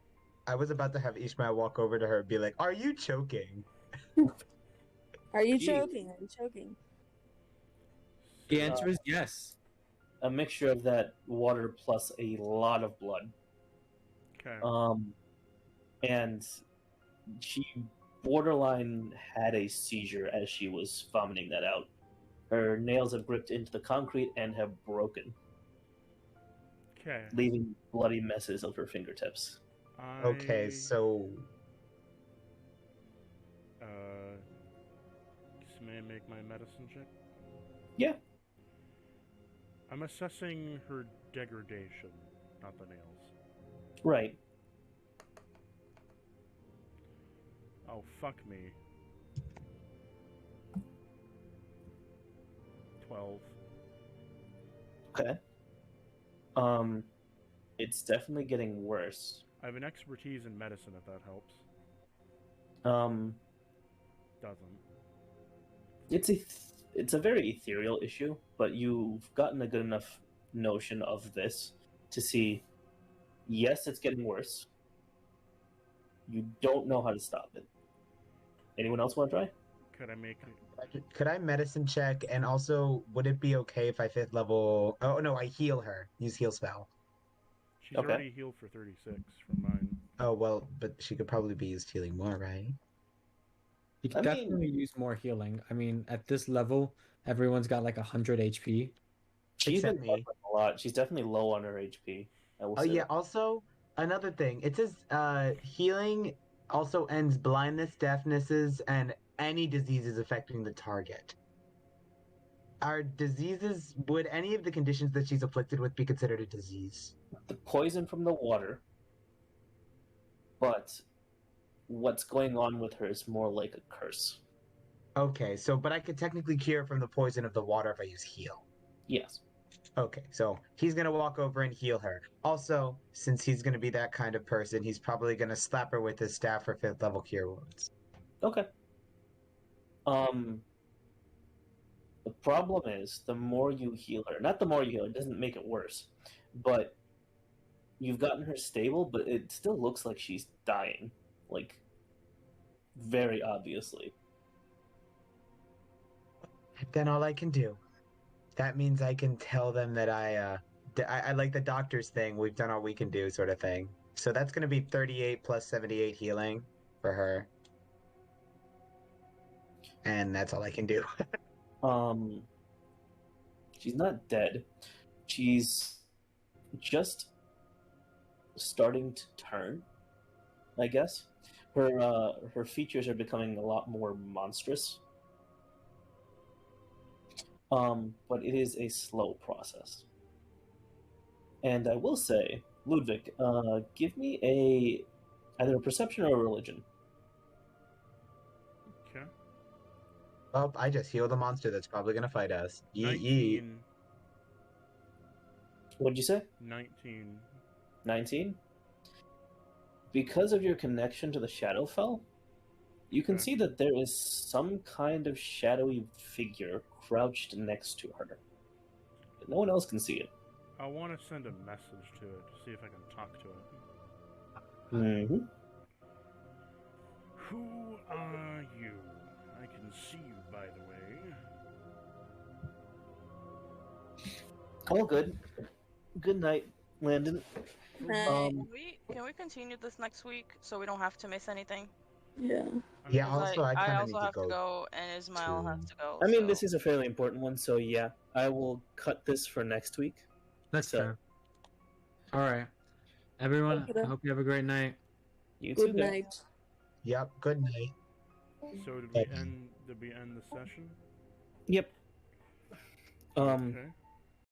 I was about to have Ishmael walk over to her and be like, "Are you choking?" Are you Jeez. choking? Are you choking? The answer is yes. A mixture of that water plus a lot of blood. Okay. And she borderline had a seizure as she was vomiting that out. Her nails have gripped into the concrete and have broken, Okay. leaving bloody messes of her fingertips. Okay, so May I make my medicine check? Yeah. I'm assessing her degradation, not the nails. Right. Oh, fuck me. 12. Okay. It's definitely getting worse. I have an expertise in medicine, if that helps. Doesn't. It's a very ethereal issue, but you've gotten a good enough notion of this to see, yes, it's getting worse. You don't know how to stop it. Anyone else want to try? Could I make... could I medicine check? And also, would it be okay if I 5th level? Oh no, I heal her. Use heal spell. She's already healed for 36 from mine. Oh, well, but she could probably be used healing more, right? You can definitely use more healing. I mean, at this level, everyone's got like 100 HP. She's Except been me. a lot. She's definitely low on her HP. I will Oh, say yeah, that. also, another thing. It says healing also ends blindness, deafnesses, and any diseases affecting the target. Are diseases, would any of the conditions that she's afflicted with be considered a disease? The poison from the water, but what's going on with her is more like a curse. Okay, so, but I could technically cure from the poison of the water if I use heal. Yes. Okay, so he's gonna walk over and heal her. Also, since he's gonna be that kind of person, he's probably gonna slap her with his staff for 5th level cure wounds. Okay. The problem is, the more you heal her, not the more you heal her, it doesn't make it worse, but you've gotten her stable, but it still looks like she's dying. Like, very obviously. Then all I can do. That means I can tell them that I like the doctor's thing. We've done all we can do, sort of thing. So that's going to be 38 plus 78 healing for her, and that's all I can do. She's not dead. She's just starting to turn, I guess. Her features are becoming a lot more monstrous. But it is a slow process. And I will say, Ludwig, give me either a perception or a religion. Okay. Oh, I just healed a monster that's probably going to fight us. 19. What'd you say? 19. 19? Because of your connection to the Shadowfell, you can see that there is some kind of shadowy figure crouched next to her. No one else can see it. I want to send a message to it to see if I can talk to it. Mm-hmm. Who are you? I can see you, by the way. All good. Good night, Landon. Can we continue this next week so we don't have to miss anything? Yeah. Yeah, also, I kind of need to have go. to go, and Ismail has to go. I mean, so. this is a fairly important one, so yeah, I will cut this for next week. That's fair. All right, everyone. I hope you have a great night. You Good too, guys. night. Yep. Good night. So did we end the session? Yep. Okay.